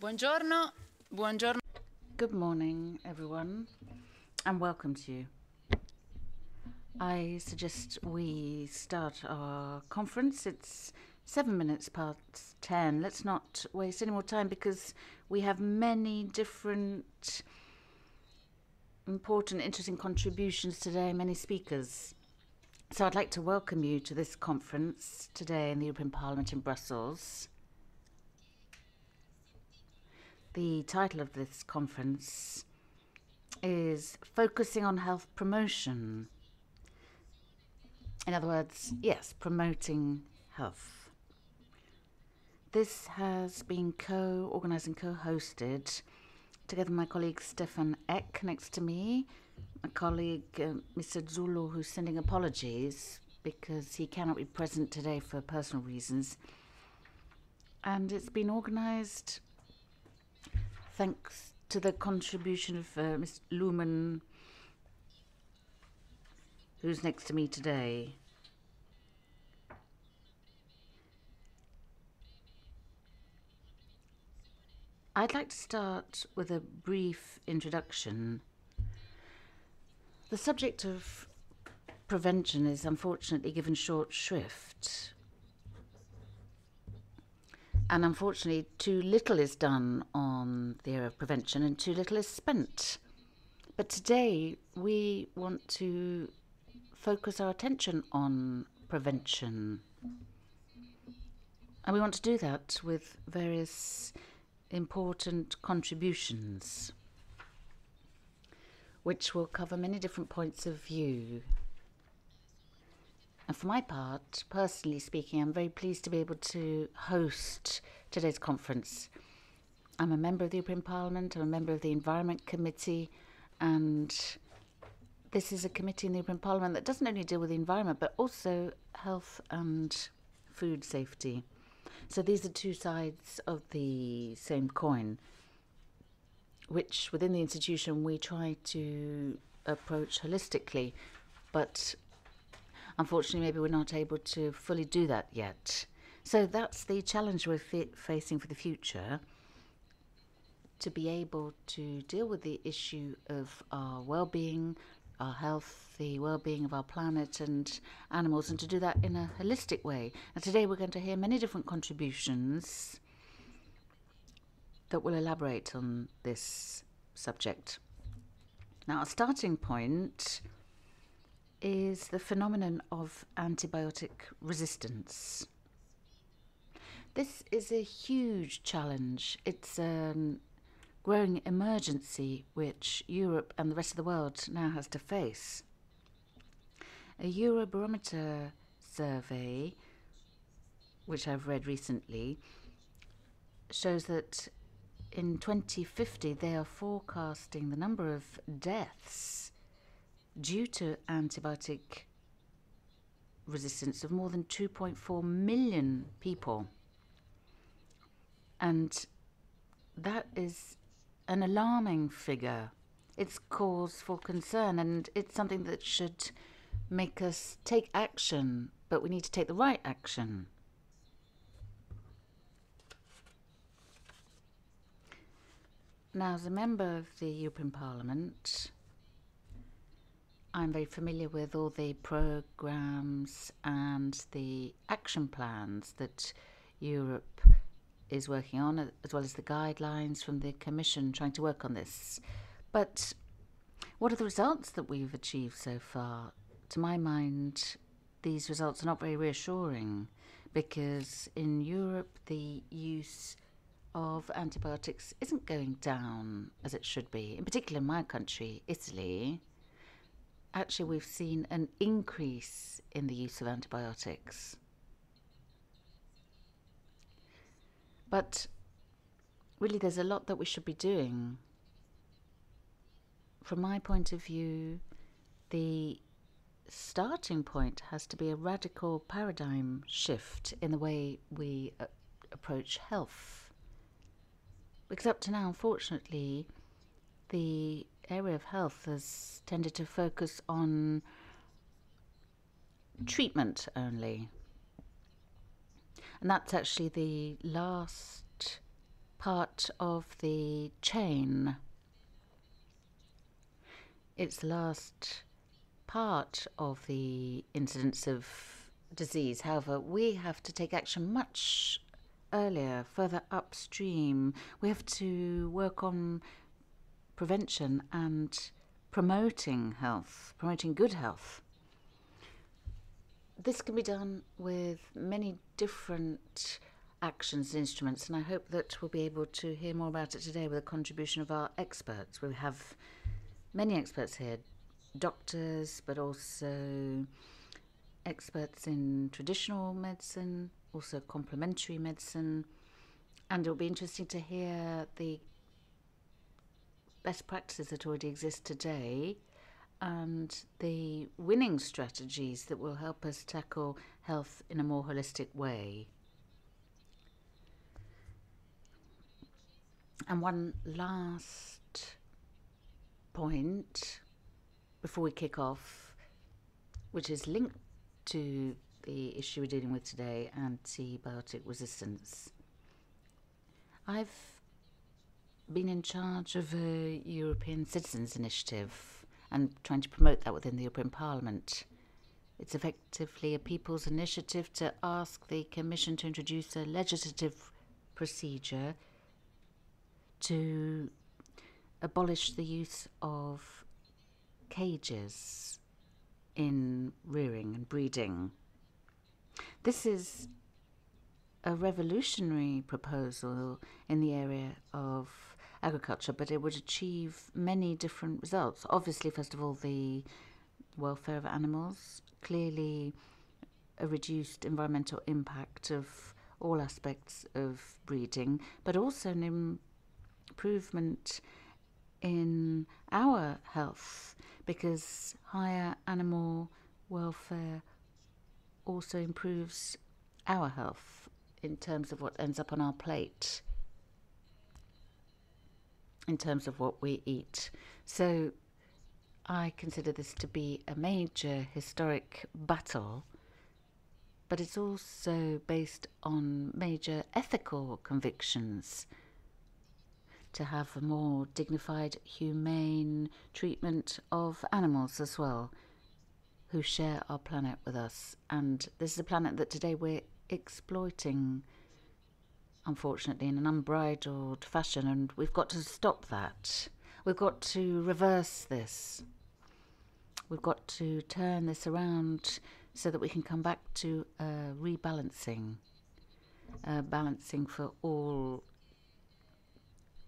Buongiorno, buongiorno. Good morning, everyone, and welcome to you. I suggest we start our conference. It's 7 minutes past 10. Let's not waste any more time because we have many different important, interesting contributions today, many speakers. So I'd like to welcome you to this conference today in the European Parliament in Brussels. The title of this conference is Focusing on Health Promotion. In other words, yes, promoting health. This has been co-organised and co-hosted together with my colleague Stefan Eck next to me, my colleague Mr. Zulu, who's sending apologies because he cannot be present today for personal reasons. And it's been organised thanks to the contribution of Ms. Lumen, who's next to me today. I'd like to start with a brief introduction. The subject of prevention is unfortunately given short shrift. And unfortunately, too little is done on the area of prevention and too little is spent. But today, we want to focus our attention on prevention. And we want to do that with various important contributions, which will cover many different points of view. And for my part, personally speaking, I'm very pleased to be able to host today's conference. I'm a member of the European Parliament, I'm a member of the Environment Committee, and this is a committee in the European Parliament that doesn't only deal with the environment, but also health and food safety. So these are two sides of the same coin, which within the institution we try to approach holistically, but unfortunately maybe we're not able to fully do that yet. So that's the challenge we're facing for the future, to be able to deal with the issue of our well-being, our health, the well-being of our planet and animals, and to do that in a holistic way. And today we're going to hear many different contributions that will elaborate on this subject. Now, our starting point is the phenomenon of antibiotic resistance. This is a huge challenge. It's a growing emergency which Europe and the rest of the world now has to face. A Eurobarometer survey, which I've read recently, shows that in 2050 they are forecasting the number of deaths due to antibiotic resistance of more than 2.4 million people. And that is an alarming figure. It's cause for concern, and it's something that should make us take action, but we need to take the right action. Now, as a member of the European Parliament, I'm very familiar with all the programs and the action plans that Europe is working on, as well as the guidelines from the Commission trying to work on this. But what are the results that we've achieved so far? To my mind, these results are not very reassuring, because in Europe the use of antibiotics isn't going down as it should be. In particular in my country, Italy, actually we've seen an increase in the use of antibiotics. But really there's a lot that we should be doing. From my point of view, the starting point has to be a radical paradigm shift in the way we approach health. Because up to now, unfortunately, the area of health has tended to focus on treatment only. And that's actually the last part of the chain. It's the last part of the incidence of disease. However, we have to take action much earlier, further upstream. We have to work on prevention and promoting health, promoting good health. This can be done with many different actions and instruments, and I hope that we'll be able to hear more about it today with the contribution of our experts. We have many experts here, doctors, but also experts in traditional medicine, also complementary medicine, and it'll be interesting to hear the best practices that already exist today and the winning strategies that will help us tackle health in a more holistic way. And one last point before we kick off, which is linked to the issue we're dealing with today, antibiotic resistance. I've been in charge of a European Citizens Initiative and trying to promote that within the European Parliament. It's effectively a people's initiative to ask the Commission to introduce a legislative procedure to abolish the use of cages in rearing and breeding. This is a revolutionary proposal in the area of agriculture, but it would achieve many different results. Obviously, first of all, the welfare of animals, clearly a reduced environmental impact of all aspects of breeding, but also an improvement in our health, because higher animal welfare also improves our health in terms of what ends up on our plate, in terms of what we eat. So I consider this to be a major historic battle, but it's also based on major ethical convictions to have a more dignified, humane treatment of animals as well, who share our planet with us. And this is a planet that today we're exploiting, unfortunately, in an unbridled fashion, and we've got to stop that. We've got to reverse this. We've got to turn this around so that we can come back to rebalancing, balancing for all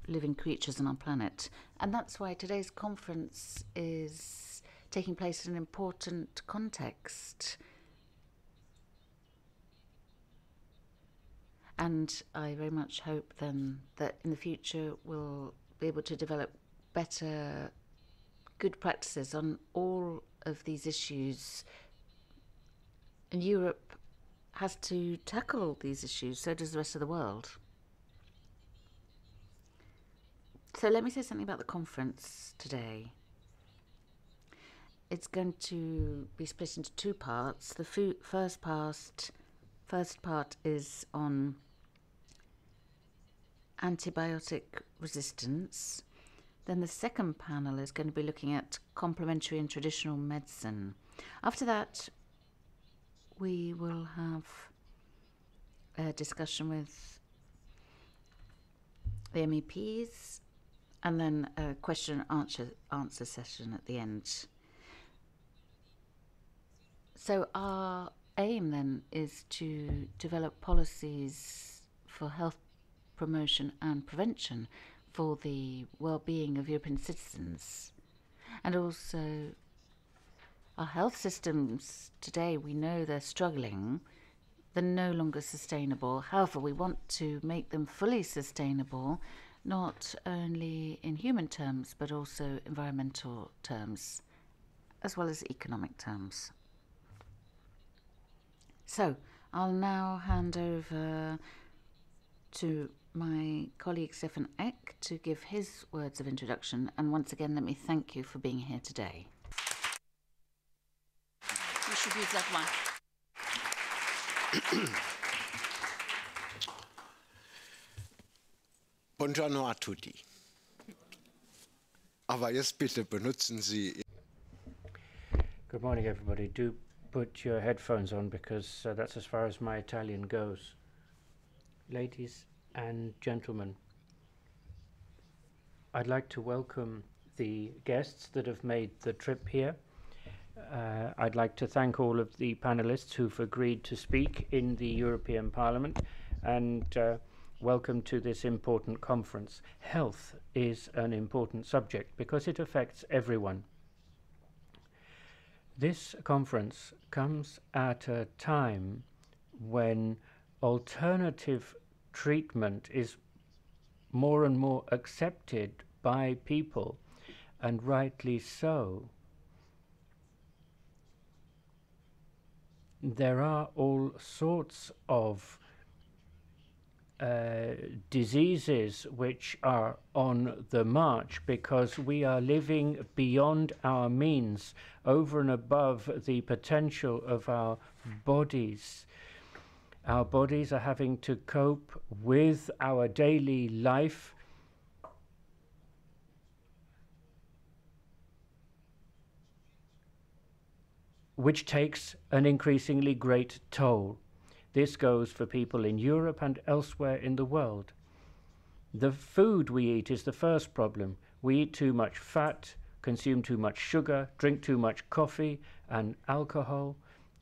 living creatures on our planet. And that's why today's conference is taking place in an important context. And I very much hope then that in the future we'll be able to develop better, good practices on all of these issues. And Europe has to tackle these issues, so does the rest of the world. So let me say something about the conference today. It's going to be split into two parts. The first part is on antibiotic resistance. Then the second panel is going to be looking at complementary and traditional medicine. After that, we will have a discussion with the MEPs and then a question and answer session at the end. So our aim then is to develop policies for health promotion and prevention for the well-being of European citizens. And also our health systems today, we know they're struggling. They're no longer sustainable. However, we want to make them fully sustainable, not only in human terms, but also environmental terms, as well as economic terms. So I'll now hand over to my colleague Stefan Eck to give his words of introduction. And once again, let me thank you for being here today. You should use that one. Buongiorno a tutti. Aber jetzt bitte benutzen Sie. Good morning, everybody. Do put your headphones on because that's as far as my Italian goes. Ladies and gentlemen, I'd like to welcome the guests that have made the trip here. I'd like to thank all of the panelists who've agreed to speak in the European Parliament, and welcome to this important conference. Health is an important subject because it affects everyone. This conference comes at a time when alternative treatment is more and more accepted by people, and rightly so. There are all sorts of diseases which are on the march because we are living beyond our means, over and above the potential of our bodies. Our bodies are having to cope with our daily life, which takes an increasingly great toll. This goes for people in Europe and elsewhere in the world. The food we eat is the first problem. We eat too much fat, consume too much sugar, drink too much coffee and alcohol,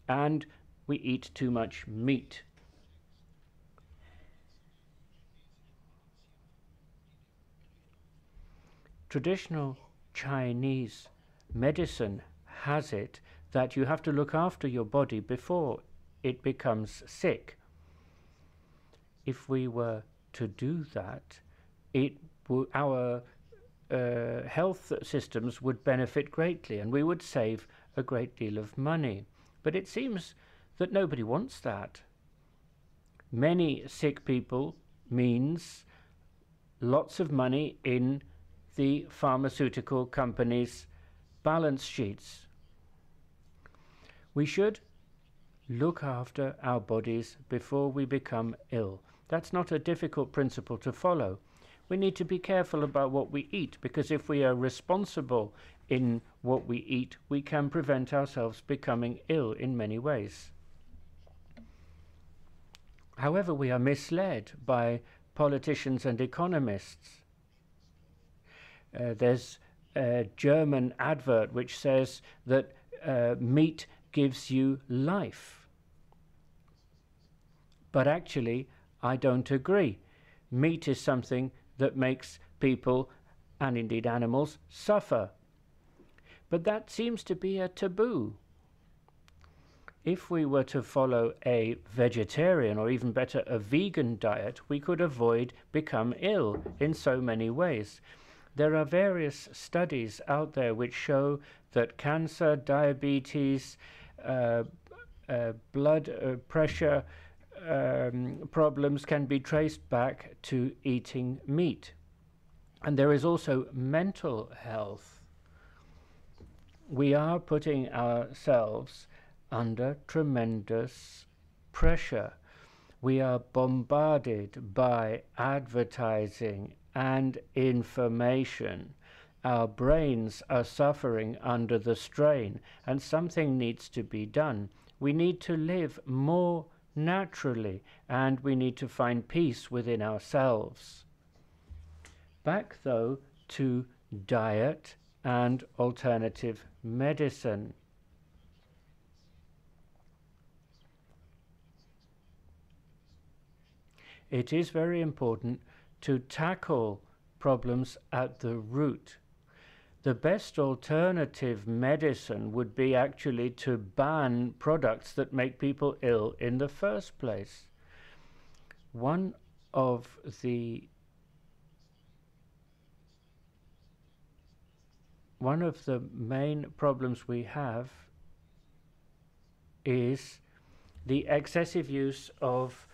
and we eat too much meat. Traditional Chinese medicine has it that you have to look after your body before it becomes sick. If we were to do that, our health systems would benefit greatly and we would save a great deal of money. But it seems that nobody wants that. Many sick people means lots of money in the pharmaceutical companies' balance sheets. We should look after our bodies before we become ill. That's not a difficult principle to follow. We need to be careful about what we eat, because if we are responsible in what we eat, we can prevent ourselves becoming ill in many ways. However, we are misled by politicians and economists. There's a German advert which says that meat gives you life. But actually, I don't agree. Meat is something that makes people, and indeed animals, suffer. But that seems to be a taboo. If we were to follow a vegetarian, or even better, a vegan diet, we could avoid become ill in so many ways. There are various studies out there which show that cancer, diabetes, blood pressure problems can be traced back to eating meat. And there is also mental health. We are putting ourselves under tremendous pressure. We are bombarded by advertising and information. Our brains are suffering under the strain, and something needs to be done. We need to live more naturally, and we need to find peace within ourselves. Back, though, to diet and alternative medicine. It is very important to tackle problems at the root. The best alternative medicine would be actually to ban products that make people ill in the first place. One of the main problems we have is the excessive use of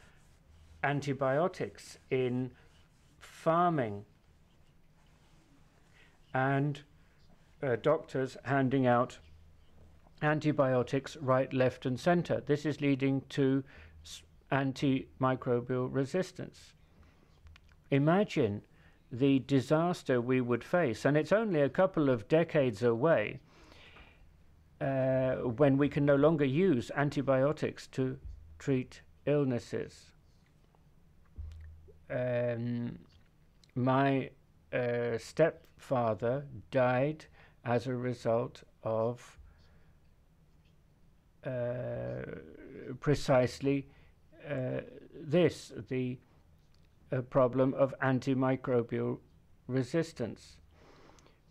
antibiotics in farming, and doctors handing out antibiotics right, left and center. This is leading to antimicrobial resistance. Imagine the disaster we would face. And it's only a couple of decades away when we can no longer use antibiotics to treat illnesses. My stepfather died as a result of precisely this, the problem of antimicrobial resistance.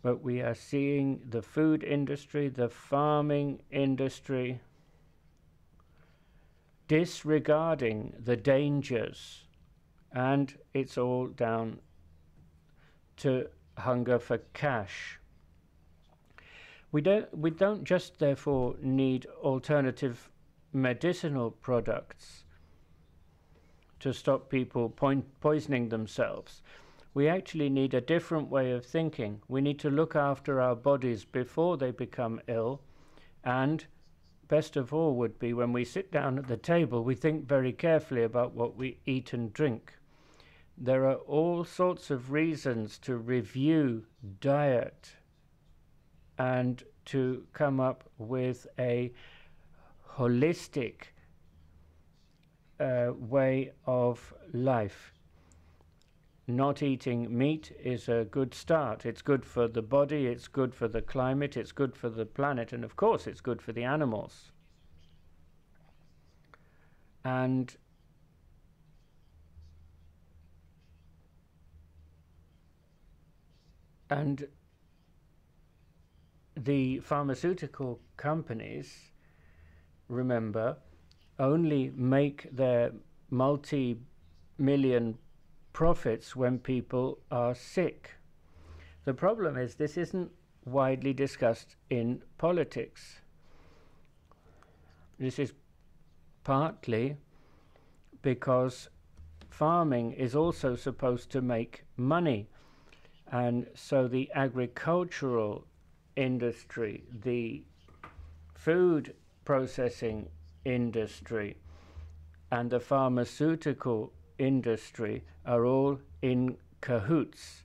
But we are seeing the food industry, the farming industry, disregarding the dangers, and it's all down to hunger for cash. We don't just therefore need alternative medicinal products to stop people poisoning themselves. We actually need a different way of thinking. We need to look after our bodies before they become ill, and best of all would be when we sit down at the table, we think very carefully about what we eat and drink. There are all sorts of reasons to review diet and to come up with a holistic way of life. Not eating meat is a good start. It's good for the body, it's good for the climate, it's good for the planet, and of course it's good for the animals. And the pharmaceutical companies, remember, only make their multi-million profits when people are sick. The problem is this isn't widely discussed in politics. This is partly because farming is also supposed to make money, and so the agricultural industry, the food processing industry, and the pharmaceutical industry are all in cahoots.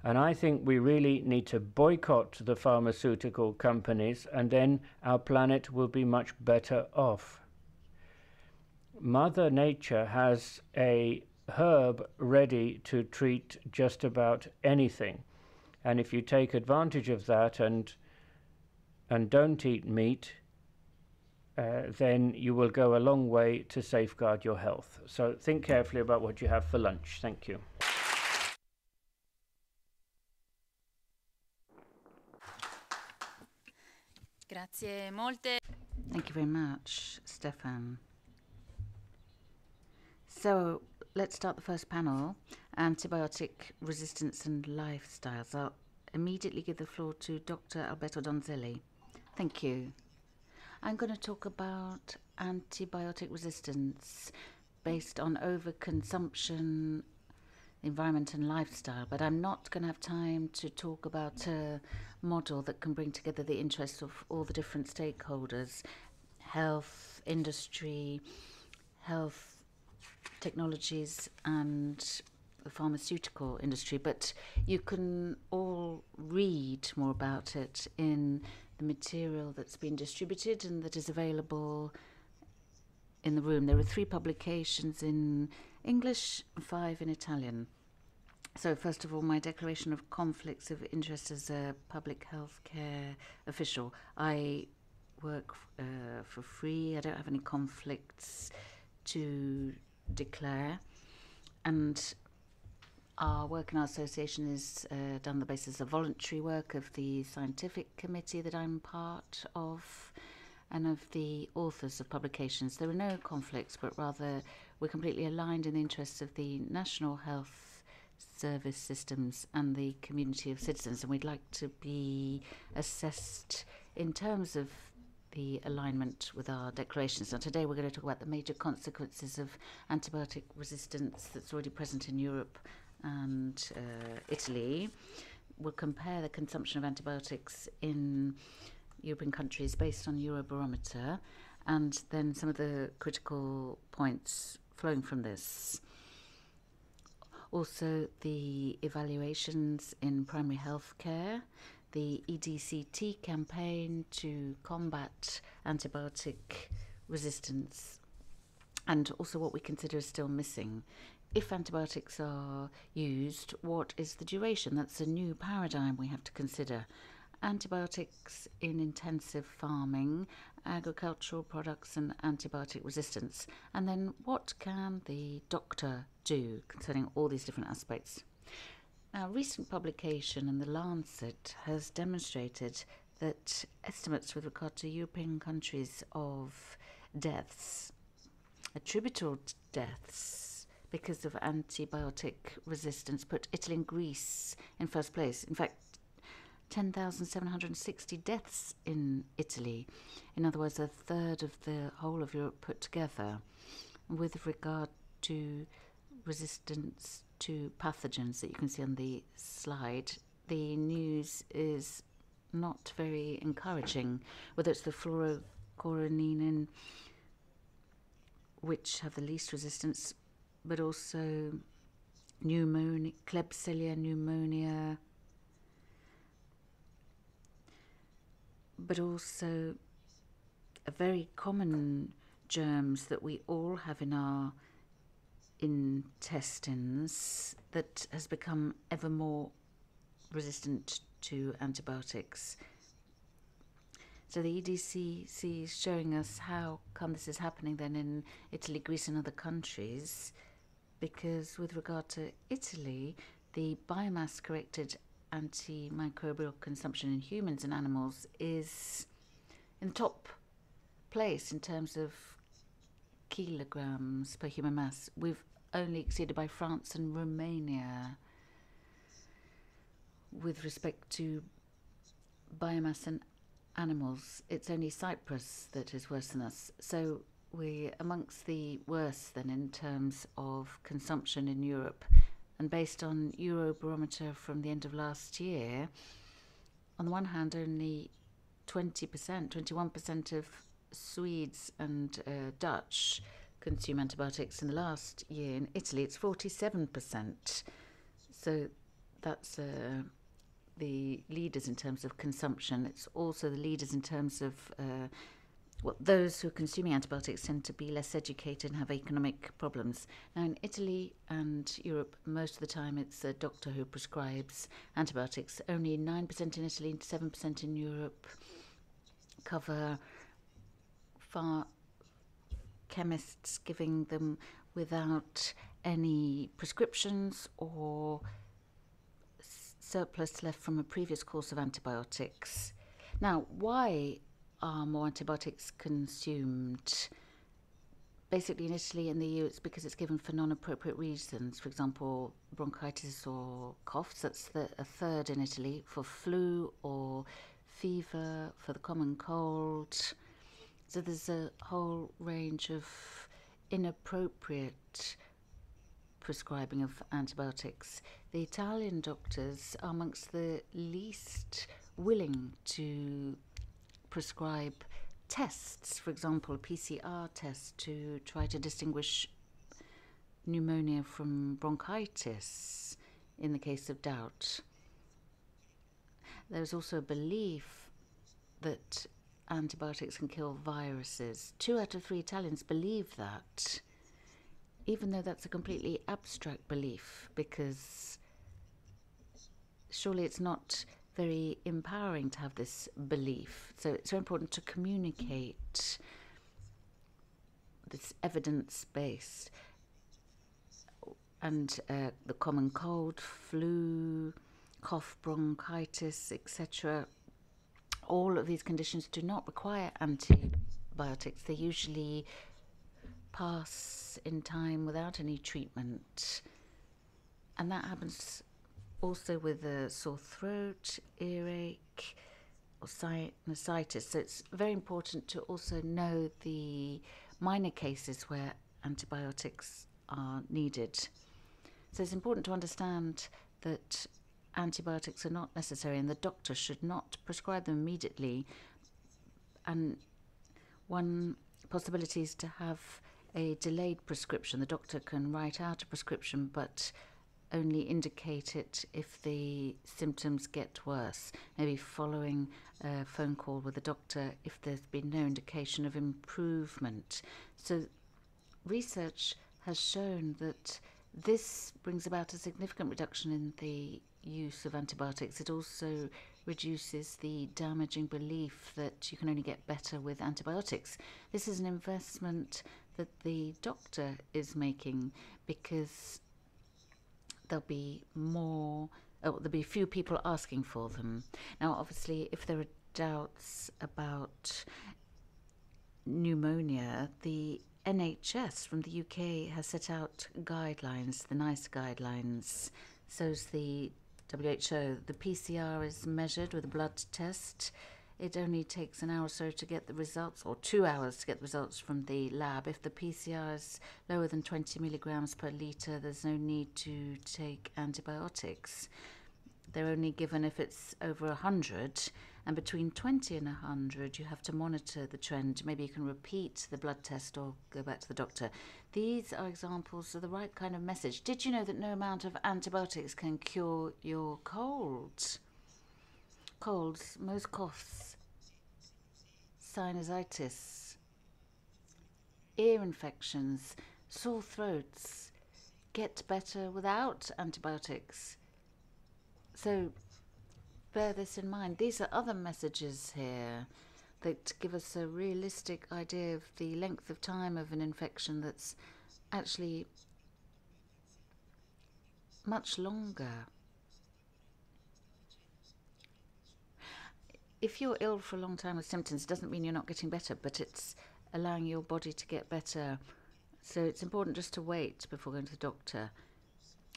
And I think we really need to boycott the pharmaceutical companies, and then our planet will be much better off. Mother Nature has a herb ready to treat just about anything. And if you take advantage of that and don't eat meat, then you will go a long way to safeguard your health. So think carefully about what you have for lunch. Thank you. Grazie molte. Thank you very much, Stefan. So let's start the first panel, antibiotic resistance and lifestyles. I'll immediately give the floor to Dr. Alberto Donzelli. Thank you. I'm going to talk about antibiotic resistance based on overconsumption, environment and lifestyle, but I'm not going to have time to talk about a model that can bring together the interests of all the different stakeholders, health, industry, health technologies and the pharmaceutical industry, but you can all read more about it in the material that's been distributed and that is available in the room. There are 3 publications in English, 5 in Italian. So first of all, my declaration of conflicts of interest as a public health care official. I work for free. I don't have any conflicts to declare, and our work in our association is done on the basis of voluntary work of the scientific committee that I'm part of and of the authors of publications. There are no conflicts, but rather we're completely aligned in the interests of the national health service systems and the community of citizens, and we'd like to be assessed in terms of the alignment with our declarations. Now today we're going to talk about the major consequences of antibiotic resistance that's already present in Europe and Italy. We'll compare the consumption of antibiotics in European countries based on Eurobarometer, and then some of the critical points flowing from this. Also, the evaluations in primary health care, the EDCT campaign to combat antibiotic resistance, and also what we consider is still missing. If antibiotics are used, what is the duration? That's a new paradigm we have to consider. Antibiotics in intensive farming, agricultural products and antibiotic resistance. And then what can the doctor do concerning all these different aspects? Now, recent publication in The Lancet has demonstrated that estimates with regard to European countries of deaths, attributable deaths because of antibiotic resistance, put Italy and Greece in first place. In fact, 10,760 deaths in Italy. In other words, a third of the whole of Europe put together. With regard to resistance to pathogens that you can see on the slide, the news is not very encouraging, whether it's the fluorocorninin, which have the least resistance, but also pneumonia, Klebsiella pneumonia, but also a very common germs that we all have in our intestines that has become ever more resistant to antibiotics. So the EDCC is showing us how come this is happening then in Italy, Greece and other countries, because with regard to Italy, the biomass-corrected antimicrobial consumption in humans and animals is in the top place in terms of kilograms per human mass. We've only exceeded by France and Romania with respect to biomass and animals. It's only Cyprus that is worse than us. So we're amongst the worst then in terms of consumption in Europe. And based on Eurobarometer from the end of last year, on the one hand, only 21% of Swedes and Dutch consume antibiotics in the last year. In Italy, it's 47%. So that's the leaders in terms of consumption. It's also the leaders in terms of those who are consuming antibiotics tend to be less educated and have economic problems. Now, in Italy and Europe, most of the time it's a doctor who prescribes antibiotics. Only 9% in Italy and 7% in Europe cover chemists giving them without any prescriptions or surplus left from a previous course of antibiotics. Now, why are more antibiotics consumed? Basically, in Italy and the EU, it's because it's given for non-appropriate reasons. For example, bronchitis or coughs, that's a third in Italy. For flu or fever, for the common cold. So there's a whole range of inappropriate prescribing of antibiotics. The Italian doctors are amongst the least willing to prescribe tests, for example, a PCR test to try to distinguish pneumonia from bronchitis in the case of doubt. There's also a belief that antibiotics can kill viruses. 2 out of 3 Italians believe that, even though that's a completely abstract belief, because surely it's not very empowering to have this belief. So it's very important to communicate this evidence-based. And the common cold, flu, cough, bronchitis, etc., all of these conditions do not require antibiotics. They usually pass in time without any treatment. And that happens also with a sore throat, earache, or sinusitis. So it's very important to also know the minor cases where antibiotics are needed. So it's important to understand that antibiotics are not necessary and the doctor should not prescribe them immediately. And one possibility is to have a delayed prescription. The doctor can write out a prescription, but only indicate it if the symptoms get worse, maybe following a phone call with a doctor if there's been no indication of improvement. So research has shown that this brings about a significant reduction in the use of antibiotics. It also reduces the damaging belief that you can only get better with antibiotics. This is an investment that the doctor is making because there'll be few people asking for them. Now, obviously, if there are doubts about pneumonia, the NHS from the UK has set out guidelines, the NICE guidelines. So's the WHO. The PCR is measured with a blood test. It only takes an hour or so to get the results, or 2 hours to get the results from the lab. If the PCR is lower than 20 milligrams per litre, there's no need to take antibiotics. They're only given if it's over 100, and between 20 and 100 you have to monitor the trend. Maybe you can repeat the blood test or go back to the doctor. These are examples of the right kind of message. Did you know that no amount of antibiotics can cure your cold? Colds, most coughs, sinusitis, ear infections, sore throats get better without antibiotics. So bear this in mind. These are other messages here that give us a realistic idea of the length of time of an infection that's actually much longer. If you're ill for a long time with symptoms, it doesn't mean you're not getting better, but it's allowing your body to get better. So it's important just to wait before going to the doctor.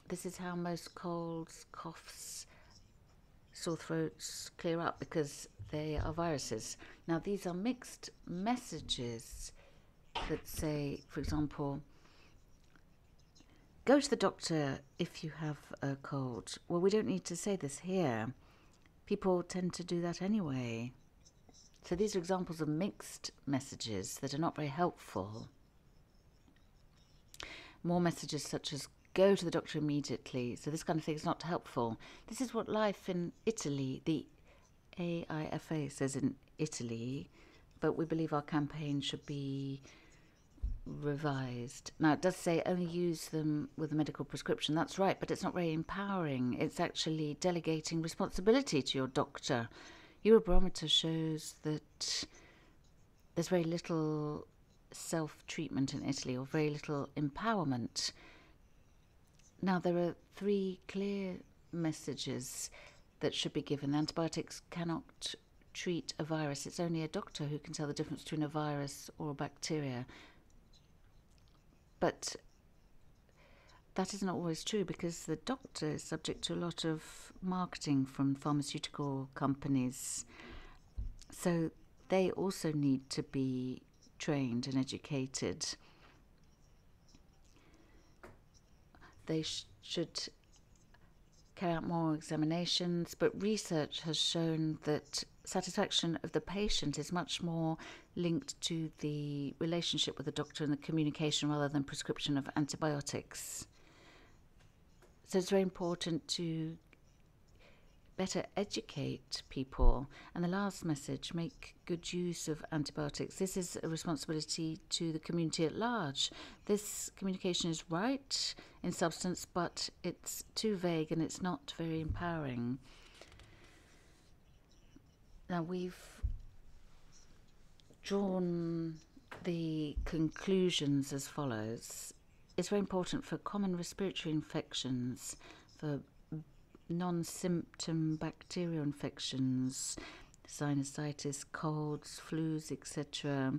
This is how most colds, coughs, sore throats clear up, because they are viruses. Now, these are mixed messages that say, for example, go to the doctor if you have a cold. Well, we don't need to say this here. People tend to do that anyway. So these are examples of mixed messages that are not very helpful. More messages such as go to the doctor immediately. So this kind of thing is not helpful. This is what Life in Italy, the AIFA says in Italy, but we believe our campaign should be revised. Now, it does say only use them with a medical prescription. That's right, but it's not very empowering. It's actually delegating responsibility to your doctor. Eurobarometer shows that there's very little self-treatment in Italy, or very little empowerment. Now, there are 3 clear messages that should be given. Antibiotics cannot treat a virus. It's only a doctor who can tell the difference between a virus or a bacteria. But that isn't always true, because the doctor is subject to a lot of marketing from pharmaceutical companies. So they also need to be trained and educated. They should carry out more examinations, but research has shown that satisfaction of the patient is much more linked to the relationship with the doctor and the communication, rather than prescription of antibiotics. So it's very important to better educate people. And the last message, make good use of antibiotics. This is a responsibility to the community at large. This communication is right in substance, but it's too vague and it's not very empowering. Now, we've drawn the conclusions as follows. It's very important for common respiratory infections, for non-symptom bacterial infections, sinusitis, colds, flus, etc.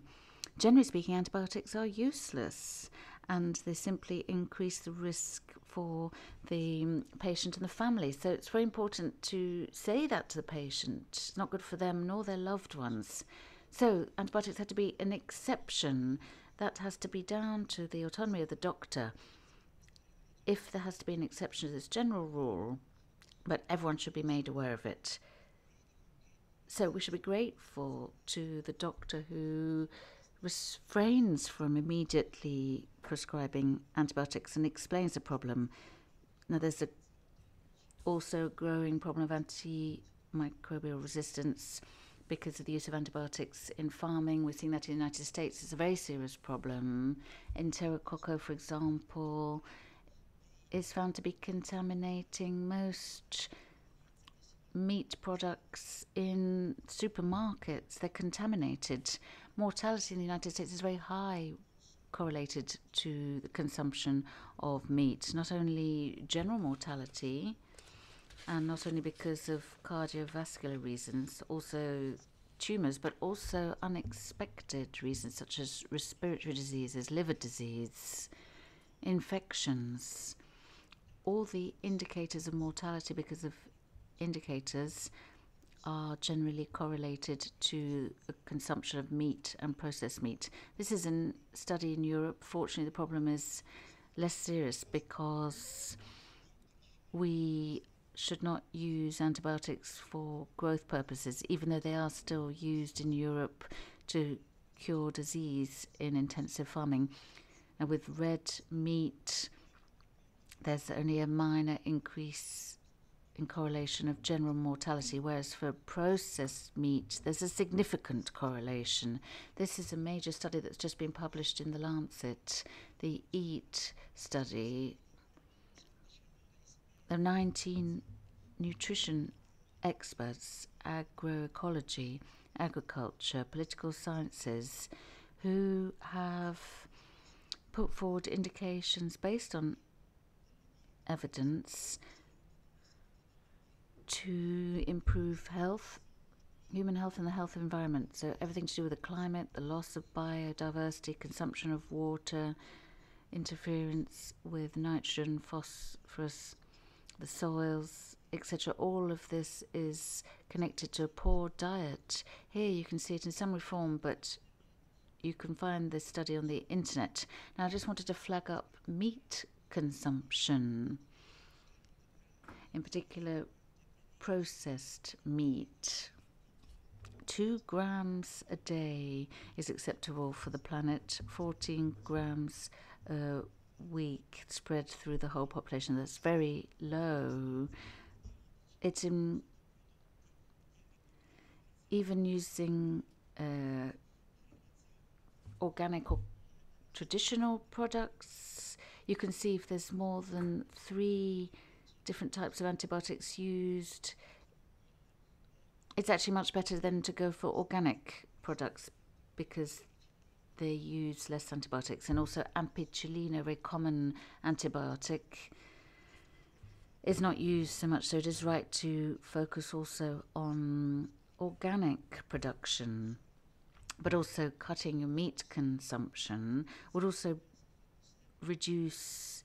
Generally speaking, antibiotics are useless, and they simply increase the risk for the patient and the family. So it's very important to say that to the patient. It's not good for them nor their loved ones. So antibiotics have to be an exception. That has to be down to the autonomy of the doctor. If there has to be an exception to this general rule, but everyone should be made aware of it. So we should be grateful to the doctor who refrains from immediately prescribing antibiotics and explains the problem. Now, there's also a growing problem of antimicrobial resistance because of the use of antibiotics in farming. We're seeing that in the United States. It's a very serious problem. Enterococco, for example, is found to be contaminating most meat products in supermarkets. They're contaminated. Mortality in the United States is very high, correlated to the consumption of meat. Not only general mortality, and not only because of cardiovascular reasons, also tumours, but also unexpected reasons such as respiratory diseases, liver disease, infections. All the indicators of mortality because of indicators are generally correlated to the consumption of meat and processed meat. This is a study in Europe. Fortunately, the problem is less serious because we should not use antibiotics for growth purposes, even though they are still used in Europe to cure disease in intensive farming. Now, with red meat, there's only a minor increase in correlation of general mortality, whereas for processed meat, there's a significant correlation. This is a major study that's just been published in The Lancet, the EAT study. There are 19 nutrition experts, agroecology, agriculture, political sciences, who have put forward indications based on evidence to improve health, human health and the health of environment. So everything to do with the climate, the loss of biodiversity, consumption of water, interference with nitrogen, phosphorus, the soils, etc. All of this is connected to a poor diet. Here you can see it in summary form, but you can find this study on the internet. Now, I just wanted to flag up meat consumption, in particular processed meat. 2 grams a day is acceptable for the planet, 14 grams a week spread through the whole population. That's very low. It's in even using organic or traditional products. You can see if there's more than 3 different types of antibiotics used, it's actually much better than to go for organic products because they use less antibiotics. And also ampicillin, a very common antibiotic, is not used so much, so it is right to focus also on organic production. But also cutting your meat consumption would also reduce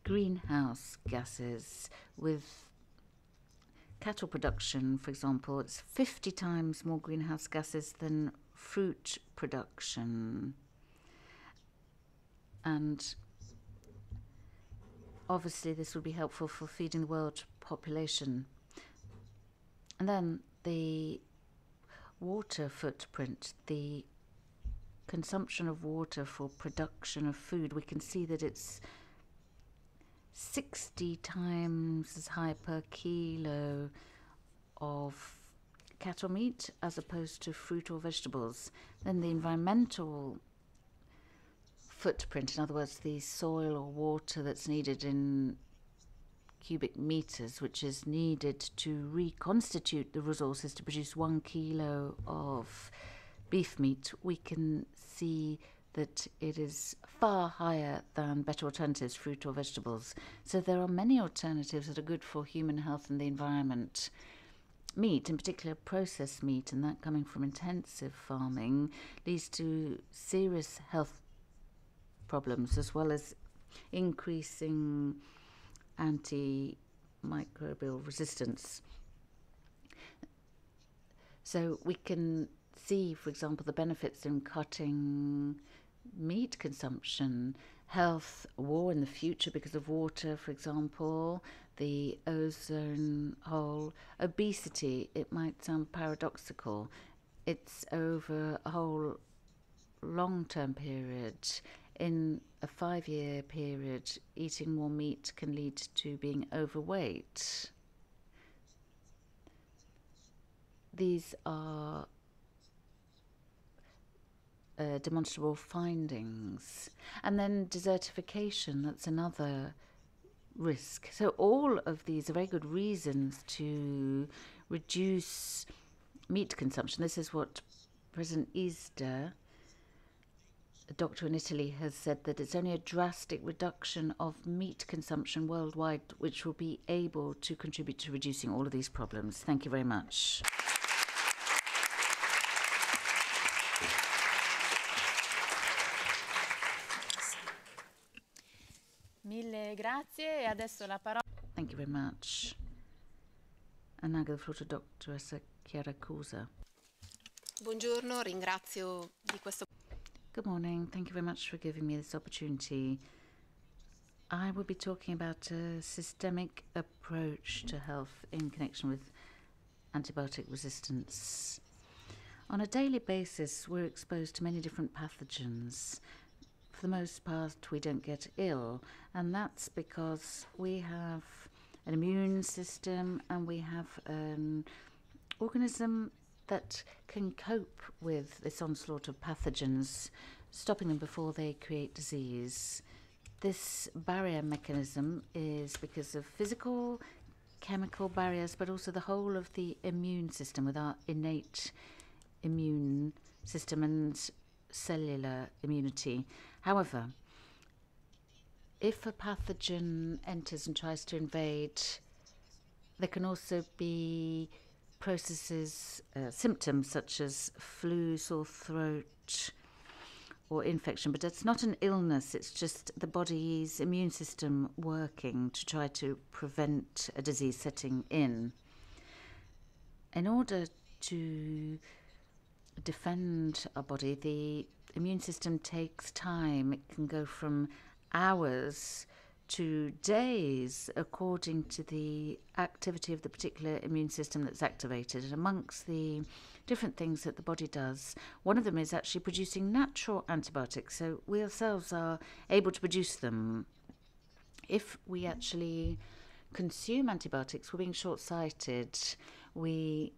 greenhouse gases. With cattle production, for example, it's 50 times more greenhouse gases than fruit production. And obviously this would be helpful for feeding the world population. And then the water footprint, the consumption of water for production of food, we can see that it's 60 times as high per kilo of cattle meat as opposed to fruit or vegetables. Then the environmental footprint, in other words, the soil or water that's needed in cubic meters, which is needed to reconstitute the resources to produce 1 kilo of beef meat, we can see that it is far higher than better alternatives, fruit or vegetables. So there are many alternatives that are good for human health and the environment. Meat, in particular processed meat, and that coming from intensive farming, leads to serious health problems as well as increasing antimicrobial resistance. So we can see, for example, the benefits in cutting meat consumption, health, war in the future because of water, for example, the ozone hole, obesity. It might sound paradoxical. It's over a whole long-term period. in a 5-year period, eating more meat can lead to being overweight. These are demonstrable findings. And then desertification, that's another risk. So all of these are very good reasons to reduce meat consumption. This is what President Isda, a doctor in Italy, has said, that it's only a drastic reduction of meat consumption worldwide which will be able to contribute to reducing all of these problems. Thank you very much. Mille grazie. E adesso la parola. Thank you very much. And now I give the floor to Dr. Chiara Cusa. Buongiorno, ringrazio di questo. Good morning. Thank you very much for giving me this opportunity. I will be talking about a systemic approach to health in connection with antibiotic resistance. On a daily basis, we're exposed to many different pathogens. For the most part, we don't get ill, and that's because we have an immune system and we have an organism that can cope with this onslaught of pathogens, stopping them before they create disease. This barrier mechanism is because of physical, chemical barriers, but also the whole of the immune system with our innate immune system and cellular immunity. However, if a pathogen enters and tries to invade, there can also be processes, symptoms such as flu, sore throat, or infection. But it's not an illness, it's just the body's immune system working to try to prevent a disease setting in. In order to defend our body, the immune system takes time. It can go from hours to days according to the activity of the particular immune system that's activated. And amongst the different things that the body does, one of them is actually producing natural antibiotics. So we ourselves are able to produce them. If we actually consume antibiotics, we're being short-sighted. We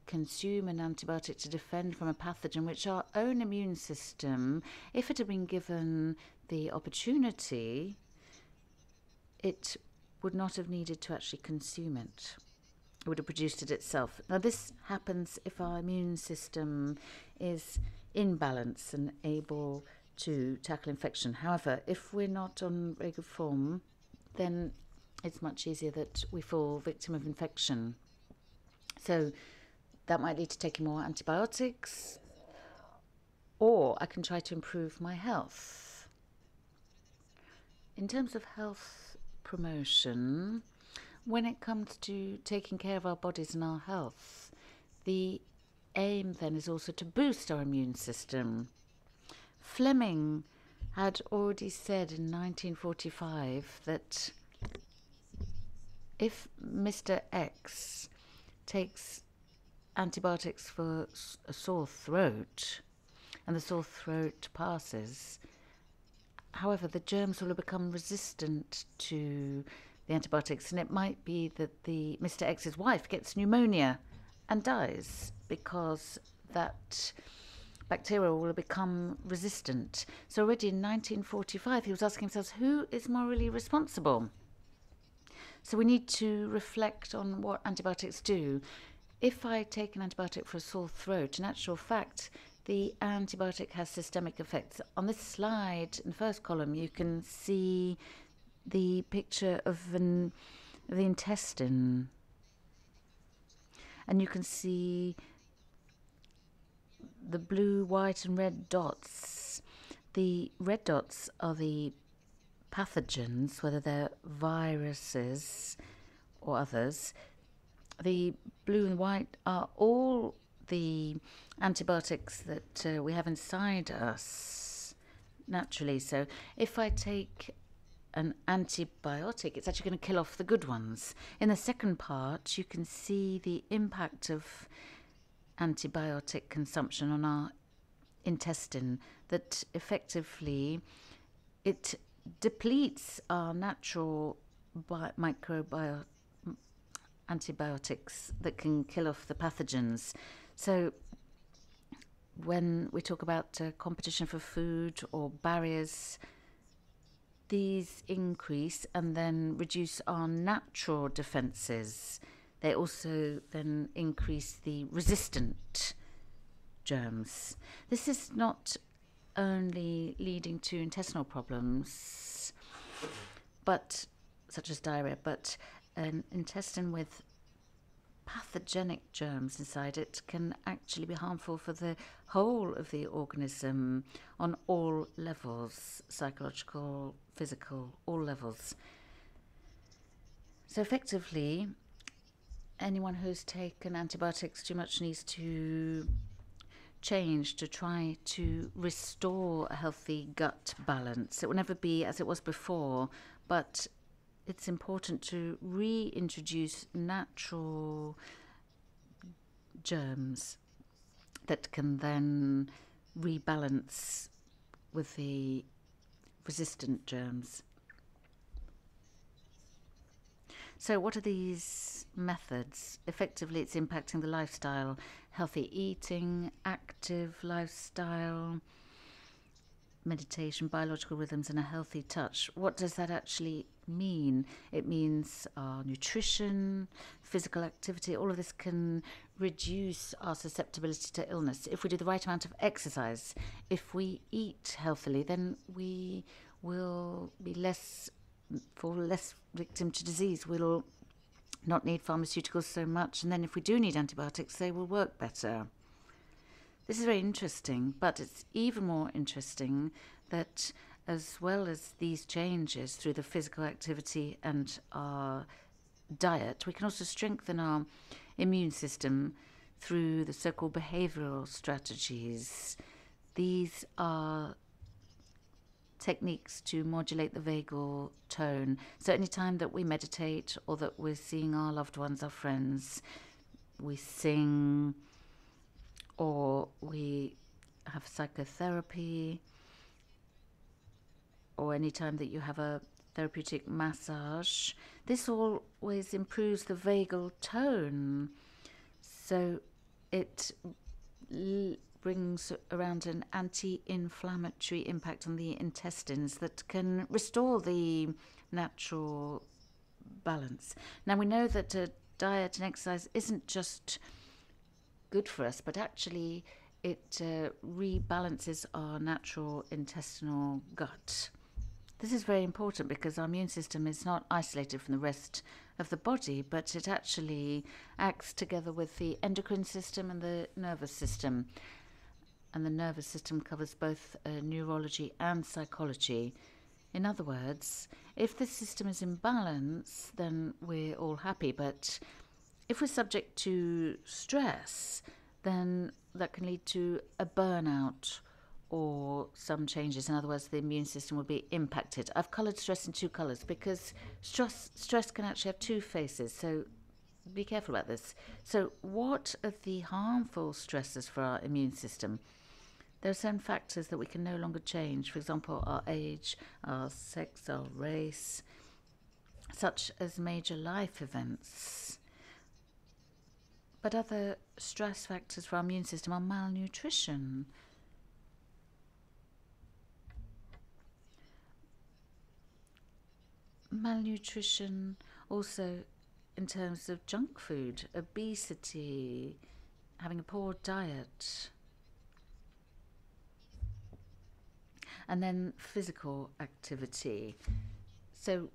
consume an antibiotic to defend from a pathogen which our own immune system, if it had been given the opportunity, it would not have needed to actually consume it. It would have produced it itself. Now, this happens if our immune system is in balance and able to tackle infection. However, if we're not on very good form, then it's much easier that we fall victim of infection. So that might lead to taking more antibiotics, or I can try to improve my health. In terms of health promotion, when it comes to taking care of our bodies and our health, the aim then is also to boost our immune system. Fleming had already said in 1945 that if Mr. X takes antibiotics for a sore throat and the sore throat passes, however, the germs will have become resistant to the antibiotics, and it might be that the Mr. X's wife gets pneumonia and dies because that bacteria will have become resistant. So already in 1945, he was asking himself, who is morally responsible? So we need to reflect on what antibiotics do. If I take an antibiotic for a sore throat, in actual fact, the antibiotic has systemic effects. On this slide, in the first column, you can see the picture of the intestine. And you can see the blue, white, and red dots. The red dots are the pathogens, whether they're viruses or others. The blue and white are all the antibiotics that we have inside us naturally. So if I take an antibiotic, it's actually going to kill off the good ones. In the second part, you can see the impact of antibiotic consumption on our intestine, that effectively it depletes our natural antibiotics that can kill off the pathogens. So when we talk about competition for food or barriers, these increase and then reduce our natural defenses. They also then increase the resistant germs. This is not only leading to intestinal problems, but such as diarrhea, but an intestine with pathogenic germs inside it can actually be harmful for the whole of the organism on all levels, psychological, physical, all levels. So effectively, anyone who's taken antibiotics too much needs to change to try to restore a healthy gut balance. It will never be as it was before, but it's important to reintroduce natural germs that can then rebalance with the resistant germs. So what are these methods? Effectively, it's impacting the lifestyle, healthy eating, active lifestyle, meditation, biological rhythms, and a healthy touch. What does that actually mean? It means our nutrition, physical activity. All of this can reduce our susceptibility to illness. If we do the right amount of exercise, if we eat healthily, then we will be less victim to disease. We'll not need pharmaceuticals so much, and then if we do need antibiotics, they will work better. This is very interesting, but it's even more interesting that as well as these changes through the physical activity and our diet, we can also strengthen our immune system through the so-called behavioral strategies. These are techniques to modulate the vagal tone. So any time that we meditate or that we're seeing our loved ones, our friends, we sing or we have psychotherapy, or any time that you have a therapeutic massage, this always improves the vagal tone. So it brings around an anti-inflammatory impact on the intestines that can restore the natural balance. Now we know that diet and exercise isn't just good for us, but actually it rebalances our natural intestinal gut. This is very important because our immune system is not isolated from the rest of the body, but it actually acts together with the endocrine system and the nervous system. And the nervous system covers both neurology and psychology. In other words, if the system is in balance, then we're all happy. But if we're subject to stress, then that can lead to a burnout or some changes. In other words, the immune system will be impacted. I've coloured stress in two colours because stress can actually have two faces, so be careful about this. So what are the harmful stresses for our immune system? There are certain factors that we can no longer change. For example, our age, our sex, our race, such as major life events. But other stress factors for our immune system are malnutrition. Malnutrition also in terms of junk food, obesity, having a poor diet. And then physical activity. So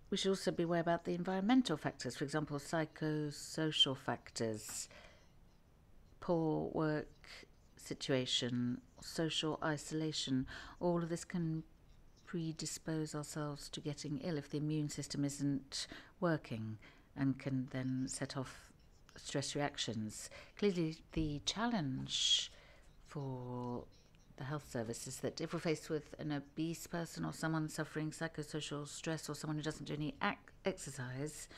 we should also be aware about the environmental factors, for example, psychosocial factors, poor work situation, social isolation. All of this can predispose ourselves to getting ill if the immune system isn't working and can then set off stress reactions. Clearly, the challenge for the health service is that if we're faced with an obese person or someone suffering psychosocial stress or someone who doesn't do any exercise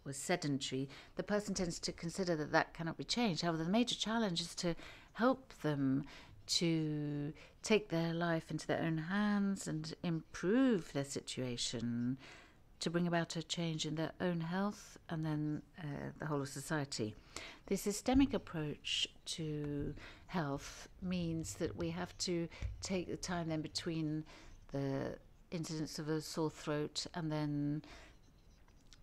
or sedentary, the person tends to consider that that cannot be changed. However, the major challenge is to help them to take their life into their own hands and improve their situation to bring about a change in their own health and then the whole of society. The systemic approach to health means that we have to take the time then between the incidence of a sore throat and then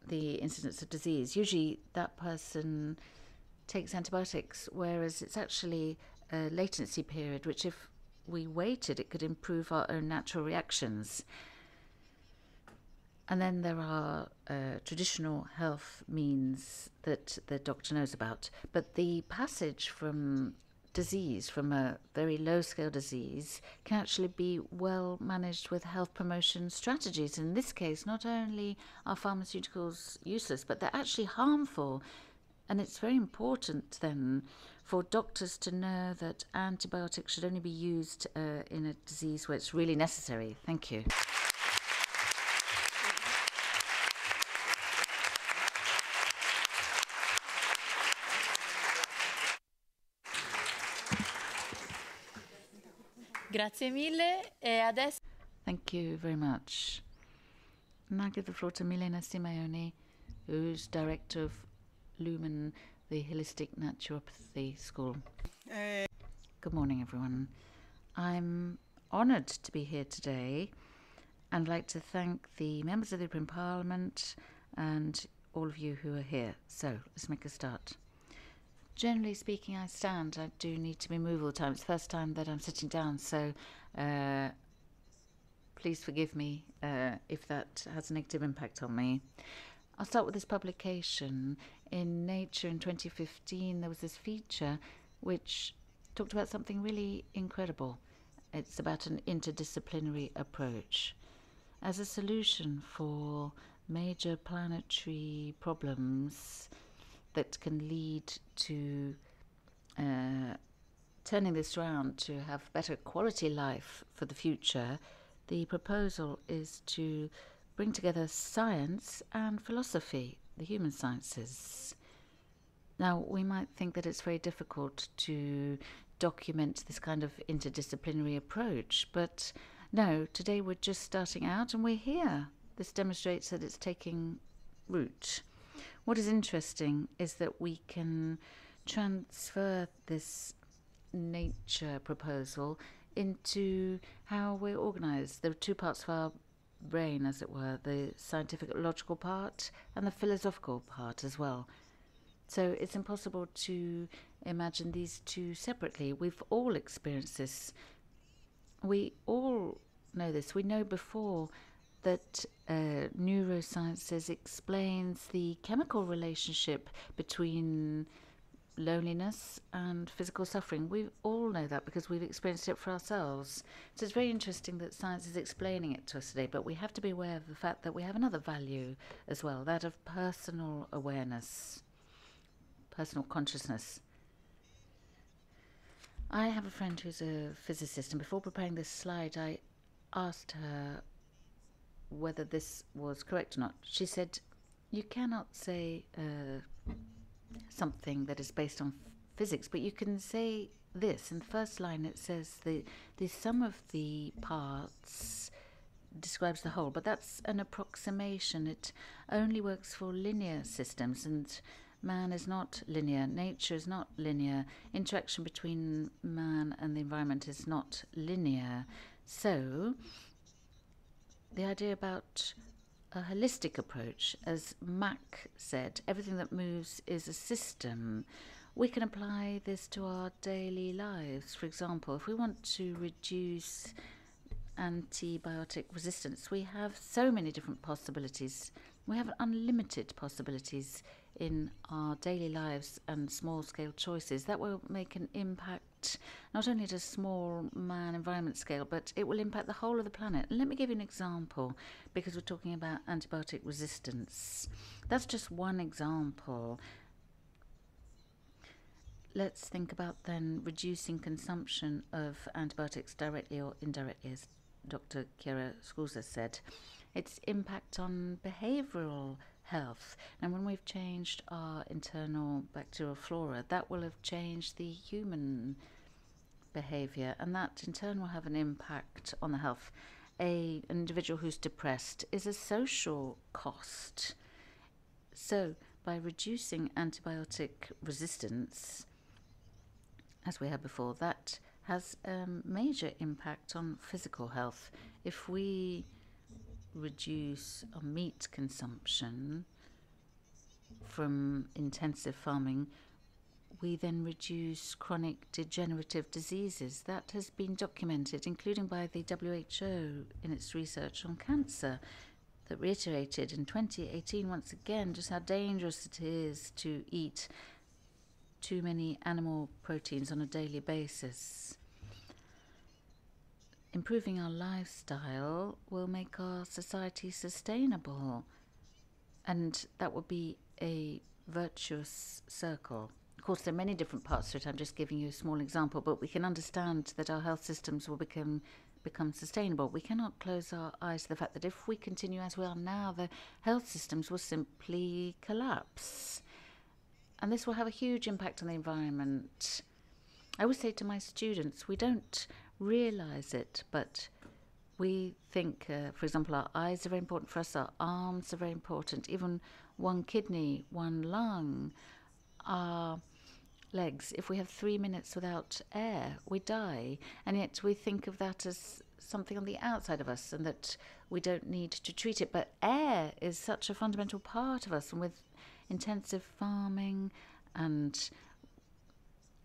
the incidence of disease. Usually that person takes antibiotics, whereas it's actually a latency period, which if we waited, it could improve our own natural reactions. And then there are traditional health means that the doctor knows about. But the passage from disease, from a very low-scale disease, can actually be well managed with health promotion strategies. In this case, not only are pharmaceuticals useless, but they're actually harmful. And it's very important then for doctors to know that antibiotics should only be used in a disease where it's really necessary. Thank you. Grazie mille. E adesso... Thank you very much. And I give the floor to Milena Simeoni, who's director of Lumen, the Holistic Naturopathy School. Good morning, everyone. I'm honoured to be here today and like to thank the members of the European Parliament and all of you who are here. So let's make a start. Generally speaking, I stand. I do need to be moved all the time. It's the first time that I'm sitting down, so please forgive me if that has a negative impact on me. I'll start with this publication. In Nature in 2015, there was this feature which talked about something really incredible. It's about an interdisciplinary approach as a solution for major planetary problems that can lead to turning this around to have better quality life for the future. The proposal is to bring together science and philosophy, the human sciences. Now, we might think that it's very difficult to document this kind of interdisciplinary approach, but no, today we're just starting out and we're here. This demonstrates that it's taking root. What is interesting is that we can transfer this nature proposal into how we're organized. There are two parts of our brain, as it were, the scientific logical part and the philosophical part as well. So it's impossible to imagine these two separately. We've all experienced this. We all know this. We know before that neurosciences explains the chemical relationship between loneliness and physical suffering. We all know that because we've experienced it for ourselves. So it's very interesting that science is explaining it to us today, but we have to be aware of the fact that we have another value as well, that of personal awareness, personal consciousness. I have a friend who's a physicist, and before preparing this slide, I asked her whether this was correct or not. She said, you cannot say something that is based on physics, but you can say this. In the first line it says the sum of the parts describes the whole, but that's an approximation. It only works for linear systems, and man is not linear, nature is not linear, interaction between man and the environment is not linear. So the idea about a holistic approach, as Mack said, everything that moves is a system. We can apply this to our daily lives. For example, if we want to reduce antibiotic resistance, we have so many different possibilities. We have unlimited possibilities in our daily lives and small-scale choices. That will make an impact not only at a small man environment scale, but it will impact the whole of the planet. And let me give you an example, because we're talking about antibiotic resistance. That's just one example. Let's think about then reducing consumption of antibiotics directly or indirectly, as Dr. Chiara Scusa said. Its impact on behavioral health. And when we've changed our internal bacterial flora, that will have changed the human behavior, and that in turn will have an impact on the health. An individual who's depressed is a social cost. So by reducing antibiotic resistance, as we had before, that has a major impact on physical health. If we reduce our meat consumption from intensive farming, we then reduce chronic degenerative diseases. That has been documented, including by the WHO in its research on cancer, that reiterated in 2018 once again just how dangerous it is to eat too many animal proteins on a daily basis. Improving our lifestyle will make our society sustainable, and that will be a virtuous circle. Of course, there are many different parts to it. I'm just giving you a small example, but we can understand that our health systems will become sustainable. We cannot close our eyes to the fact that if we continue as we are now, the health systems will simply collapse. And this will have a huge impact on the environment. I always say to my students, we don't realize it, but we think, for example, our eyes are very important for us, our arms are very important, even one kidney, one lung, our legs. If we have 3 minutes without air, we die. And yet we think of that as something on the outside of us and that we don't need to treat it. But air is such a fundamental part of us. And with intensive farming and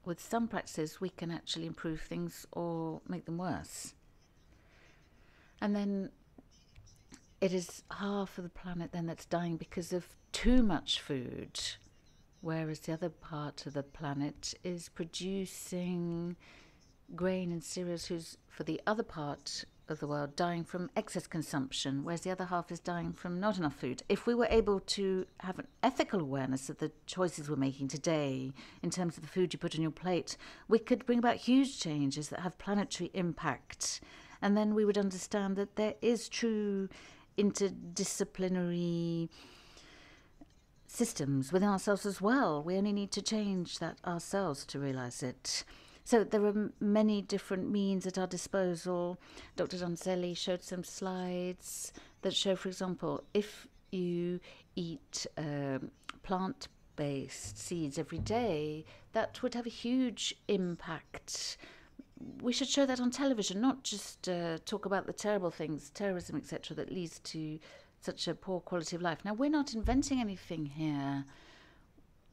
with some practices, we can actually improve things or make them worse. And then it is half of the planet then that's dying because of too much food, whereas the other part of the planet is producing grain and cereals who's, for the other part of the world, dying from excess consumption, whereas the other half is dying from not enough food. If we were able to have an ethical awareness of the choices we're making today in terms of the food you put on your plate, we could bring about huge changes that have planetary impact. And then we would understand that there is true interdisciplinary systems within ourselves as well. We only need to change that ourselves to realize it. So there are many different means at our disposal. Dr. Donzelli showed some slides that show, for example, if you eat plant-based seeds every day, that would have a huge impact. We should show that on television, not just talk about the terrible things, terrorism, etc., that leads to such a poor quality of life. Now, we're not inventing anything here.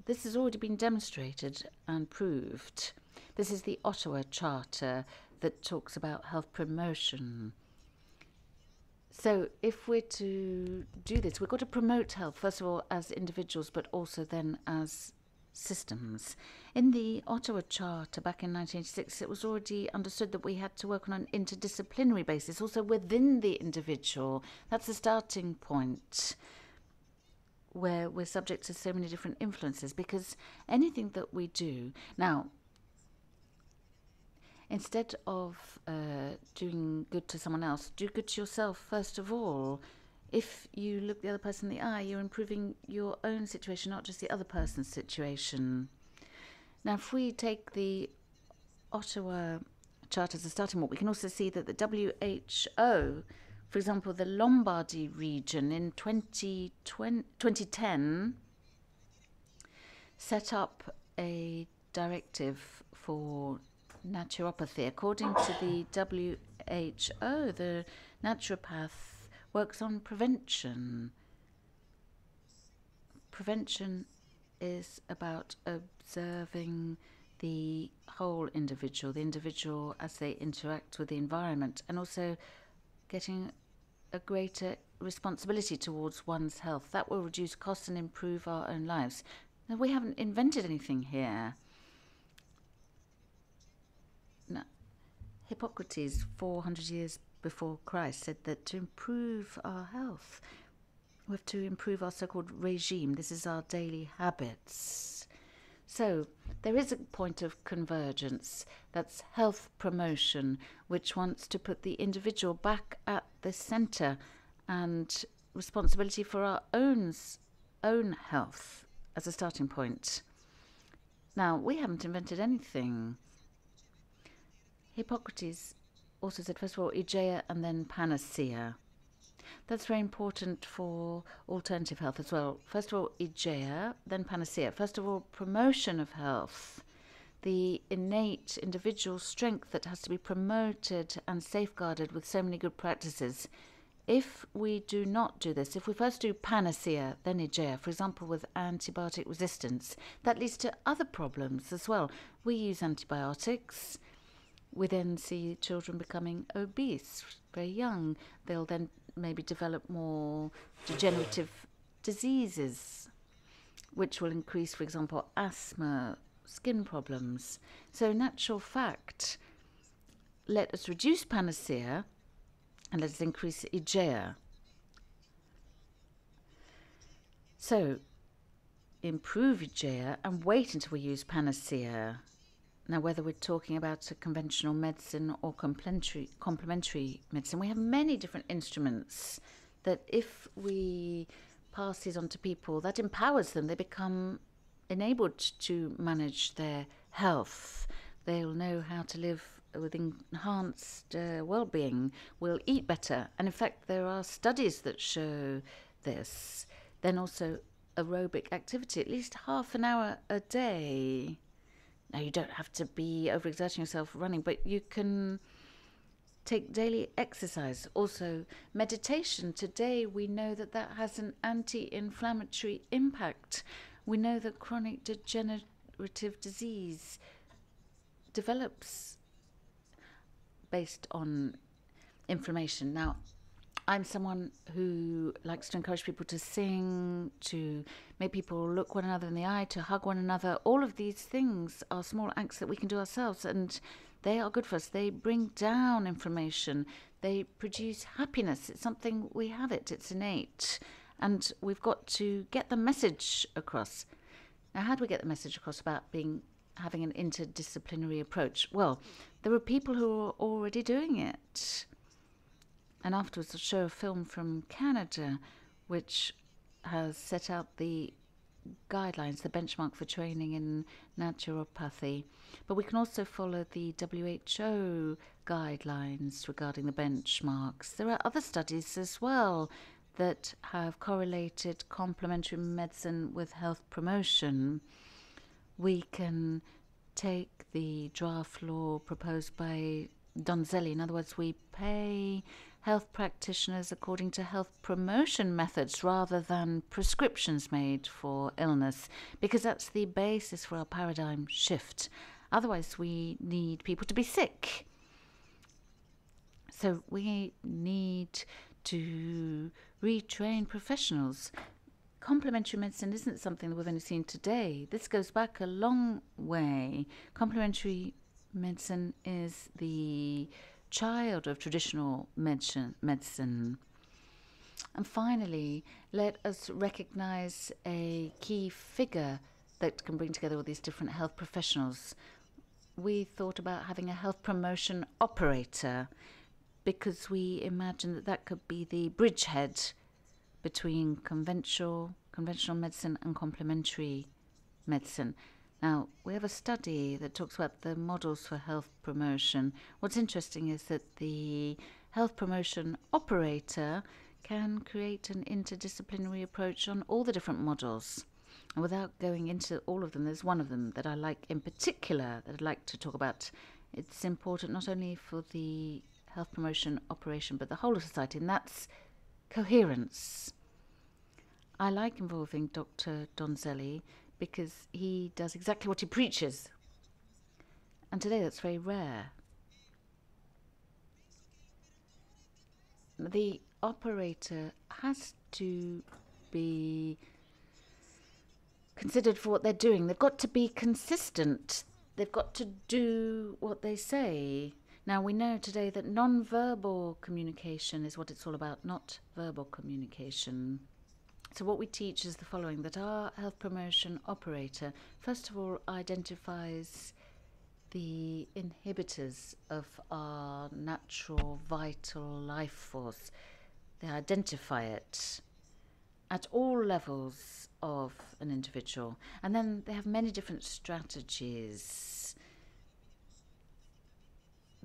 This has already been demonstrated and proved. This is the Ottawa Charter that talks about health promotion. So if we're to do this, we've got to promote health, first of all, as individuals, but also then as systems. In the Ottawa Charter back in 1986, it was already understood that we had to work on an interdisciplinary basis, also within the individual. That's the starting point, where we're subject to so many different influences, because anything that we do now, instead of doing good to someone else, do good to yourself first of all. If you look the other person in the eye, you're improving your own situation, not just the other person's situation. Now, if we take the Ottawa Charter as a starting point, we can also see that the WHO, for example, the Lombardy region in 2010 set up a directive for naturopathy. According to the WHO, the naturopath works on prevention. Prevention is about observing the whole individual, the individual as they interact with the environment, and also getting a greater responsibility towards one's health. That will reduce costs and improve our own lives. Now, we haven't invented anything here. Now, Hippocrates, 400 years before Christ, said that to improve our health, we have to improve our so-called regime. This is our daily habits. So there is a point of convergence. That's health promotion, which wants to put the individual back at the center and responsibility for our own health as a starting point. Now, we haven't invented anything. Hippocrates also said, first of all, Igeia and then panacea. That's very important for alternative health as well. First of all, Igeia, then panacea. First of all, promotion of health. The innate individual strength that has to be promoted and safeguarded with so many good practices. If we do not do this, if we first do panacea, then Igeia, for example, with antibiotic resistance, that leads to other problems as well. We use antibiotics. We then see children becoming obese, very young. They'll then maybe develop more degenerative diseases, which will increase, for example, asthma, skin problems. So in actual fact, let us reduce panacea and let us increase Igeia. So improve Igeia and wait until we use panacea. Now, whether we're talking about a conventional medicine or complementary medicine, we have many different instruments that if we pass these on to people, that empowers them. They become enabled to manage their health. They'll know how to live with enhanced well-being, will eat better. And in fact, there are studies that show this. Then also aerobic activity, at least half an hour a day. Now, you don't have to be overexerting yourself running, but you can take daily exercise. Also, meditation. Today, we know that that has an anti-inflammatory impact. We know that chronic degenerative disease develops based on inflammation. Now, I'm someone who likes to encourage people to sing, to make people look one another in the eye, to hug one another. All of these things are small acts that we can do ourselves, and they are good for us. They bring down inflammation. They produce happiness. It's something we have it. It's innate. And we've got to get the message across. Now, how do we get the message across about having an interdisciplinary approach? Well, there are people who are already doing it. And afterwards, I'll show a film from Canada, which has set out the guidelines, the benchmark for training in naturopathy. But we can also follow the WHO guidelines regarding the benchmarks. There are other studies as well that have correlated complementary medicine with health promotion. We can take the draft law proposed by Donzelli. In other words, we pay health practitioners according to health promotion methods rather than prescriptions made for illness, because that's the basis for our paradigm shift. Otherwise, we need people to be sick. So we need to retrain professionals. Complementary medicine isn't something that we've only seen today. This goes back a long way. Complementary medicine is the child of traditional medicine. And finally, let us recognize a key figure that can bring together all these different health professionals. We thought about having a health promotion operator because we imagined that that could be the bridgehead between conventional medicine and complementary medicine. Now, we have a study that talks about the models for health promotion. What's interesting is that the health promotion operator can create an interdisciplinary approach on all the different models. And without going into all of them, there's one of them that I like in particular that I'd like to talk about. It's important not only for the health promotion operation, but the whole of society, and that's coherence. I like involving Dr. Donzelli because he does exactly what he preaches. And today that's very rare. The operator has to be considered for what they're doing. They've got to be consistent. They've got to do what they say. Now, we know today that non-verbal communication is what it's all about, not verbal communication. So what we teach is the following, that our health promotion operator, first of all, identifies the inhibitors of our natural, vital life force. They identify it at all levels of an individual. And then they have many different strategies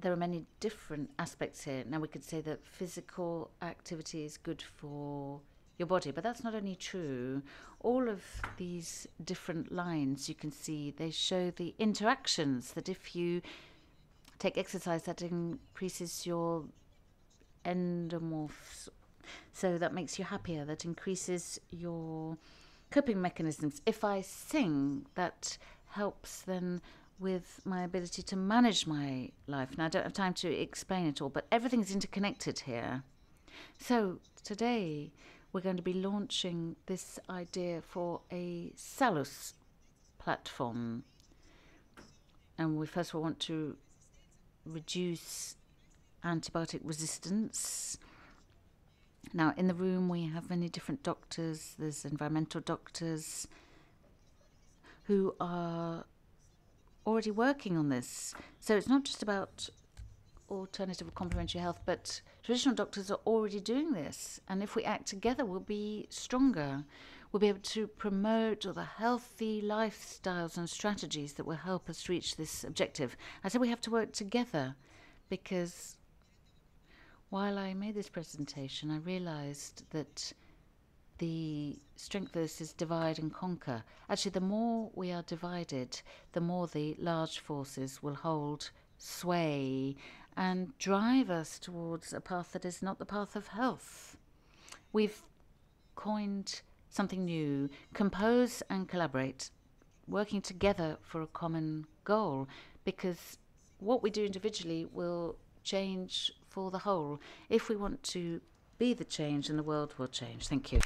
there are many different aspects here. Now, we could say that physical activity is good for your body, but that's not only true. All of these different lines you can see, they show the interactions that if you take exercise, that increases your endomorphs. So that makes you happier, that increases your coping mechanisms. If I sing, that helps then with my ability to manage my life. Now, I don't have time to explain it all, but everything's interconnected here. So today, we're going to be launching this idea for a Salus platform. And we first of all want to reduce antibiotic resistance. Now, in the room, we have many different doctors. There's environmental doctors who are already working on this. So it's not just about alternative or complementary health, but traditional doctors are already doing this. And if we act together, we'll be stronger. We'll be able to promote all the healthy lifestyles and strategies that will help us reach this objective. I said we have to work together because while I made this presentation, I realized that the strength of this is divide and conquer. Actually, the more we are divided, the more the large forces will hold sway and drive us towards a path that is not the path of health. We've coined something new, compose and collaborate, working together for a common goal, because what we do individually will change for the whole. If we want to be the change, then the world will change. Thank you.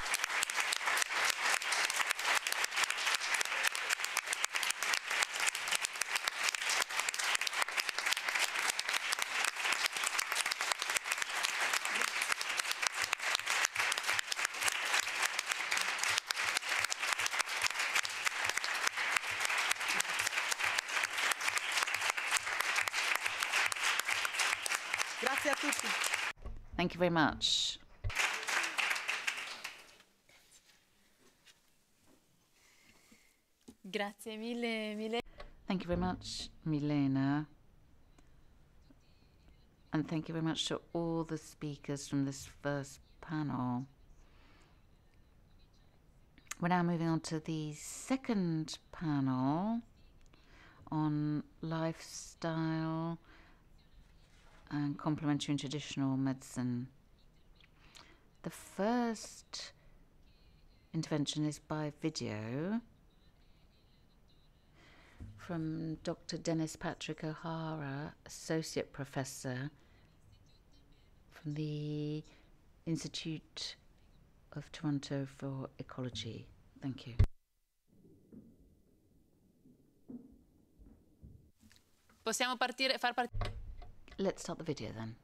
Grazie a tutti. Thank you very much. Grazie mille. Thank you very much, Milena. And thank you very much to all the speakers from this first panel. We're now moving on to the second panel on lifestyle and complementary and traditional medicine. The first intervention is by video from Dr. Dennis Patrick O'Hara, Associate Professor from the Institute of Toronto for Ecology. Thank you. Possiamo far partire. Let's start the video then.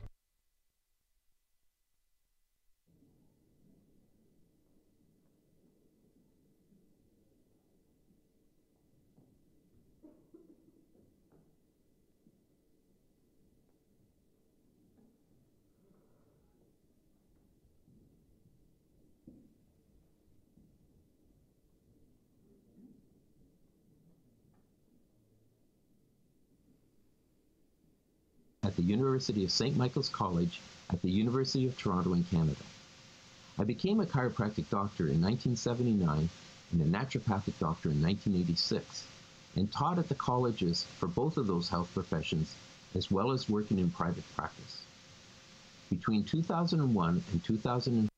At the University of St. Michael's College at the University of Toronto in Canada. I became a chiropractic doctor in 1979 and a naturopathic doctor in 1986, and taught at the colleges for both of those health professions, as well as working in private practice. Between 2001 and 2005,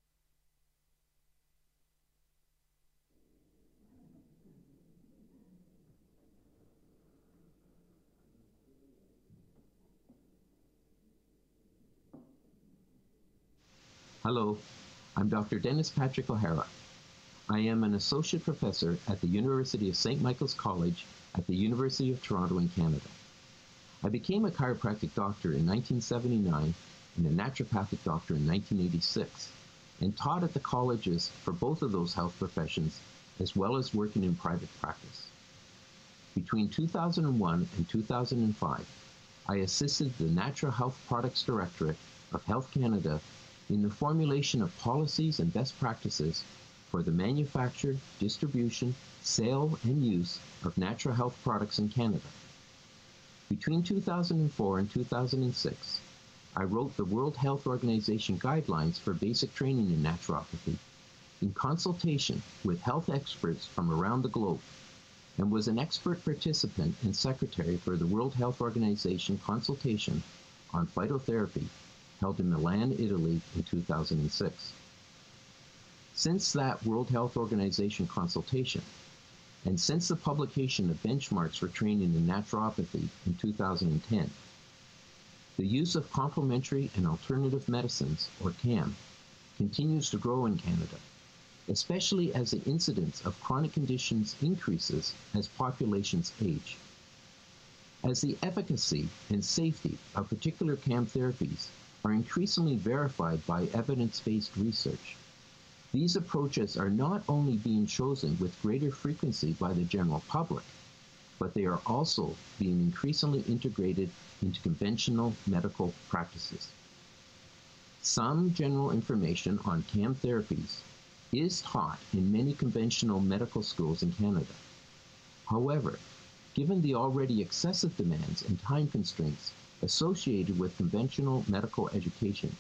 Hello, I'm Dr. Dennis Patrick O'Hara. I am an associate professor at the University of St. Michael's College at the University of Toronto in Canada. I became a chiropractic doctor in 1979 and a naturopathic doctor in 1986, and taught at the colleges for both of those health professions, as well as working in private practice. Between 2001 and 2005, I assisted the Natural Health Products Directorate of Health Canada in the formulation of policies and best practices for the manufacture, distribution, sale, and use of natural health products in Canada. Between 2004 and 2006, I wrote the World Health Organization guidelines for basic training in naturopathy in consultation with health experts from around the globe, and was an expert participant and secretary for the World Health Organization consultation on phytotherapy held in Milan, Italy in 2006. Since that World Health Organization consultation, and since the publication of benchmarks for training in naturopathy in 2010, the use of complementary and alternative medicines, or CAM, continues to grow in Canada, especially as the incidence of chronic conditions increases as populations age. As the efficacy and safety of particular CAM therapies are increasingly verified by evidence-based research, these approaches are not only being chosen with greater frequency by the general public, but they are also being increasingly integrated into conventional medical practices. Some general information on CAM therapies is taught in many conventional medical schools in Canada. However, given the already excessive demands and time constraints associated with conventional medical education,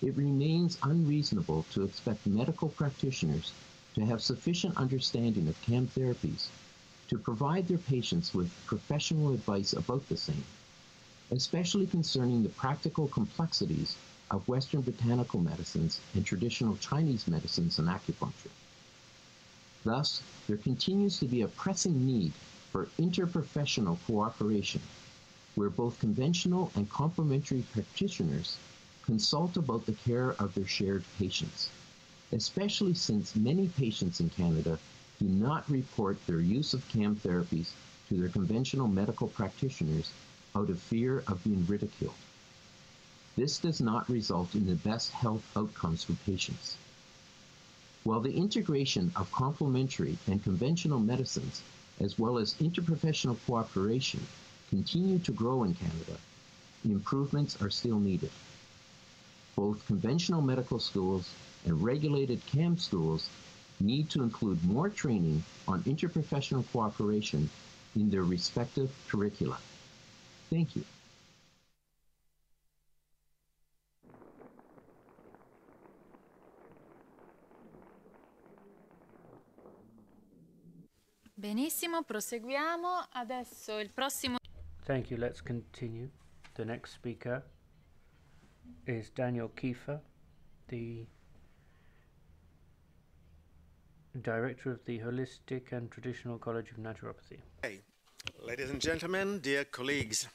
it remains unreasonable to expect medical practitioners to have sufficient understanding of CAM therapies to provide their patients with professional advice about the same, especially concerning the practical complexities of Western botanical medicines and traditional Chinese medicines and acupuncture. Thus, there continues to be a pressing need for interprofessional cooperation, where both conventional and complementary practitioners consult about the care of their shared patients, especially since many patients in Canada do not report their use of CAM therapies to their conventional medical practitioners out of fear of being ridiculed. This does not result in the best health outcomes for patients. While the integration of complementary and conventional medicines, as well as interprofessional cooperation, continue to grow in Canada, improvements are still needed. Both conventional medical schools and regulated CAM schools need to include more training on interprofessional cooperation in their respective curricula. Thank you. Benissimo, proseguiamo. Adesso il prossimo. Thank you. Let's continue. The next speaker is Daniel Kiefer, the Director of the Holistic and Traditional College of Naturopathy. Hey, ladies and gentlemen, dear colleagues,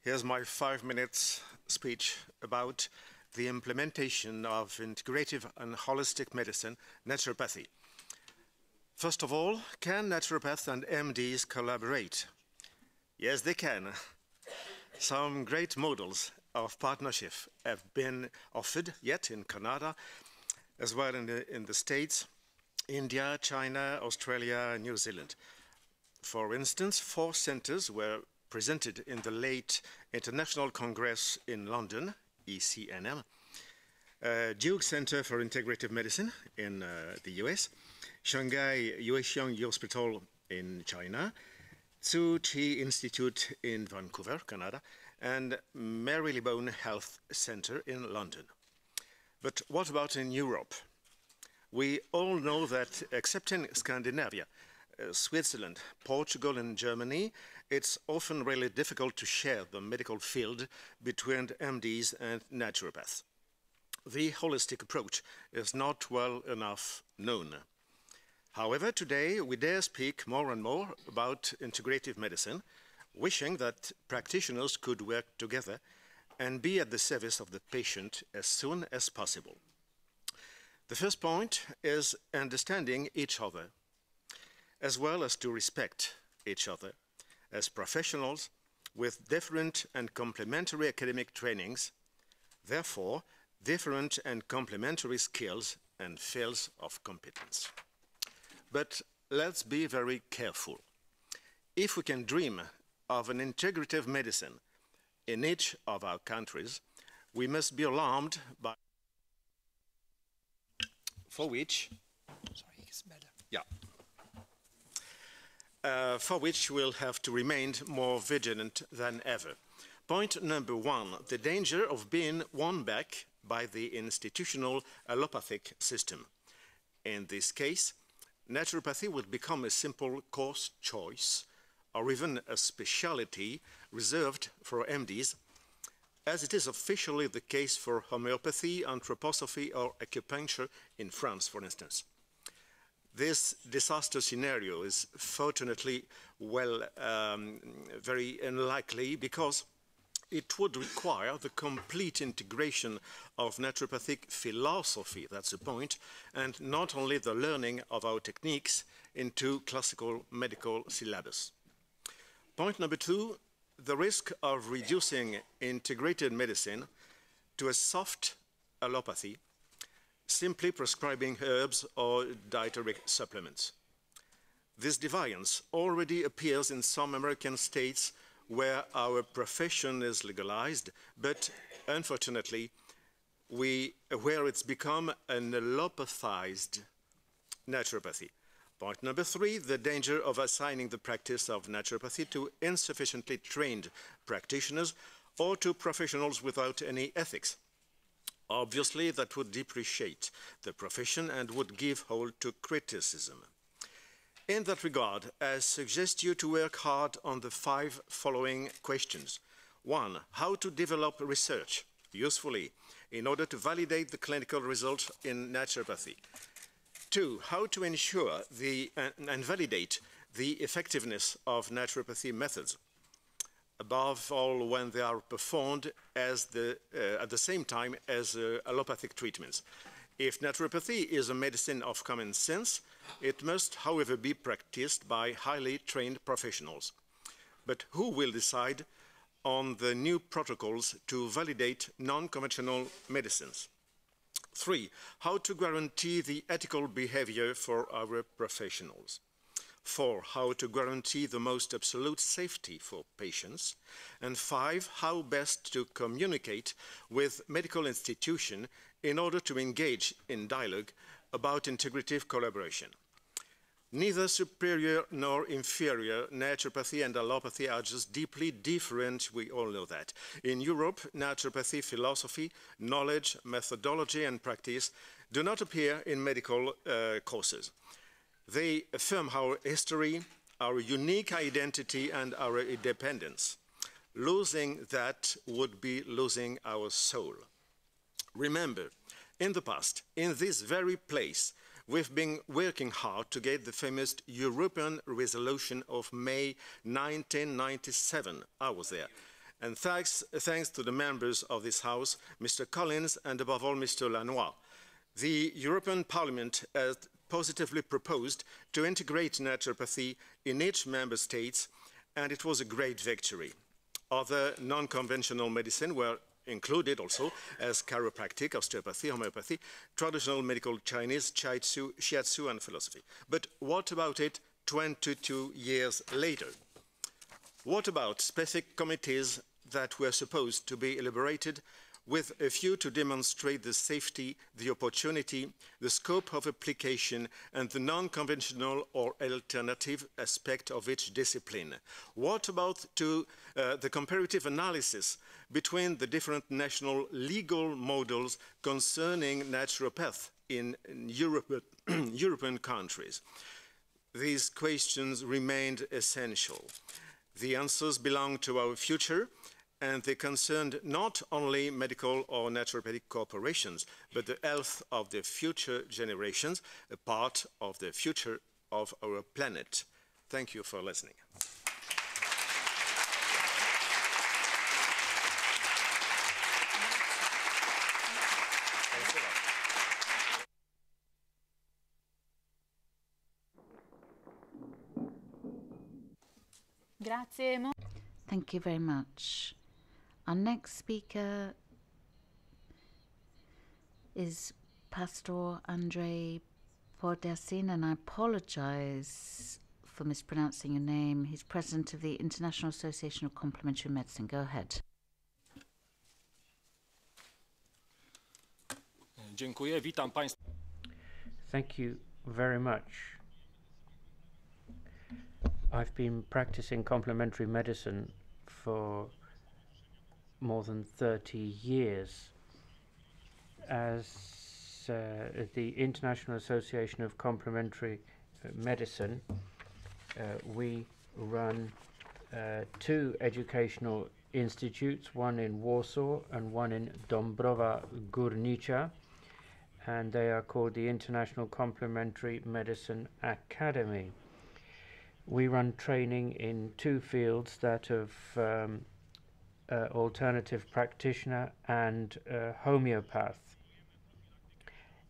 here's my 5 minutes speech about the implementation of integrative and holistic medicine, naturopathy. First of all, can naturopaths and MDs collaborate? Yes, they can. Some great models of partnership have been offered yet in Canada, as well in the States, India, China, Australia, New Zealand. For instance, 4 centers were presented in the late International Congress in London, ECNM, Duke Center for Integrative Medicine in the US, Shanghai Yuexiang Hospital in China, Tzu Chi Institute in Vancouver, Canada, and Marylebone Health Center in London. But what about in Europe? We all know that except in Scandinavia, Switzerland, Portugal, and Germany, it's often really difficult to share the medical field between MDs and naturopaths. The holistic approach is not well enough known. However, today we dare speak more and more about integrative medicine, wishing that practitioners could work together and be at the service of the patient as soon as possible. The first point is understanding each other, as well as to respect each other as professionals with different and complementary academic trainings, therefore different and complementary skills and fields of competence. But let's be very careful. If we can dream of an integrative medicine in each of our countries, we must be alarmed by for which, sorry, it's better. Yeah. for which we'll have to remain more vigilant than ever. Point number one, the danger of being won back by the institutional allopathic system. In this case, naturopathy would become a simple course choice or even a specialty reserved for MDs, as it is officially the case for homeopathy, anthroposophy, or acupuncture in France, for instance. This disaster scenario is fortunately, very unlikely because it would require the complete integration of naturopathic philosophy, that's the point, and not only the learning of our techniques into classical medical syllabus. Point number two, the risk of reducing integrated medicine to a soft allopathy, simply prescribing herbs or dietary supplements. This deviance already appears in some American states where our profession is legalized, but unfortunately, where it's become an allopathized naturopathy. Point number three, the danger of assigning the practice of naturopathy to insufficiently trained practitioners or to professionals without any ethics. Obviously, that would depreciate the profession and would give hold to criticism. In that regard, I suggest you to work hard on the 5 following questions. 1. How to develop research usefully in order to validate the clinical results in naturopathy. 2. How to ensure and validate the effectiveness of naturopathy methods, above all when they are performed at the same time as allopathic treatments. If naturopathy is a medicine of common sense, it must, however, be practiced by highly trained professionals. But who will decide on the new protocols to validate non-conventional medicines? 3. How to guarantee the ethical behavior for our professionals. 4. How to guarantee the most absolute safety for patients. And 5. How best to communicate with medical institutions in order to engage in dialogue about integrative collaboration. Neither superior nor inferior, naturopathy and allopathy are just deeply different, we all know that. In Europe, naturopathy, philosophy, knowledge, methodology and practice do not appear in medical courses. They affirm our history, our unique identity and our independence. Losing that would be losing our soul. Remember, in the past, in this very place, we've been working hard to get the famous European resolution of May 1997. I was there. And thanks to the members of this House, Mr. Collins, and above all, Mr. Lanois, the European Parliament has positively proposed to integrate naturopathy in each member state, and it was a great victory. Other non-conventional medicine were included also as chiropractic, osteopathy, homeopathy, traditional medical Chinese, shiatsu, and philosophy. But what about it 22 years later? What about specific committees that were supposed to be elaborated with a view to demonstrate the safety, the opportunity, the scope of application, and the non-conventional or alternative aspect of each discipline? What about the comparative analysis between the different national legal models concerning naturopath in European countries? These questions remained essential. The answers belong to our future, and they concerned not only medical or naturopathic corporations, but the health of the future generations, a part of the future of our planet. Thank you for listening. Grazie. Thank you very much. Our next speaker is Pastor Andrei Podyasin, and I apologize for mispronouncing your name. He's president of the International Association of Complementary Medicine. Go ahead. Dziękuję. Witam Państwa. Thank you very much. I've been practicing complementary medicine for more than 30 years. As the International Association of Complementary Medicine, we run 2 educational institutes, one in Warsaw and one in Dąbrowa Górnicza, and they are called the International Complementary Medicine Academy. We run training in 2 fields, that of alternative practitioner and homeopath.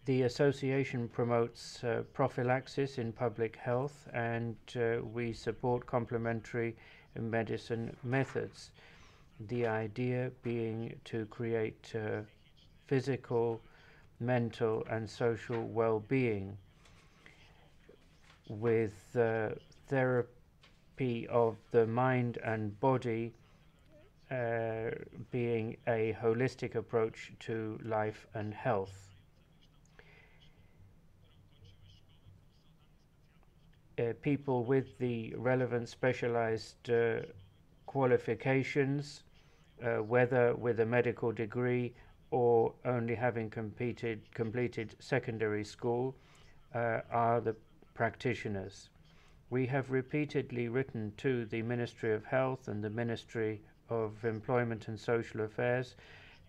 The association promotes prophylaxis in public health, and we support complementary medicine methods. The idea being to create physical, mental and social well-being with therapy of the mind and body being a holistic approach to life and health. People with the relevant specialized qualifications, whether with a medical degree or only having completed secondary school, are the practitioners. We have repeatedly written to the Ministry of Health and the Ministry of Employment and Social Affairs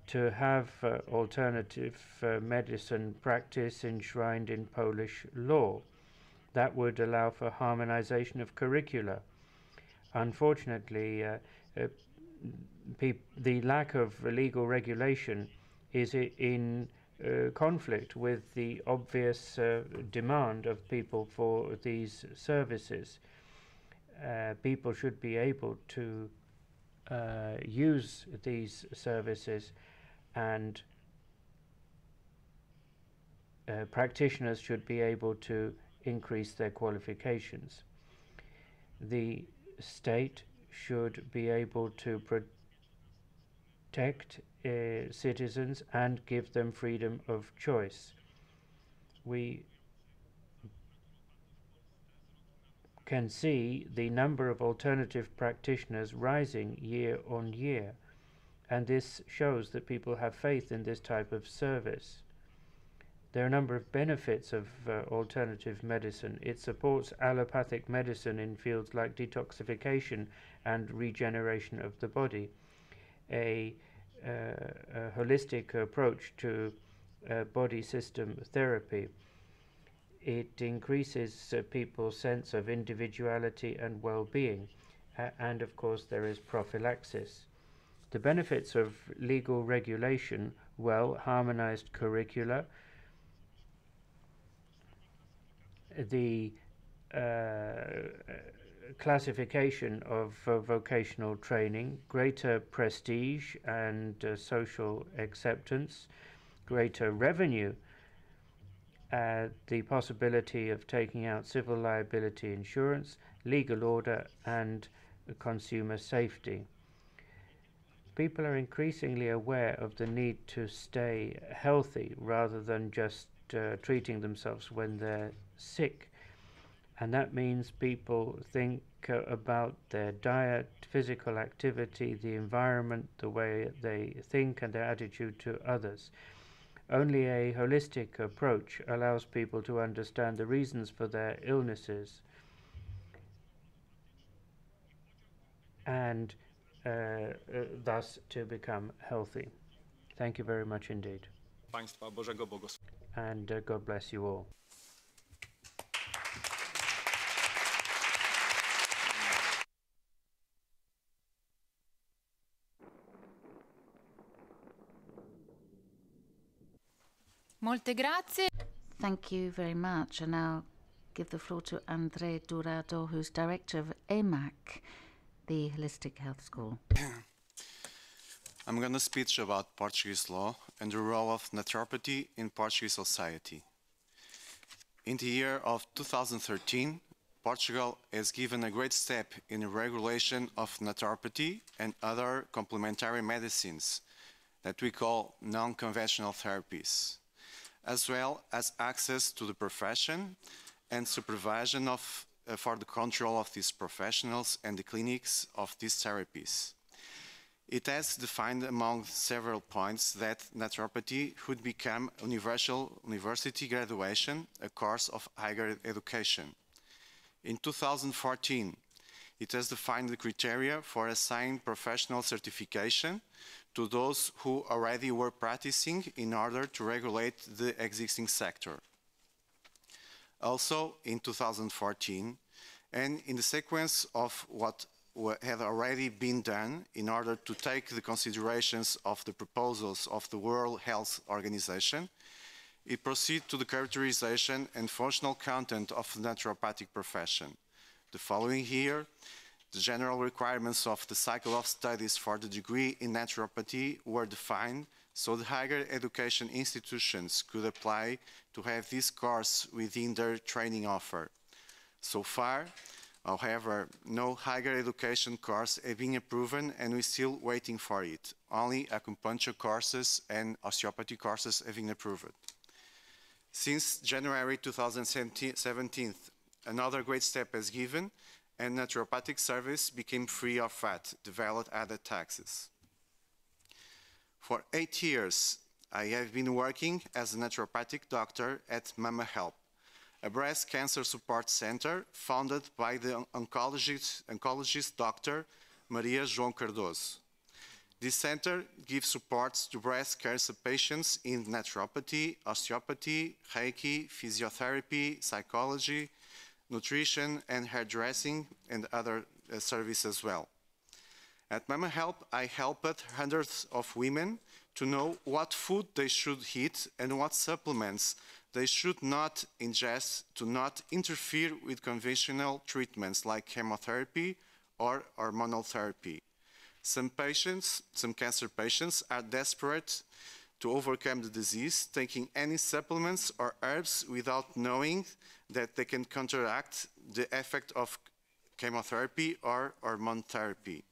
to have alternative medicine practice enshrined in Polish law. That would allow for harmonization of curricula. Unfortunately, the lack of legal regulation is in conflict with the obvious demand of people for these services. People should be able to use these services, and practitioners should be able to increase their qualifications. The state should be able to protect citizens and give them freedom of choice. We can see the number of alternative practitioners rising year on year, and this shows that people have faith in this type of service. There are a number of benefits of alternative medicine. It supports allopathic medicine in fields like detoxification and regeneration of the body. A holistic approach to body system therapy. It increases people's sense of individuality and well-being, and of course there is prophylaxis. The benefits of legal regulation: well harmonized curricula, the classification of vocational training, greater prestige and social acceptance, greater revenue, the possibility of taking out civil liability insurance, legal order and consumer safety. People are increasingly aware of the need to stay healthy rather than just treating themselves when they're sick. And that means people think about their diet, physical activity, the environment, the way they think and their attitude to others. Only a holistic approach allows people to understand the reasons for their illnesses and thus to become healthy. Thank you very much indeed. Państwa Bożego Błogosławieństwa. And God bless you all. Molte grazie. Thank you very much. And now give the floor to André Dourado, who's director of EMAC, the Holistic Health School. I'm going to speak about Portuguese law and the role of naturopathy in Portuguese society. In the year of 2013, Portugal has given a great step in the regulation of naturopathy and other complementary medicines that we call non-conventional therapies, as well as access to the profession and supervision of for the control of these professionals and the clinics of these therapies. It has defined among several points that naturopathy would become universal university graduation, a course of higher education. In 2014, it has defined the criteria for assigned professional certification to those who already were practicing in order to regulate the existing sector. Also, in 2014, and in the sequence of what had already been done in order to take the considerations of the proposals of the World Health Organization, it proceeds to the characterization and functional content of the naturopathic profession. The following here, the general requirements of the cycle of studies for the degree in naturopathy were defined, so the higher education institutions could apply to have this course within their training offer. So far, however, no higher education course has been approved and we're still waiting for it. Only acupuncture courses and osteopathy courses have been approved. Since January 2017, another great step has given, and naturopathic service became free of VAT, the value-added taxes. For 8 years, I have been working as a naturopathic doctor at Mama Help, a breast cancer support center founded by the oncologist Dr. Maria João Cardoso. This center gives support to breast cancer patients in naturopathy, osteopathy, Reiki, physiotherapy, psychology, nutrition and hairdressing, and other services as well. At Mama Help, I helped hundreds of women to know what food they should eat and what supplements they should not ingest to not interfere with conventional treatments like chemotherapy or hormonal therapy. Some cancer patients are desperate to overcome the disease, taking any supplements or herbs without knowing that they can counteract the effect of chemotherapy or hormone therapy.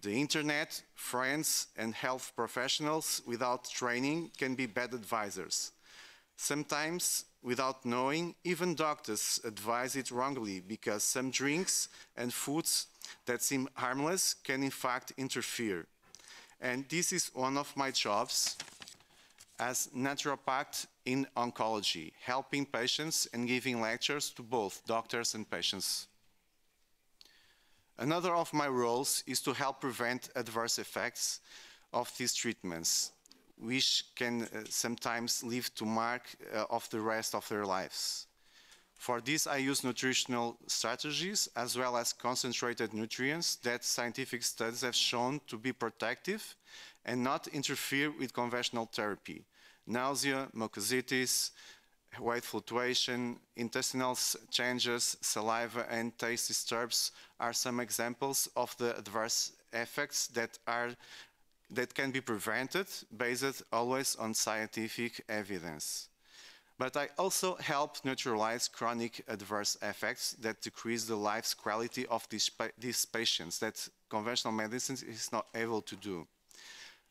The internet, friends, and health professionals without training can be bad advisors. Sometimes, without knowing, even doctors advise it wrongly because some drinks and foods that seem harmless can in fact interfere. And this is one of my jobs as naturopath in oncology, helping patients and giving lectures to both doctors and patients. Another of my roles is to help prevent adverse effects of these treatments, which can sometimes leave to mark of the rest of their lives. For this, I use nutritional strategies as well as concentrated nutrients that scientific studies have shown to be protective and not interfere with conventional therapy. Nausea, mucositis, weight fluctuation, intestinal changes, saliva, and taste disturbs are some examples of the adverse effects that can be prevented based always on scientific evidence. But I also help neutralize chronic adverse effects that decrease the life's quality of these patients that conventional medicine is not able to do.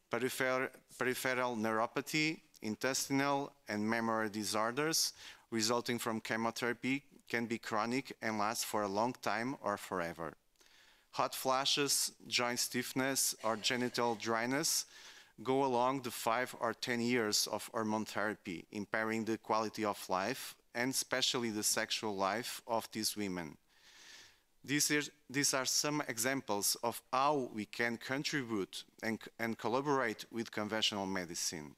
Peripheral neuropathy, intestinal and memory disorders resulting from chemotherapy can be chronic and last for a long time or forever. Hot flashes, joint stiffness, or genital dryness go along the 5 or 10 years of hormone therapy, impairing the quality of life and especially the sexual life of these women. These are some examples of how we can contribute and collaborate with conventional medicine.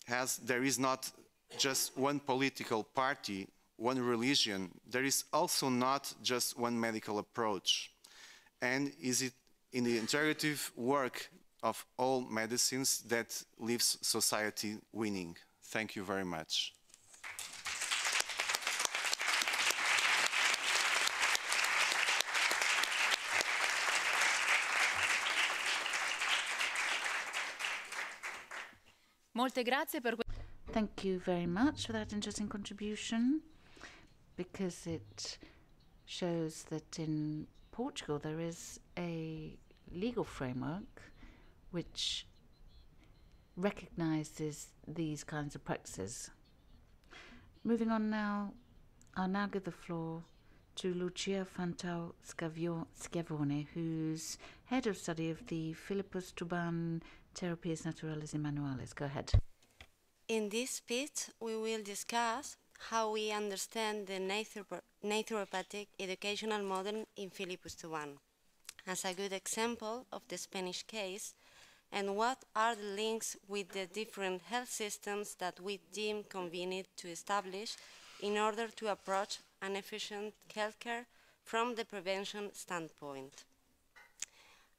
As there is not just one political party, one religion, there is also not just one medical approach. And is it in the integrative work of all medicines that leaves society winning? Thank you very much. Molte grazie per Thank you very much for that interesting contribution, because it shows that in Portugal there is a legal framework which recognizes these kinds of practices. Moving on now, I'll now give the floor to Lucia Fantau Schiavone, who's head of study of the Philippus Tuban Therapias Naturalis Emmanualis. Go ahead. In this speech, we will discuss how we understand the naturopathic educational model in Philippus Tuban as a good example of the Spanish case, and what are the links with the different health systems that we deem convenient to establish in order to approach an efficient healthcare from the prevention standpoint.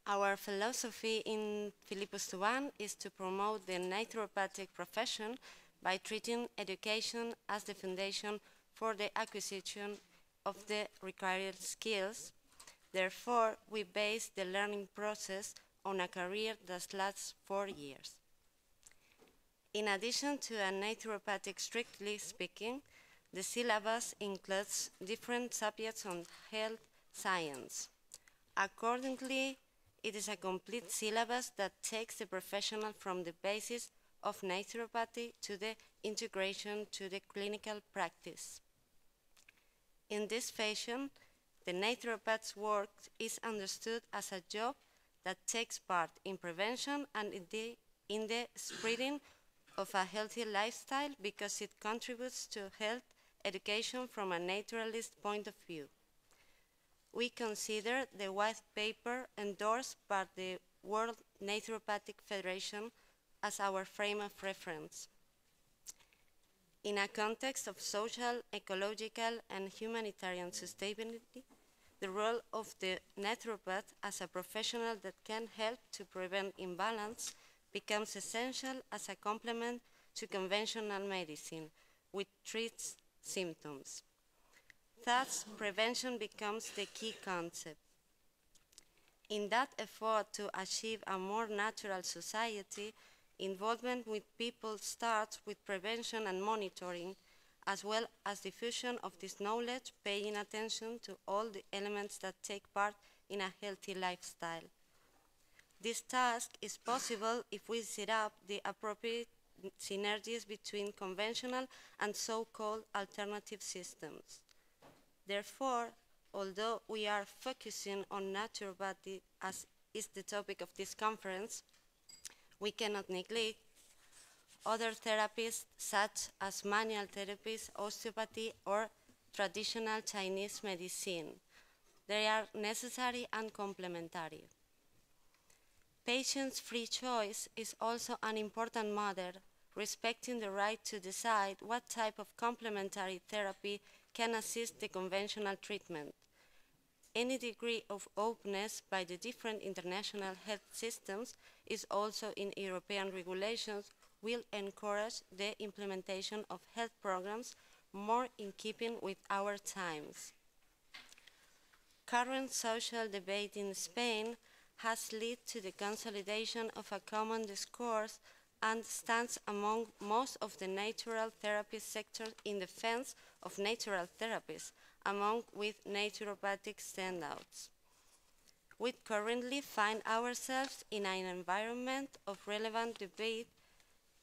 Our philosophy in Philippus Tuban is to promote the naturopathic profession by treating education as the foundation for the acquisition of the required skills. Therefore, we base the learning process on a career that lasts 4 years. In addition to a naturopathic, strictly speaking, the syllabus includes different subjects on health science. Accordingly, it is a complete syllabus that takes the professional from the basis of naturopathy to the integration to the clinical practice. In this fashion, the naturopath's work is understood as a job that takes part in prevention and in the spreading of a healthy lifestyle because it contributes to health education from a naturalist point of view. We consider the white paper endorsed by the World Naturopathic Federation as our frame of reference. In a context of social, ecological, and humanitarian sustainability, the role of the naturopath as a professional that can help to prevent imbalance becomes essential as a complement to conventional medicine, which treats symptoms. Thus, prevention becomes the key concept. In that effort to achieve a more natural society, involvement with people starts with prevention and monitoring, as well as diffusion of this knowledge, paying attention to all the elements that take part in a healthy lifestyle. This task is possible if we set up the appropriate synergies between conventional and so-called alternative systems. Therefore, although we are focusing on naturopathy as is the topic of this conference, we cannot neglect other therapies such as manual therapies, osteopathy, or traditional Chinese medicine. They are necessary and complementary. Patients' free choice is also an important matter, respecting the right to decide what type of complementary therapy can assist the conventional treatment. Any degree of openness by the different international health systems is also in European regulations will encourage the implementation of health programs more in keeping with our times. Current social debate in Spain has led to the consolidation of a common discourse and stands among most of the natural therapy sector in defense of natural therapies, among with naturopathic standouts. We currently find ourselves in an environment of relevant debate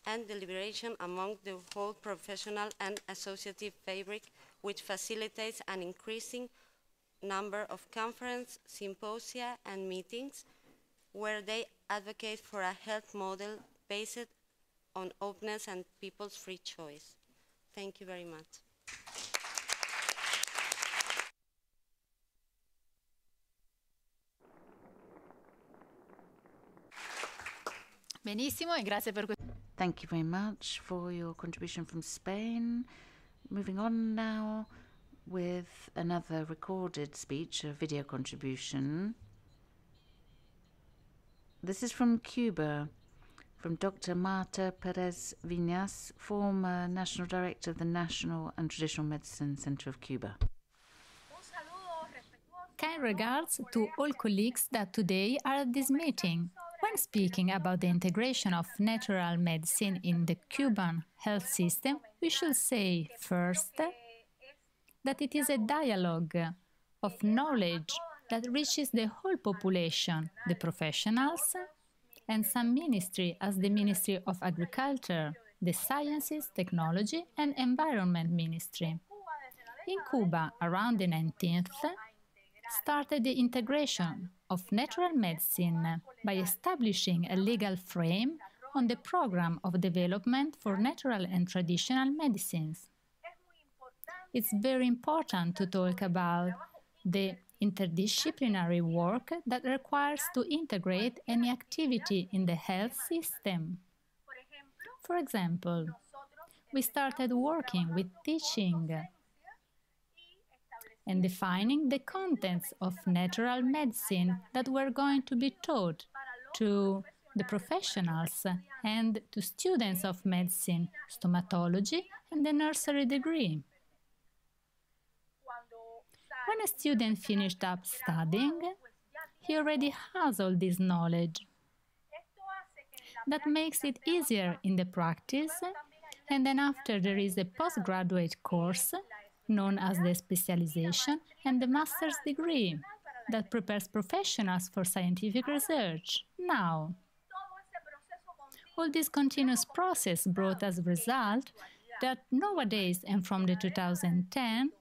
and deliberation among the whole professional and associative fabric, which facilitates an increasing number of conferences, symposia, and meetings where they advocate for a health model based on openness and people's free choice. Thank you very much. Benissimo, e grazie per questo. Thank you very much for your contribution from Spain. Moving on now with another recorded speech, a video contribution. This is from Cuba, from Dr. Marta Perez Viñas, former National Director of the National and Traditional Medicine Center of Cuba. Kind regards to all colleagues that today are at this meeting. When speaking about the integration of natural medicine in the Cuban health system, we should say first that it is a dialogue of knowledge that reaches the whole population, the professionals, and some ministry as the Ministry of Agriculture, the Sciences, Technology and Environment Ministry. In Cuba, around the 19th, started the integration of natural medicine by establishing a legal frame on the program of development for natural and traditional medicines. It's very important to talk about the interdisciplinary work that requires to integrate any activity in the health system. For example, we started working with teaching and defining the contents of natural medicine that were going to be taught to the professionals and to students of medicine, stomatology, and the nursery degree. When a student finished up studying, he already has all this knowledge. That makes it easier in the practice, and then after there is a postgraduate course known as the specialization and the master's degree that prepares professionals for scientific research. Now, all this continuous process brought as a result that nowadays and from the 2010,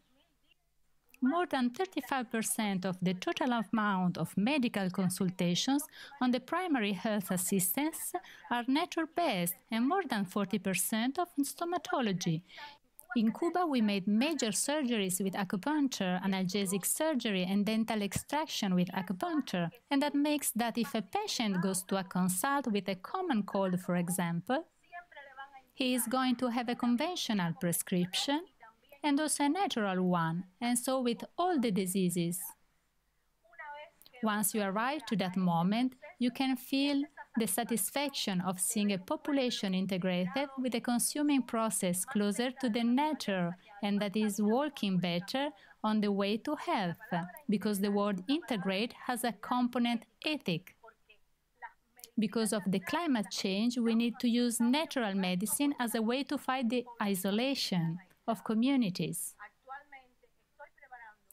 more than 35% of the total amount of medical consultations on the primary health assistance are nature-based and more than 40% of stomatology. In Cuba, we made major surgeries with acupuncture, analgesic surgery, and dental extraction with acupuncture. And that makes that if a patient goes to a consult with a common cold, for example, he is going to have a conventional prescription and also a natural one, and so with all the diseases. Once you arrive to that moment, you can feel the satisfaction of seeing a population integrated with a consuming process closer to the nature and that is working better on the way to health, because the word integrate has a component ethic. Because of the climate change, we need to use natural medicine as a way to fight the isolation of communities.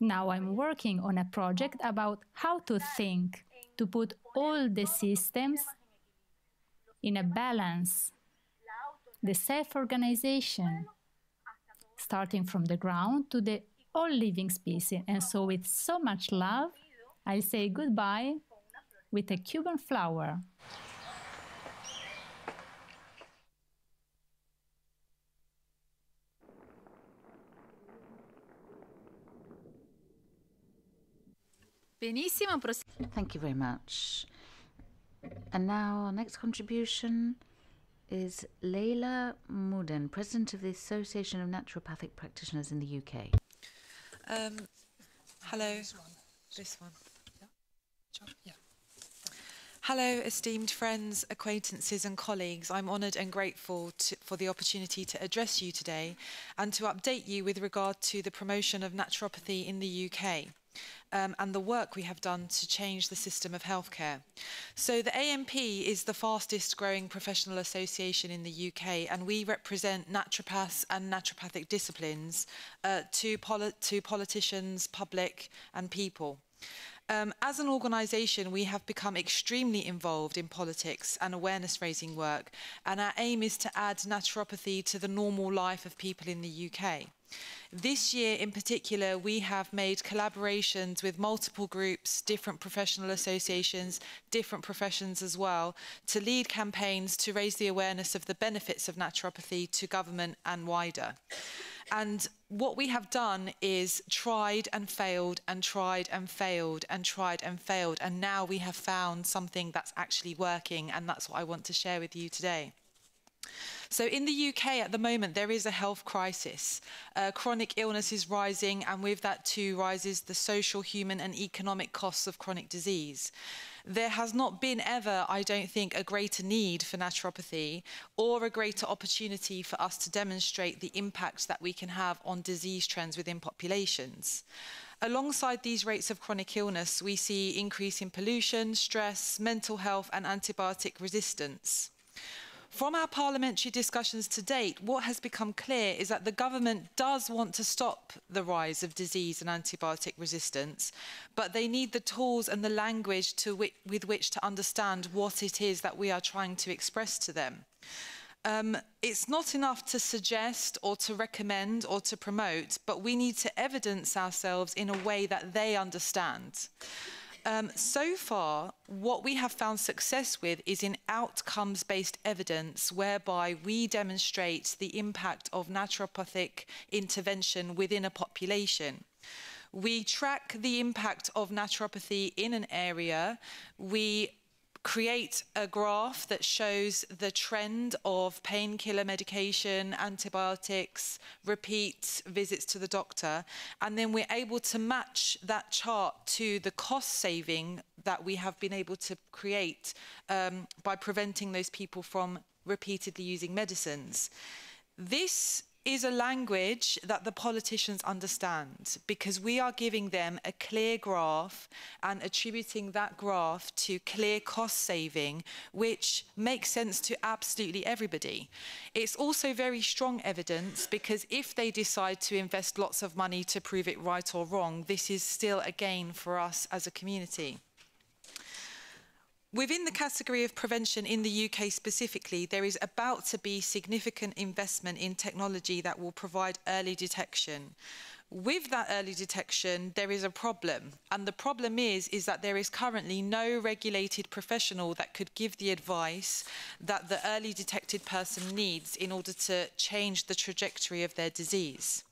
Now I'm working on a project about how to think, to put all the systems in a balance, the self-organization, starting from the ground to the all living species. And so with so much love, I'll say goodbye with a Cuban flower. Benissimo. Thank you very much. And now our next contribution is Leila Muden, President of the Association of Naturopathic Practitioners in the UK. Hello. This one. Yeah. Hello, esteemed friends, acquaintances and colleagues. I'm honoured and grateful for the opportunity to address you today and to update you with regard to the promotion of naturopathy in the UK. And the work we have done to change the system of healthcare. So the AMP is the fastest growing professional association in the UK, and we represent naturopaths and naturopathic disciplines to politicians, public and people. As an organisation, we have become extremely involved in politics and awareness-raising work, and our aim is to add naturopathy to the normal life of people in the UK. This year in particular, we have made collaborations with multiple groups, different professional associations, different professions as well, to lead campaigns to raise the awareness of the benefits of naturopathy to government and wider. And what we have done is tried and failed and tried and failed and tried and failed, and now we have found something that's actually working, and that's what I want to share with you today. So in the UK at the moment, there is a health crisis. Chronic illness is rising, and with that too rises the social, human and economic costs of chronic disease. There has not been ever, I don't think, a greater need for naturopathy or a greater opportunity for us to demonstrate the impact that we can have on disease trends within populations. Alongside these rates of chronic illness, we see increase in pollution, stress, mental health and antibiotic resistance. From our parliamentary discussions to date, what has become clear is that the government does want to stop the rise of disease and antibiotic resistance, but they need the tools and the language with which to understand what it is that we are trying to express to them. It's not enough to suggest or to recommend or to promote, but we need to evidence ourselves in a way that they understand. So far, what we have found success with is in outcomes-based evidence, whereby we demonstrate the impact of naturopathic intervention within a population. We track the impact of naturopathy in an area. We create a graph that shows the trend of painkiller medication, antibiotics, repeat visits to the doctor, and then we're able to match that chart to the cost saving that we have been able to create by preventing those people from repeatedly using medicines. This is a language that the politicians understand, because we are giving them a clear graph and attributing that graph to clear cost saving, which makes sense to absolutely everybody. It's also very strong evidence, because if they decide to invest lots of money to prove it right or wrong, this is still a gain for us as a community. Within the category of prevention in the UK specifically, there is about to be significant investment in technology that will provide early detection. With that early detection, there is a problem. And the problem is that there is currently no regulated professional that could give the advice that the early detected person needs in order to change the trajectory of their disease.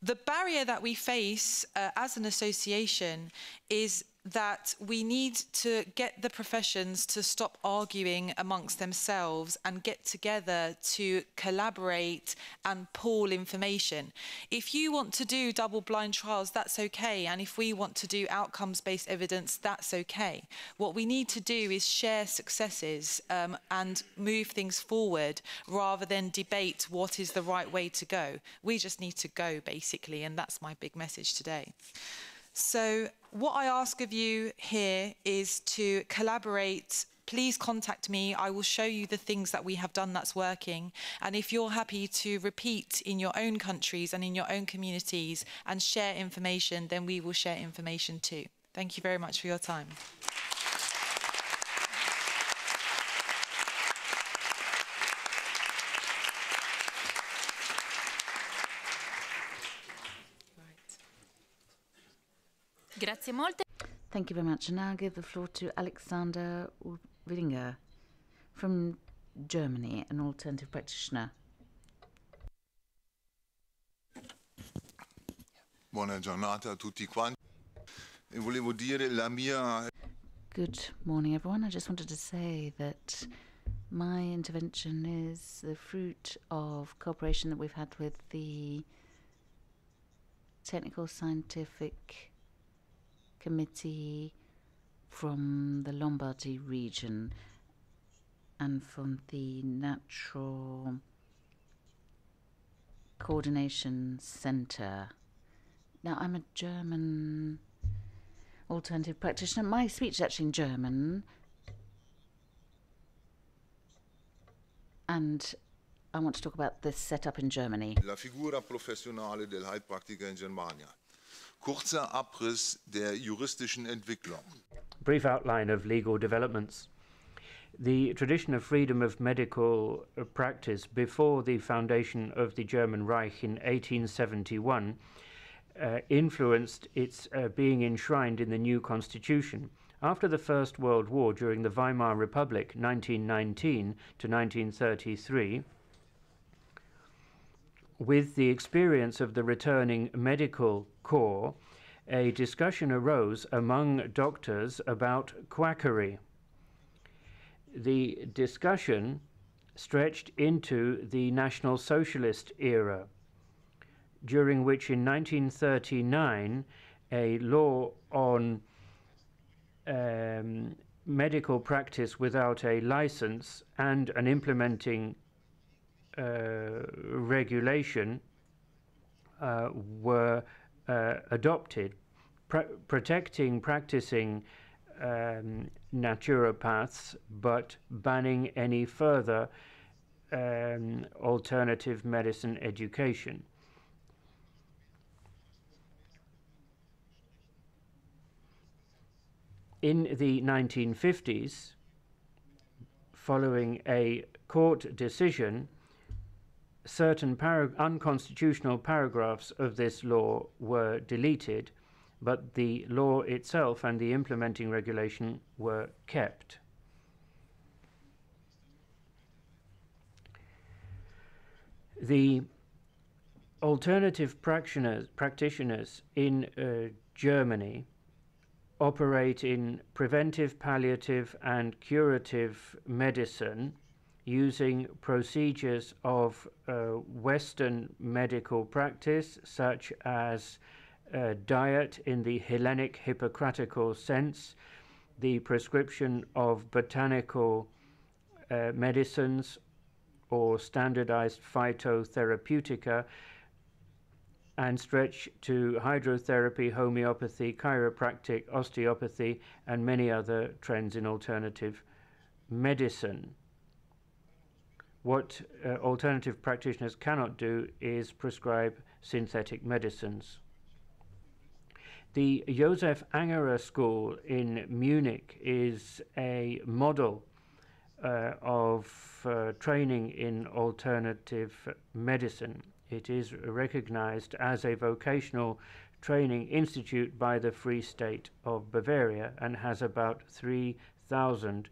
The barrier that we face as an association is that we need to get the professions to stop arguing amongst themselves and get together to collaborate and pool information. If you want to do double-blind trials, that's okay. And if we want to do outcomes-based evidence, that's okay. What we need to do is share successes and move things forward rather than debate what is the right way to go. We just need to go, basically, and that's my big message today. So what I ask of you here is to collaborate. Please contact me. I will show you the things that we have done that's working. And if you're happy to repeat in your own countries and in your own communities and share information, then we will share information too. Thank you very much for your time. Grazie molte. Thank you very much. And now I give the floor to Alexander Willinger from Germany, an alternative practitioner. Buona giornata a tutti quanti. E volevo dire la mia. Good morning, everyone. I just wanted to say that my intervention is the fruit of cooperation that we've had with the Technical Scientific Committee from the Lombardy region and from the Natural Coordination Center. Now, I'm a German alternative practitioner. My speech is actually in German, and I want to talk about this setup in Germany. La figura professionale del Heilpraktiker in Germania. Kurzer Abriss der juristischen Entwicklung. Brief outline of legal developments. The tradition of freedom of medical practice before the foundation of the German Reich in 1871 influenced its being enshrined in the new constitution. After the First World War, during the Weimar Republic, 1919 to 1933, with the experience of the returning medical corps, a discussion arose among doctors about quackery. The discussion stretched into the National Socialist era, during which in 1939 a law on medical practice without a license and an implementing regulation were adopted, protecting practicing naturopaths, but banning any further alternative medicine education. In the 1950s, following a court decision, certain unconstitutional paragraphs of this law were deleted, but the law itself and the implementing regulation were kept. The alternative practitioners in Germany operate in preventive, palliative, and curative medicine using procedures of Western medical practice, such as diet in the Hellenic Hippocratical sense, the prescription of botanical medicines or standardized phytotherapeutica, and stretch to hydrotherapy, homeopathy, chiropractic, osteopathy, and many other trends in alternative medicine. What alternative practitioners cannot do is prescribe synthetic medicines. The Josef Angerer School in Munich is a model of training in alternative medicine. It is recognized as a vocational training institute by the Free State of Bavaria and has about 3,000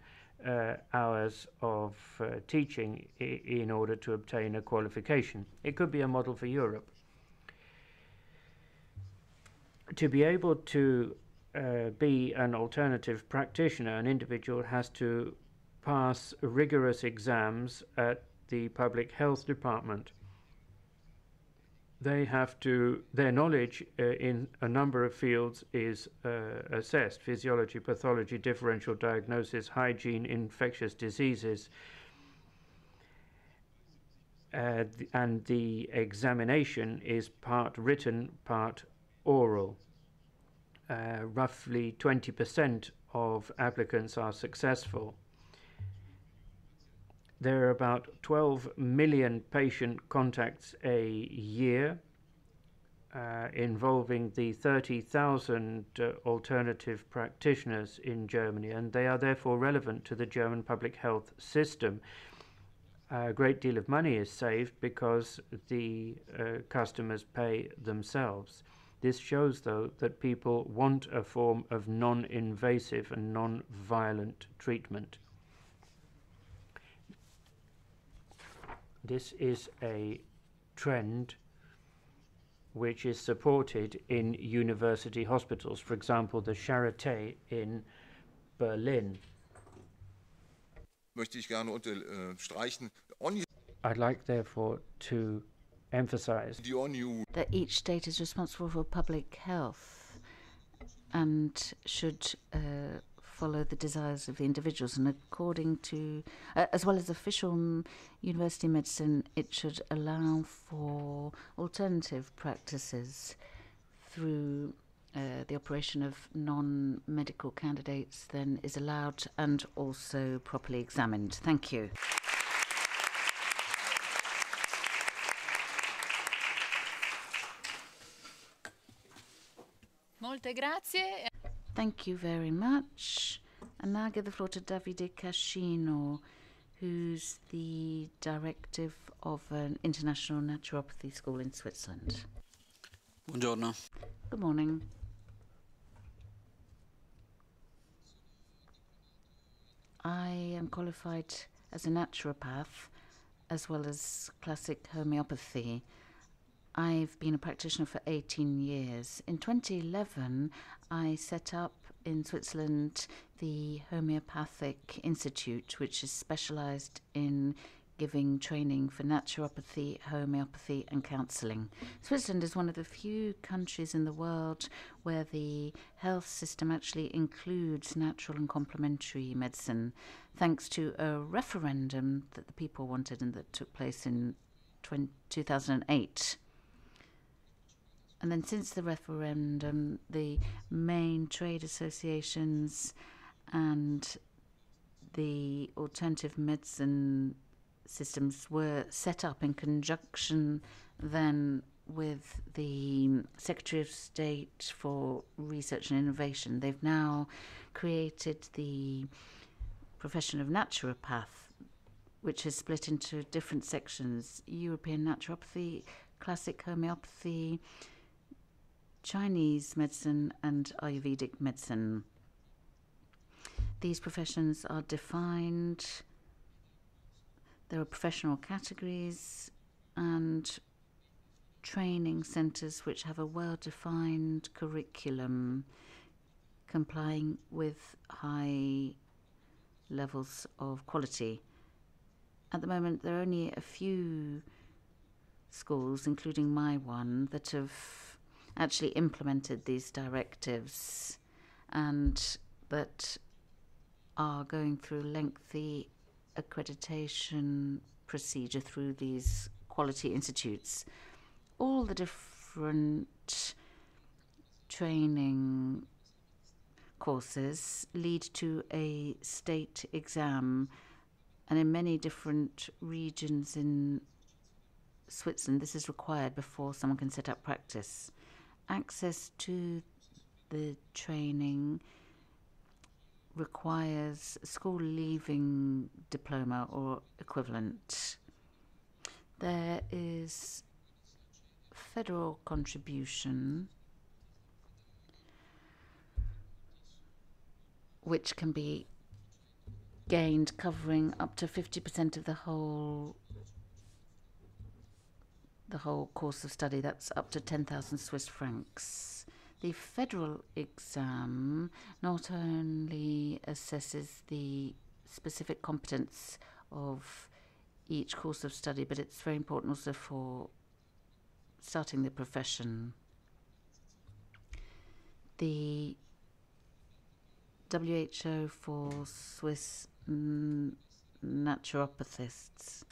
hours of teaching in order to obtain a qualification. It could be a model for Europe. To be able to be an alternative practitioner, an individual has to pass rigorous exams at the Public Health Department. They have to, their knowledge in a number of fields is assessed: physiology, pathology, differential diagnosis, hygiene, infectious diseases. And the examination is part written, part oral. Roughly 20% of applicants are successful. There are about 12 million patient contacts a year, involving the 30,000 alternative practitioners in Germany, and they are therefore relevant to the German public health system. A great deal of money is saved because the customers pay themselves. This shows, though, that people want a form of non-invasive and non-violent treatment. This is a trend which is supported in university hospitals, for example, the Charité in Berlin. Möchte ich gerne unterstreichen. I'd like, therefore, to emphasize that each state is responsible for public health and should follow the desires of the individuals, and according to, as well as official university medicine, it should allow for alternative practices through the operation of non-medical candidates then is allowed and also properly examined. Thank you. Molte grazie. Thank you very much. And now I give the floor to Davide Cascino, who's the director of an international naturopathy school in Switzerland. Buongiorno. Good morning. I am qualified as a naturopath as well as classic homeopathy. I've been a practitioner for 18 years. In 2011, I set up in Switzerland the Homeopathic Institute, which is specialized in giving training for naturopathy, homeopathy, and counseling. Switzerland is one of the few countries in the world where the health system actually includes natural and complementary medicine, thanks to a referendum that the people wanted and that took place in 2008. And then since the referendum, the main trade associations and the alternative medicine systems were set up in conjunction then with the Secretary of State for Research and Innovation. They've now created the profession of naturopath, which is split into different sections: European naturopathy, classic homeopathy, Chinese medicine, and Ayurvedic medicine. These professions are defined. There are professional categories and training centres which have a well-defined curriculum complying with high levels of quality. At the moment, there are only a few schools, including my one, that have actually implemented these directives and that are going through lengthy accreditation procedure through these quality institutes. All the different training courses lead to a state exam, and in many different regions in Switzerland this is required before someone can set up practice. Access to the training requires school leaving diploma or equivalent. There is federal contribution which can be gained covering up to 50% of the whole course of study. That's up to 10,000 Swiss francs. The federal exam not only assesses the specific competence of each course of study, but it's very important also for starting the profession. The WHO for Swiss naturopathists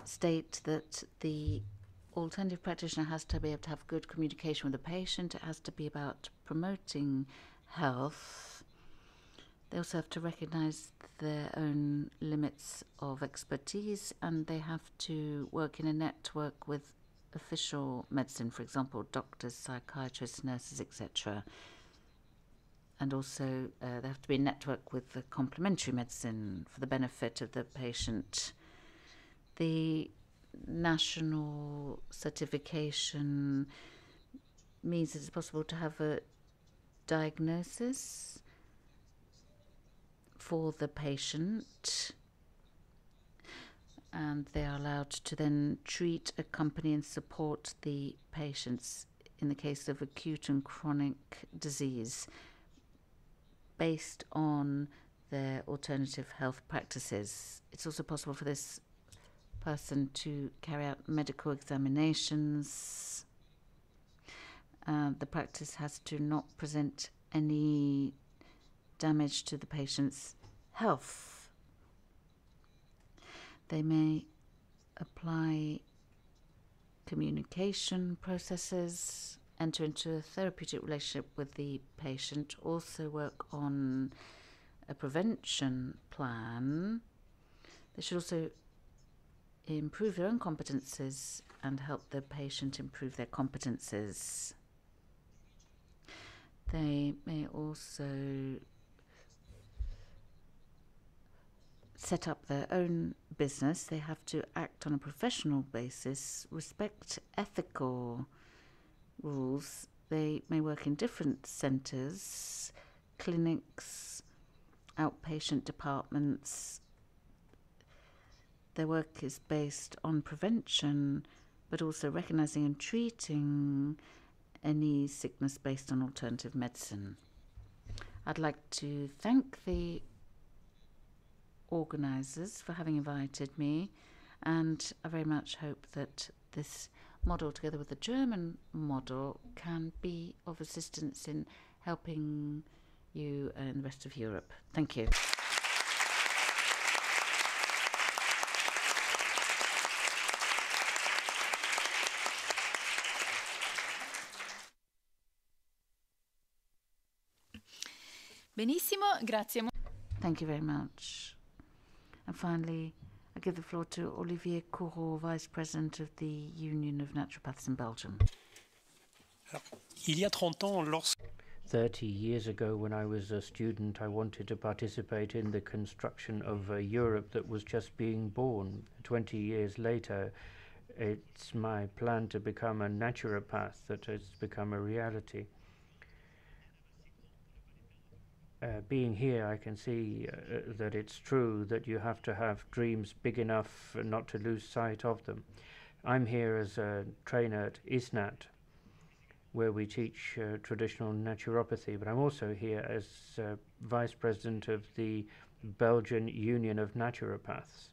state that the alternative practitioner has to be able to have good communication with the patient. It has to be about promoting health. They also have to recognize their own limits of expertise, and they have to work in a network with official medicine, for example, doctors, psychiatrists, nurses, etc. And also they have to be in network with the complementary medicine for the benefit of the patient. The national certification means it's possible to have a diagnosis for the patient, and they are allowed to then treat, accompany and support the patients in the case of acute and chronic disease based on their alternative health practices. It's also possible for this person to carry out medical examinations. The practice has to not present any damage to the patient's health. They may apply communication processes, enter into a therapeutic relationship with the patient, also work on a prevention plan. They should also improve their own competences and help the patient improve their competences. They may also set up their own business. They have to act on a professional basis, respect ethical rules. They may work in different centres, clinics, outpatient departments. Their work is based on prevention, but also recognising and treating any sickness based on alternative medicine. I'd like to thank the organisers for having invited me, and I very much hope that this model, together with the German model, can be of assistance in helping you and the rest of Europe. Thank you. Benissimo, grazie. Thank you very much. And finally, I give the floor to Olivier Courreau, Vice President of the Union of Naturopaths in Belgium. 30 years ago, when I was a student, I wanted to participate in the construction of a Europe that was just being born. 20 years later, it's my plan to become a naturopath that has become a reality. Being here, I can see that it's true that you have to have dreams big enough not to lose sight of them. I'm here as a trainer at ISNAT, where we teach traditional naturopathy, but I'm also here as Vice President of the Belgian Union of Naturopaths.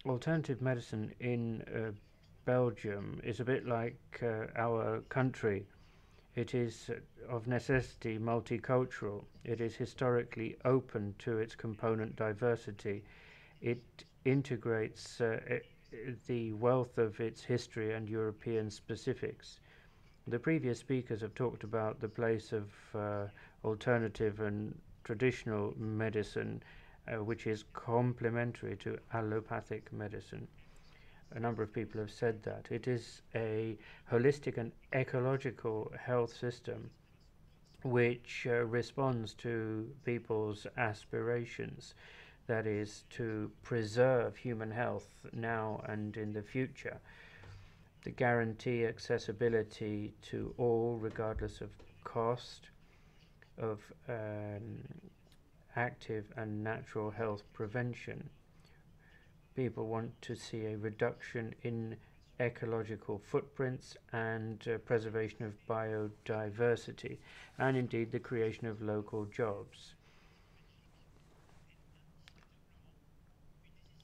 Alternative medicine in Belgium is a bit like our country. It is of necessity multicultural. It is historically open to its component diversity. It integrates the wealth of its history and European specifics. The previous speakers have talked about the place of alternative and traditional medicine, which is complementary to allopathic medicine. A number of people have said that. It is a holistic and ecological health system which responds to people's aspirations, that is, to preserve human health now and in the future, to guarantee accessibility to all, regardless of cost, of active and natural health prevention. People want to see a reduction in ecological footprints and preservation of biodiversity, and indeed the creation of local jobs.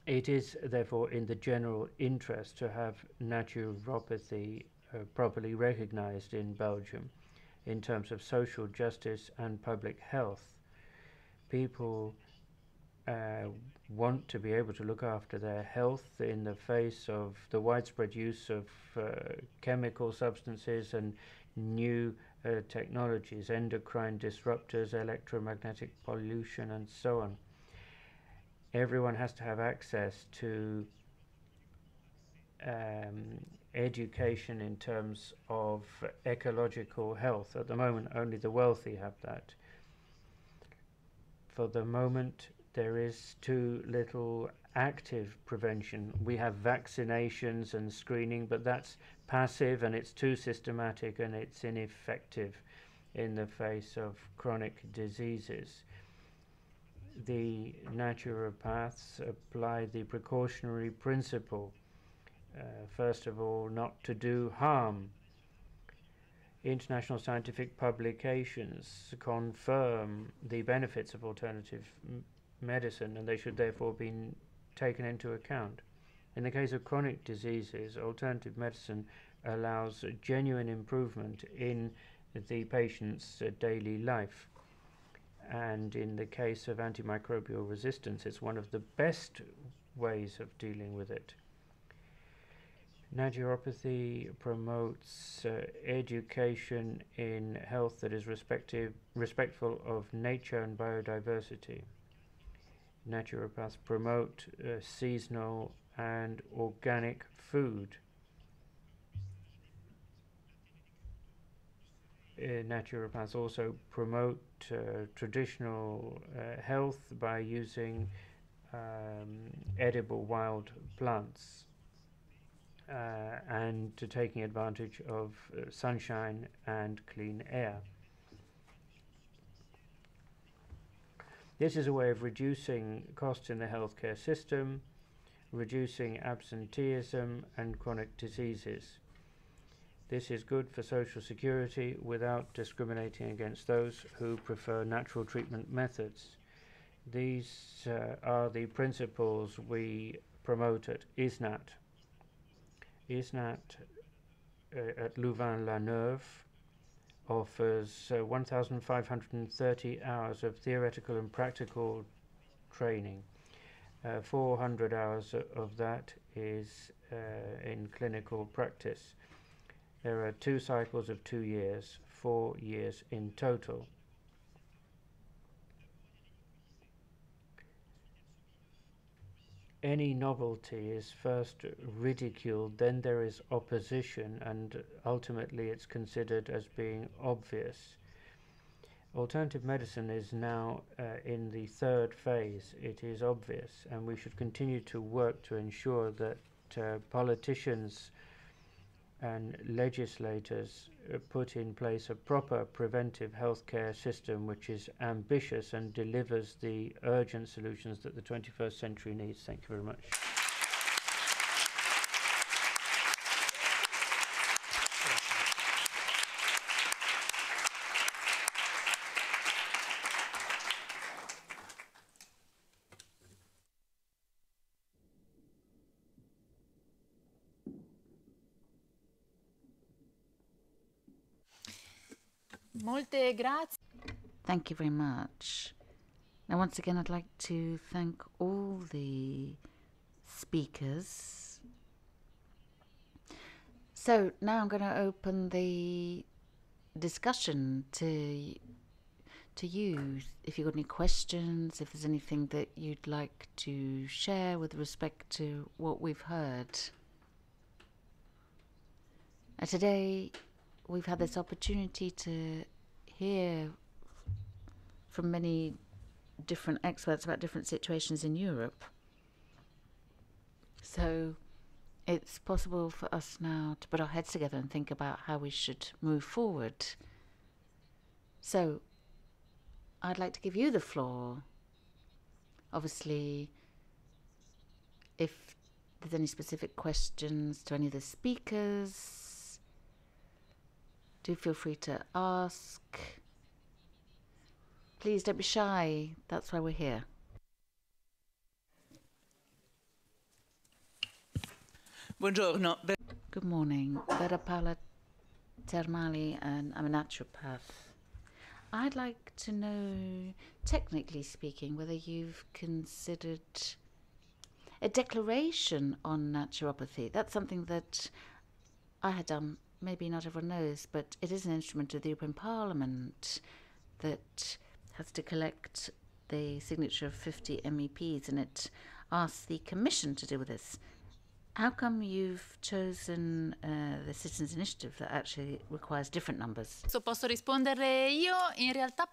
It is therefore in the general interest to have naturopathy properly recognized in Belgium in terms of social justice and public health. People want to be able to look after their health in the face of the widespread use of chemical substances and new technologies, endocrine disruptors, electromagnetic pollution, and so on. Everyone has to have access to education in terms of ecological health. At the moment, only the wealthy have that. For the moment, there is too little active prevention. We have vaccinations and screening, but that's passive and it's too systematic and it's ineffective in the face of chronic diseases. The naturopaths apply the precautionary principle. First of all, not to do harm. International scientific publications confirm the benefits of alternative medicine, and they should therefore be taken into account. In the case of chronic diseases, alternative medicine allows genuine improvement in the patient's daily life. And in the case of antimicrobial resistance, it's one of the best ways of dealing with it. Naturopathy promotes education in health that is respectful of nature and biodiversity. Naturopaths promote seasonal and organic food. Naturopaths also promote traditional health by using edible wild plants and taking advantage of sunshine and clean air. This is a way of reducing costs in the healthcare system, reducing absenteeism and chronic diseases. This is good for social security without discriminating against those who prefer natural treatment methods. These are the principles we promote at ISNAT. ISNAT at Louvain-la-Neuve offers 1,530 hours of theoretical and practical training. 400 hours of that is in clinical practice. There are 2 cycles of 2 years, 4 years in total. any novelty is first ridiculed, then there is opposition, and ultimately it's considered as being obvious. Alternative medicine is now in the third phase. It is obvious, and we should continue to work to ensure that politicians and legislators put in place a proper preventive healthcare system which is ambitious and delivers the urgent solutions that the 21st century needs. Thank you very much. Molte grazie. Thank you very much. Now, once again, I'd like to thank all the speakers. So now I'm going to open the discussion to you. If you've got any questions, if there's anything that you'd like to share with respect to what we've heard. Today, we've had this opportunity to hear from many different experts about different situations in Europe. So it's possible for us now to put our heads together and think about how we should move forward. So I'd like to give you the floor. Obviously, if there's any specific questions to any of the speakers, do feel free to ask. Please don't be shy. That's why we're here. Buongiorno. Good morning. Vera Paola Termali, and I'm a naturopath. I'd like to know, technically speaking, whether you've considered a declaration on naturopathy. That's something that I had done. Maybe not everyone knows, but it is an instrument of the European Parliament that has to collect the signature of 50 MEPs, and it asks the Commission to deal with this. How come you've chosen the Citizens' Initiative that actually requires different numbers? So posso rispondere io? In realtà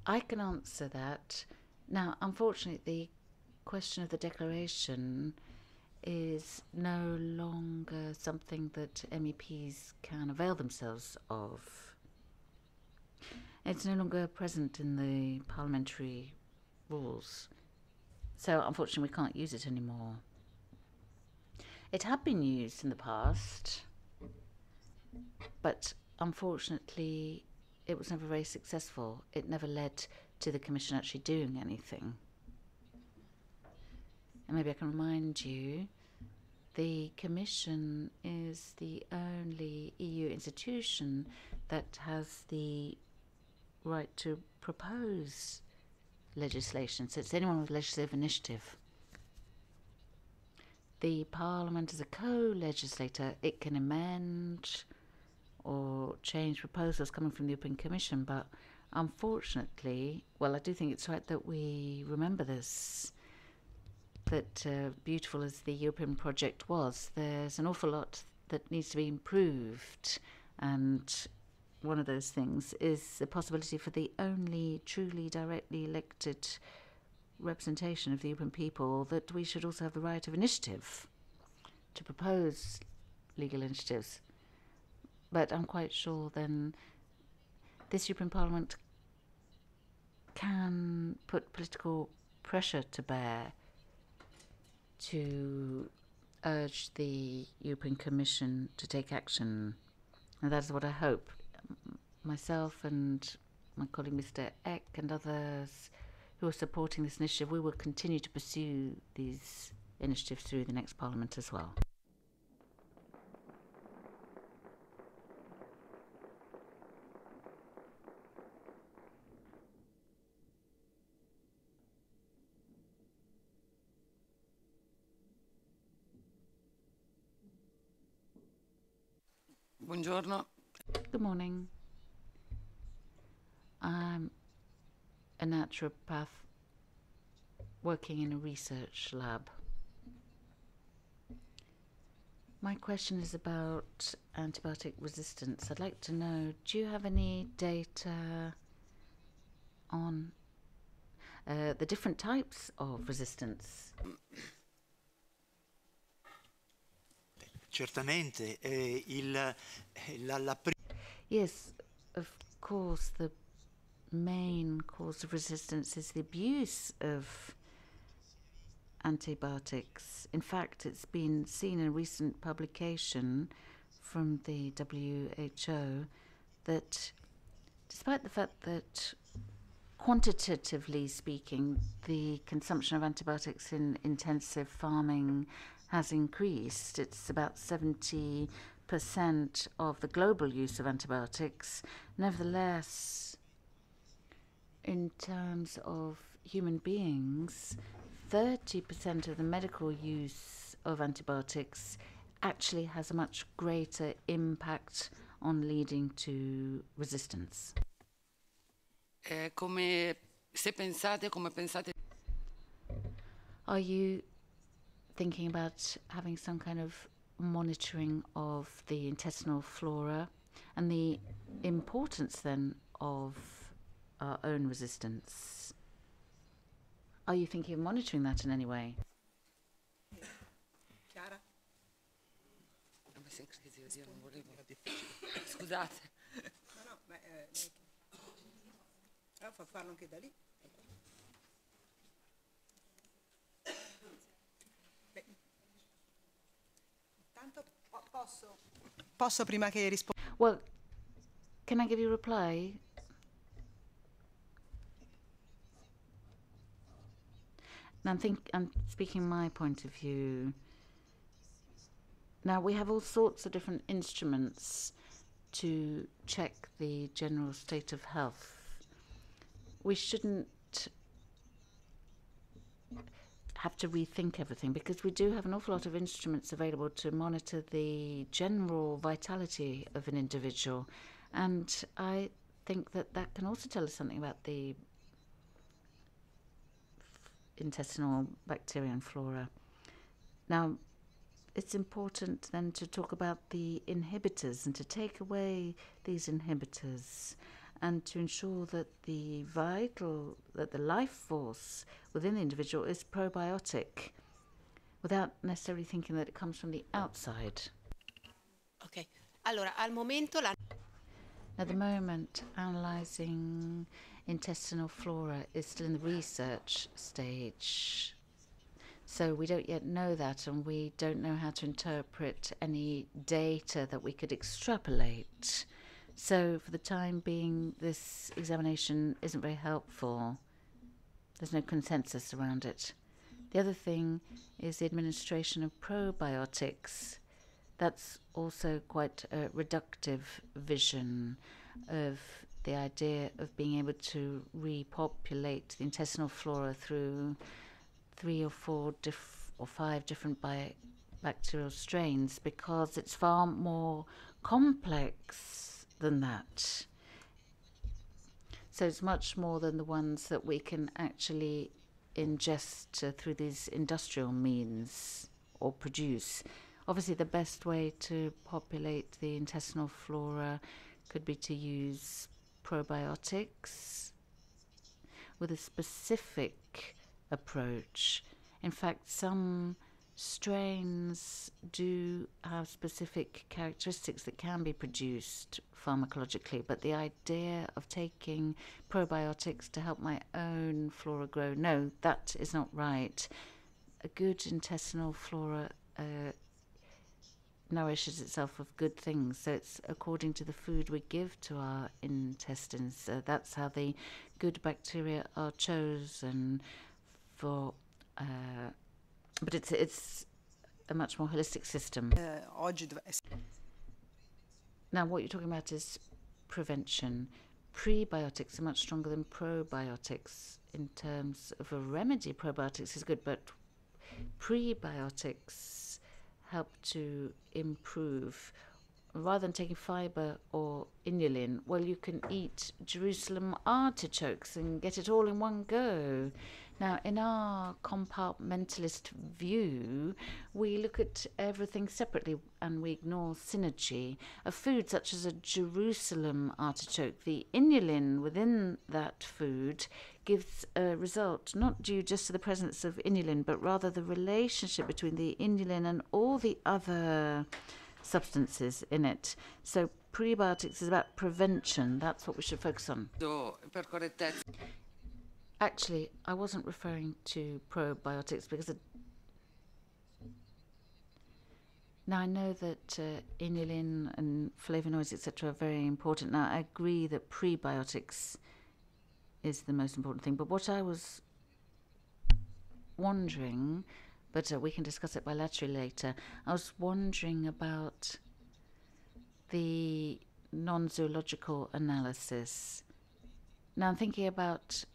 I can answer that. Now, unfortunately, the question of the declaration is no longer something that MEPs can avail themselves of. It's no longer present in the parliamentary rules. So, unfortunately, we can't use it anymore. It had been used in the past, but unfortunately, it was never very successful. It never led to the Commission actually doing anything. And maybe I can remind you, the Commission is the only EU institution that has the right to propose legislation. So it's anyone with legislative initiative. The Parliament is a co-legislator. It can amend or change proposals coming from the European Commission, but unfortunately, well, I do think it's right that we remember this, that beautiful as the European project was, there's an awful lot that needs to be improved, and one of those things is the possibility for the only truly directly elected representation of the European people, that we should also have the right of initiative to propose legal initiatives. But I'm quite sure then this European Parliament can put political pressure to bear to urge the European Commission to take action. And that is what I hope. Myself and my colleague Mr. Eck and others who are supporting this initiative, we will continue to pursue these initiatives through the next Parliament as well. Buongiorno. Good morning. I'm a naturopath working in a research lab. My question is about antibiotic resistance. I'd like to know, do you have any data on the different types of resistance? Certamente, Yes, of course, the main cause of resistance is the abuse of antibiotics. In fact, it's been seen in a recent publication from the WHO that despite the fact that quantitatively speaking, the consumption of antibiotics in intensive farming has increased. It's about 70% of the global use of antibiotics. Nevertheless, in terms of human beings, 30% of the medical use of antibiotics actually has a much greater impact on leading to resistance. Are you thinking about having some kind of monitoring of the intestinal flora and the importance then of our own resistance? Are you thinking of monitoring that in any way? Chiara? Scusate. No, ma fa farlo anche da lì. Tanto posso prima che risponda. Well, can I give you a reply? Now I'm speaking my point of view. Now we have all sorts of different instruments to check the general state of health. We shouldn't have to rethink everything because we do have an awful lot of instruments available to monitor the general vitality of an individual, and I think that that can also tell us something about the intestinal bacteria and flora. Now, it's important then to talk about the inhibitors and to take away these inhibitors and to ensure that the life force within the individual is probiotic without necessarily thinking that it comes from the outside. Ok, allora al momento At the moment, analysing intestinal flora is still in the research stage. So we don't yet know that, and we don't know how to interpret any data that we could extrapolate. So for the time being, this examination isn't very helpful. There's no consensus around it. The other thing is the administration of probiotics. That's also quite a reductive vision of the idea of being able to repopulate the intestinal flora through 3 or 4 or 5 different bacterial strains, because it's far more complex than that. So it's much more than the ones that we can actually ingest through these industrial means or produce. Obviously, the best way to populate the intestinal flora could be to use probiotics with a specific approach. In fact, some strains do have specific characteristics that can be produced pharmacologically, but the idea of taking probiotics to help my own flora grow, no, that is not right. A good intestinal flora nourishes itself of good things, so it's according to the food we give to our intestines. That's how the good bacteria are chosen for. But it's a much more holistic system. Now, what you're talking about is prevention. Prebiotics are much stronger than probiotics in terms of a remedy. Probiotics is good, but prebiotics help to improve. Rather than taking fiber or inulin, well, you can eat Jerusalem artichokes and get it all in one go. Now, in our compartmentalist view, we look at everything separately and we ignore synergy. A food such as a Jerusalem artichoke, the inulin within that food gives a result not due just to the presence of inulin, but rather the relationship between the inulin and all the other substances in it. So prebiotics is about prevention. That's what we should focus on. Actually, I wasn't referring to probiotics because now I know that inulin and flavonoids, etc., are very important. Now, I agree that prebiotics is the most important thing. But what I was wondering, but we can discuss it bilaterally later, I was wondering about the non-zoological analysis. Now, I'm thinking about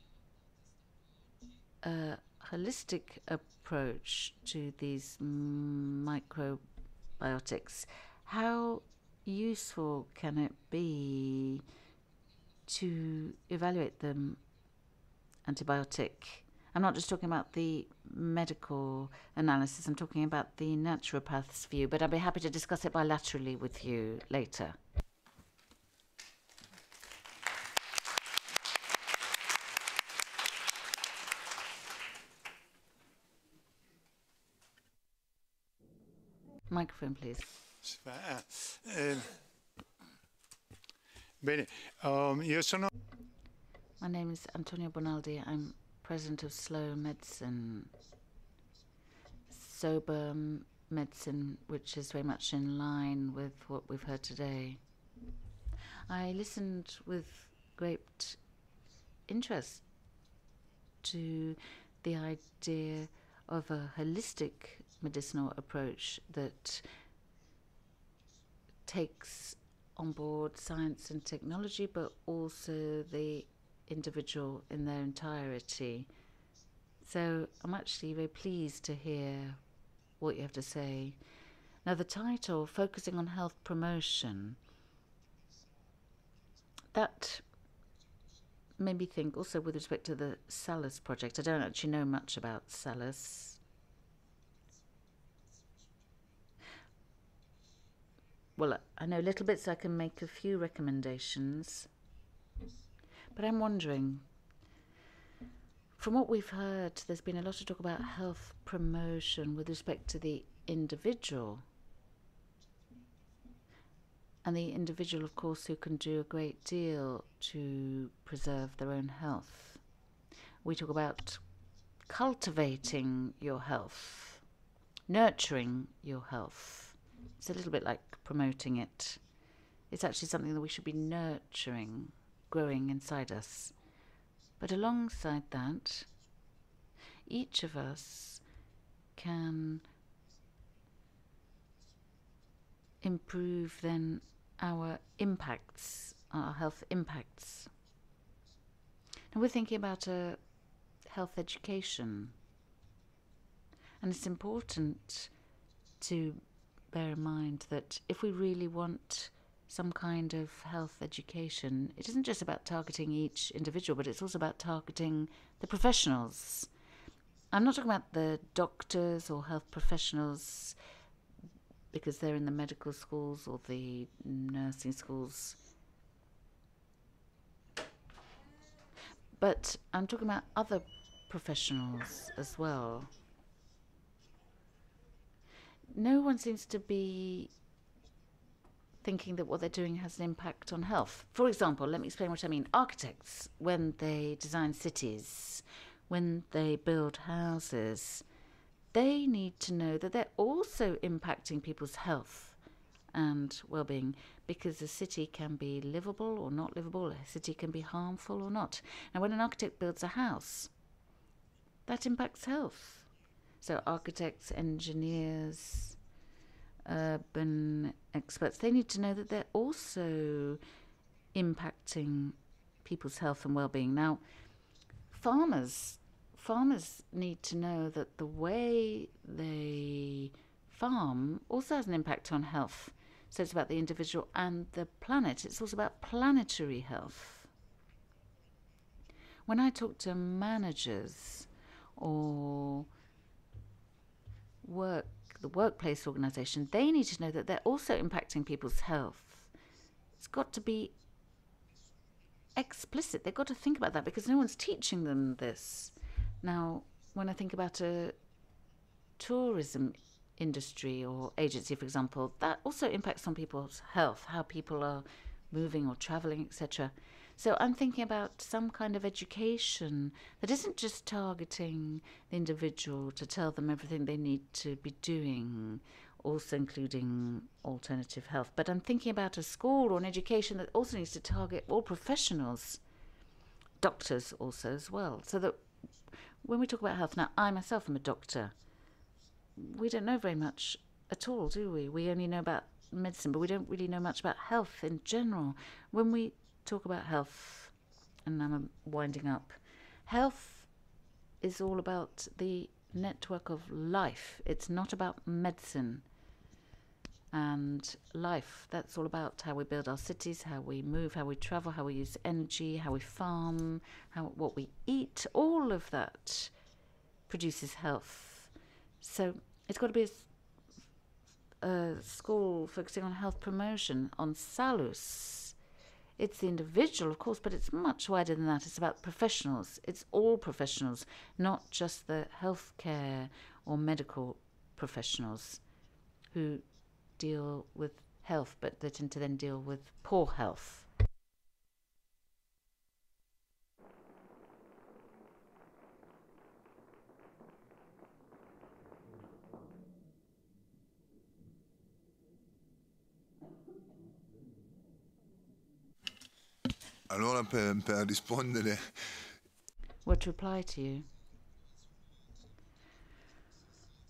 a holistic approach to these microbiotics. How useful can it be to evaluate the antibiotic? I'm not just talking about the medical analysis, I'm talking about the naturopath's view, but I'd be happy to discuss it bilaterally with you later. Microphone, please. Bene, io sono... My name is Antonio Bonaldi. I'm president of Slow Medicine, sober medicine, which is very much in line with what we've heard today. I listened with great interest to the idea of a holistic medicinal approach that takes on board science and technology, but also the individual in their entirety. So I'm actually very pleased to hear what you have to say. Now, the title, Focusing on Health Promotion, that made me think also with respect to the SALUS project. I don't actually know much about SALUS. Well, I know little bits, so I can make a few recommendations. But I'm wondering, from what we've heard, there's been a lot of talk about health promotion with respect to the individual. And the individual, of course, who can do a great deal to preserve their own health. We talk about cultivating your health, nurturing your health. It's a little bit like promoting it. It's actually something that we should be nurturing, growing inside us. But alongside that, each of us can improve then our impacts, our health impacts. And we're thinking about a health education. And it's important to bear in mind that if we really want some kind of health education, it isn't just about targeting each individual, but it's also about targeting the professionals. I'm not talking about the doctors or health professionals because they're in the medical schools or the nursing schools. But I'm talking about other professionals as well. No one seems to be thinking that what they're doing has an impact on health. For example, let me explain what I mean. Architects, when they design cities, when they build houses, they need to know that they're also impacting people's health and well-being, because a city can be livable or not livable, a city can be harmful or not. Now, when an architect builds a house, that impacts health. So architects, engineers, urban experts, they need to know that they're also impacting people's health and well-being. Now, farmers need to know that the way they farm also has an impact on health. So it's about the individual and the planet. It's also about planetary health. When I talk to managers or the workplace organisation, they need to know that they're also impacting people's health. It's got to be explicit. They've got to think about that because no one's teaching them this. Now, when I think about a tourism industry or agency, for example, that also impacts on people's health, how people are moving or travelling, etc. So I'm thinking about some kind of education that isn't just targeting the individual to tell them everything they need to be doing, also including alternative health. But I'm thinking about a school or an education that also needs to target all professionals, doctors also as well, so that when we talk about health, now I myself am a doctor, we don't know very much at all, do we? We only know about medicine, but we don't really know much about health in general. When we talk about health, and I'm winding up, health is all about the network of life. It's not about medicine. And life, that's all about how we build our cities, how we move, how we travel, how we use energy, how we farm, what we eat. All of that produces health. So it's got to be a school focusing on health promotion, on Salus. It's the individual, of course, but it's much wider than that. It's about professionals. It's all professionals, not just the healthcare or medical professionals who deal with health, but they tend to then deal with poor health. Allora per rispondere. What to reply to you?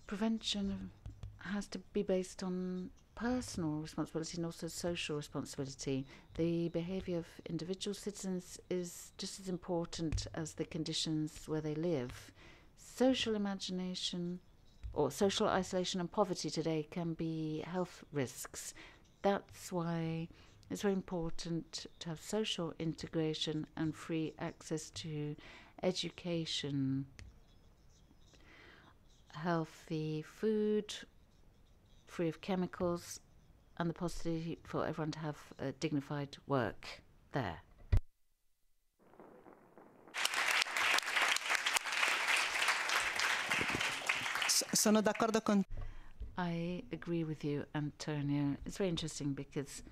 Prevention has to be based on personal responsibility and also social responsibility. The behaviour of individual citizens is just as important as the conditions where they live. Social imagination or social isolation and poverty today can be health risks. That's why it's very important to have social integration and free access to education, healthy food, free of chemicals, and the possibility for everyone to have dignified work there. Sono d'accordo con. I agree with you, Antonio. It's very interesting because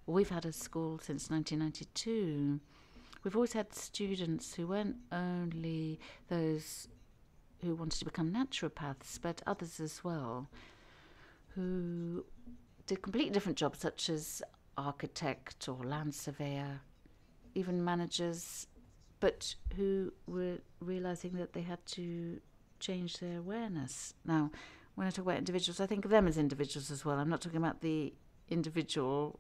we've had a school since 1992. We've always had students who weren't only those who wanted to become naturopaths, but others as well, who did completely different jobs, such as architect or land surveyor, even managers, but who were realizing that they had to change their awareness. Now, when I talk about individuals, I think of them as individuals as well. I'm not talking about the individual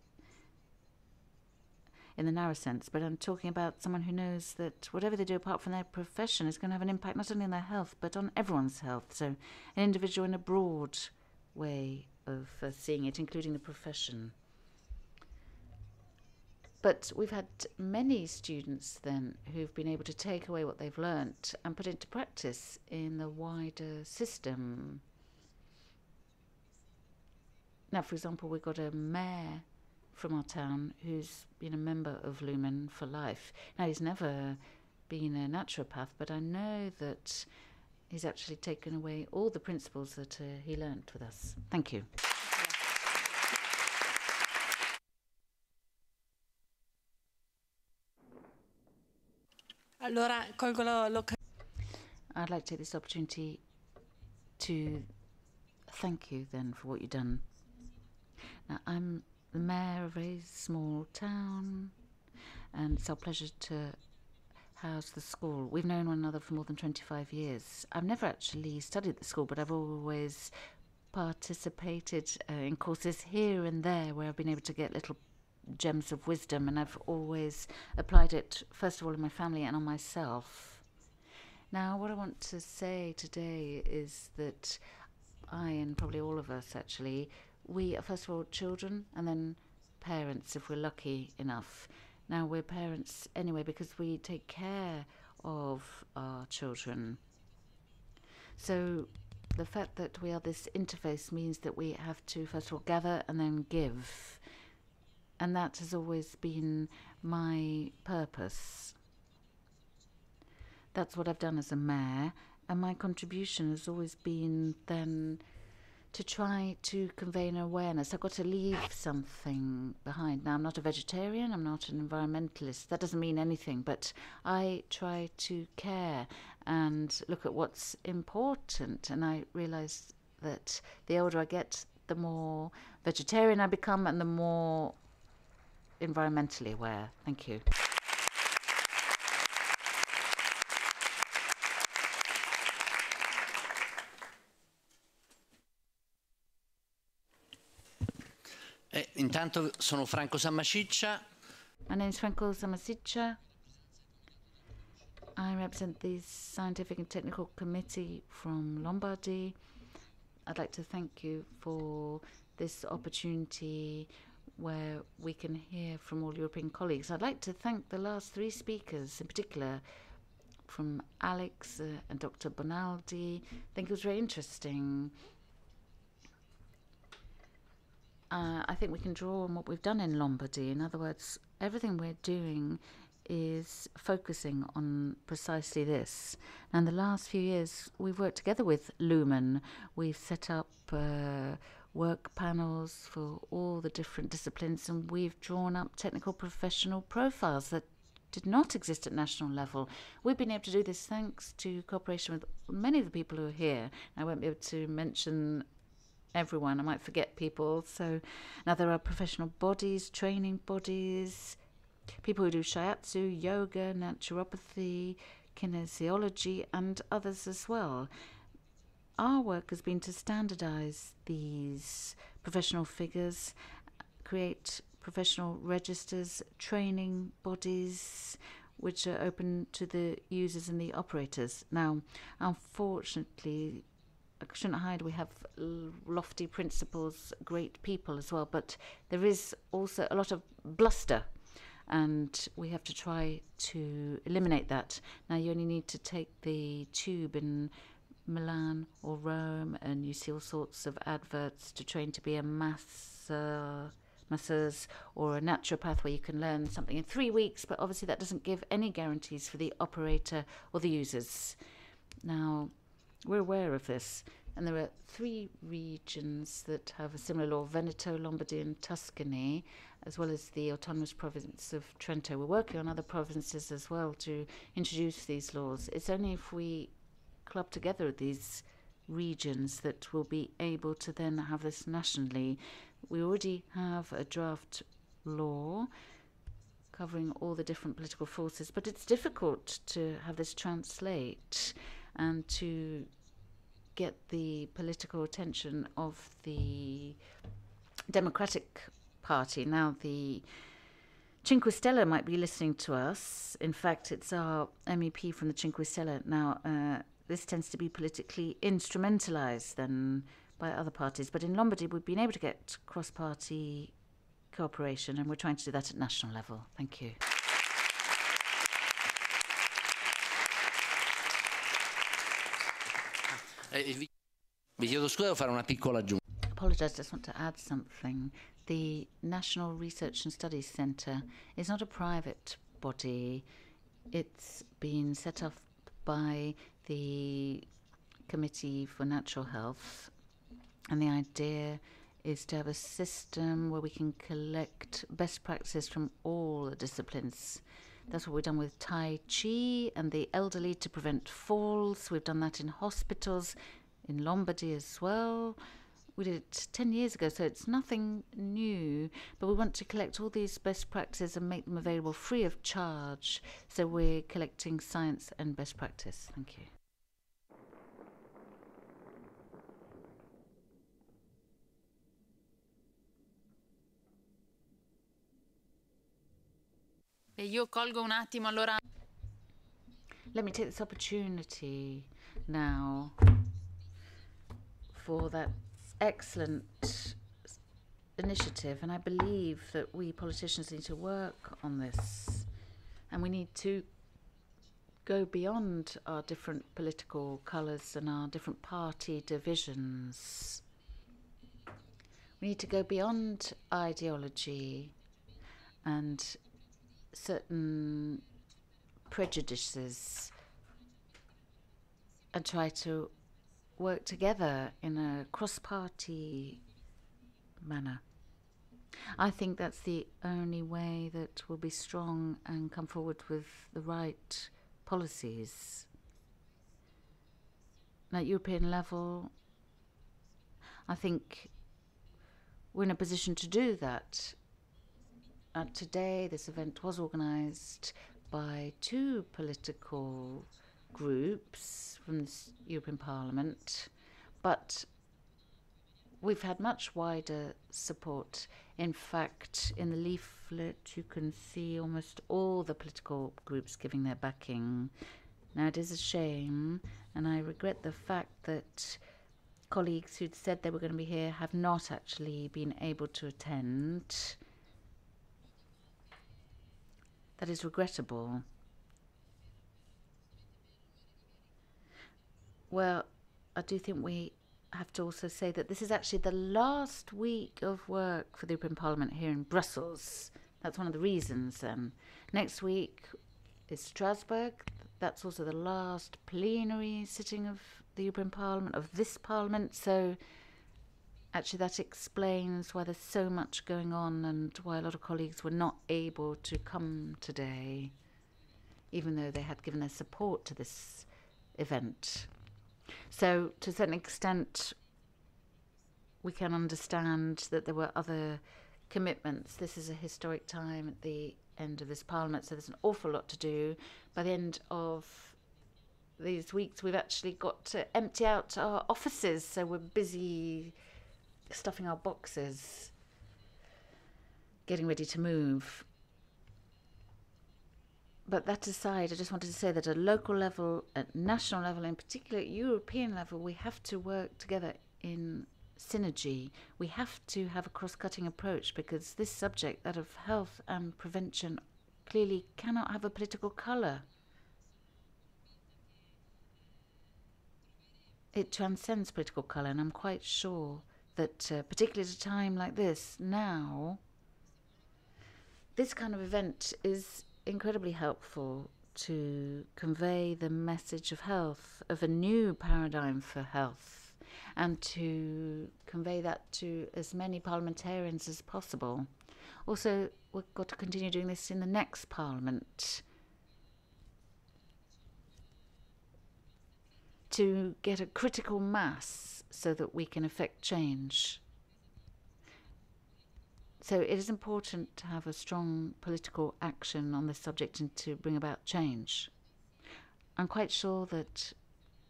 in the narrow sense, but I'm talking about someone who knows that whatever they do apart from their profession is going to have an impact not only on their health, but on everyone's health. So an individual in a broad way of seeing it, including the profession. But we've had many students then who've been able to take away what they've learnt and put it into practice in the wider system. Now, for example, we've got a mayor from our town who's been a member of Lumen for life. Now, he's never been a naturopath, but I know that he's actually taken away all the principles that he learnt with us. Thank you. Allora, colgo l'occasione. I'd like to take this opportunity to thank you then for what you've done. Now, I'm the mayor of a very small town, and it's our pleasure to house the school. We've known one another for more than 25 years. I've never actually studied at the school, but I've always participated in courses here and there where I've been able to get little gems of wisdom, and I've always applied it, first of all, in my family and on myself. Now, what I want to say today is that I, and probably all of us actually, we are first of all children and then parents if we're lucky enough. Now, we're parents anyway because we take care of our children. So the fact that we are this interface means that we have to first of all gather and then give. And that has always been my purpose. That's what I've done as a mayor. And my contribution has always been then to try to convey an awareness. I've got to leave something behind. Now, I'm not a vegetarian, I'm not an environmentalist. That doesn't mean anything, but I try to care and look at what's important. And I realize that the older I get, the more vegetarian I become and the more environmentally aware. Thank you. Intanto sono Franco Sammasiccia. My name is Franco Sammasiccia. I represent the Scientific and Technical Committee from Lombardy. I'd like to thank you for this opportunity where we can hear from all European colleagues. I'd like to thank the last three speakers, in particular from Alex and Dr. Bonaldi. I think it was very interesting. I think we can draw on what we've done in Lombardy. In other words, everything we're doing is focusing on precisely this. And the last few years, we've worked together with Lumen. We've set up work panels for all the different disciplines, and we've drawn up technical professional profiles that did not exist at national level. We've been able to do this thanks to cooperation with many of the people who are here. I won't be able to mention everyone, I might forget people. So now there are professional bodies, training bodies, people who do shiatsu, yoga, naturopathy, kinesiology, and others as well. Our work has been to standardize these professional figures, create professional registers, training bodies, which are open to the users and the operators. Now, unfortunately, I shouldn't hide, we have lofty principles, great people as well, but there is also a lot of bluster, and we have to try to eliminate that. Now, you only need to take the tube in Milan or Rome, and you see all sorts of adverts to train to be a masseurs or a naturopath, where you can learn something in 3 weeks, but obviously that doesn't give any guarantees for the operator or the users. Now, we're aware of this, and there are 3 regions that have a similar law: Veneto, Lombardy, and Tuscany, as well as the autonomous province of Trento. We're working on other provinces as well to introduce these laws. It's only if we club together these regions that we'll be able to then have this nationally. We already have a draft law covering all the different political forces, but it's difficult to have this translate and to get the political attention of the Democratic Party. Now, the Cinque Stelle might be listening to us. In fact, it's our MEP from the Cinque Stelle. Now, this tends to be politically instrumentalized then by other parties. But in Lombardy, we've been able to get cross-party cooperation, and we're trying to do that at national level. Thank you. Vi chiedo scusa, devo fare una piccola aggiunta. Apologise, I just want to add something. The National Research and Studies Centre is not a private body. It's been set up by the Committee for Natural Health, and the idea is to have a system where we can collect best practices from all the disciplines. That's what we've done with Tai Chi and the elderly to prevent falls. We've done that in hospitals, in Lombardy as well. We did it 10 years ago, so it's nothing new. But we want to collect all these best practices and make them available free of charge. So we're collecting science and best practice. Thank you. Io colgo un attimo allora. Let me take this opportunity now for that excellent initiative, and I believe that we politicians need to work on this, and we need to go beyond our different political colours and our different party divisions. We need to go beyond ideology and certain prejudices and try to work together in a cross-party manner. I think that's the only way that we'll be strong and come forward with the right policies. And at European level, I think we're in a position to do that. Today, this event was organised by two political groups from the European Parliament, but we've had much wider support. In fact, in the leaflet, you can see almost all the political groups giving their backing. Now, it is a shame, and I regret the fact that colleagues who'd said they were going to be here have not actually been able to attend. That is regrettable. Well, I do think we have to also say that this is actually the last week of work for the European Parliament here in Brussels. That's one of the reasons. Next week is Strasbourg. That's also the last plenary sitting of the European Parliament, of this Parliament. So actually that explains why there's so much going on and why a lot of colleagues were not able to come today, even though they had given their support to this event. So to a certain extent, we can understand that there were other commitments. This is a historic time at the end of this Parliament, so there's an awful lot to do. By the end of these weeks, we've actually got to empty out our offices, so we're busy stuffing our boxes, getting ready to move. But that aside, I just wanted to say that at local level, at national level, in particular at European level, we have to work together in synergy. We have to have a cross-cutting approach because this subject, that of health and prevention, clearly cannot have a political colour. It transcends political colour, and I'm quite sure that, particularly at a time like this, now, this kind of event is incredibly helpful to convey the message of health, of a new paradigm for health, and to convey that to as many parliamentarians as possible. Also, we've got to continue doing this in the next Parliament to get a critical mass so that we can effect change. So it is important to have a strong political action on this subject and to bring about change. I'm quite sure that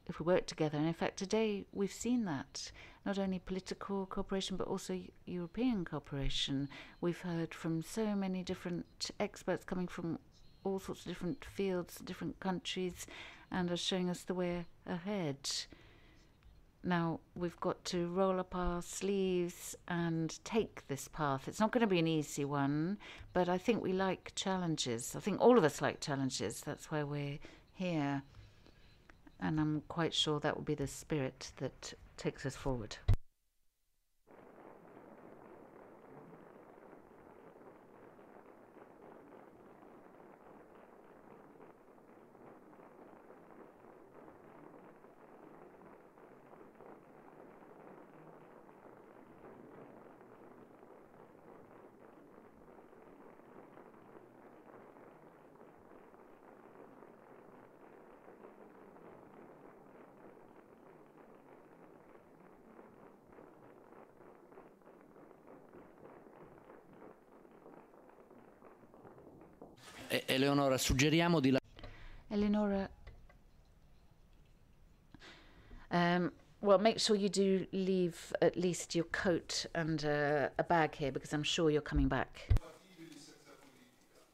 if we work together, and in fact today we've seen that, not only political cooperation but also European cooperation. We've heard from so many different experts coming from all sorts of different fields, different countries, and are showing us the way ahead. Now, we've got to roll up our sleeves and take this path. It's not going to be an easy one, but I think we like challenges. I think all of us like challenges. That's why we're here. And I'm quite sure that will be the spirit that takes us forward. Eleonora, suggeriamo di... Eleonora, well, make sure you do leave at least your coat and a bag here, because I'm sure you're coming back.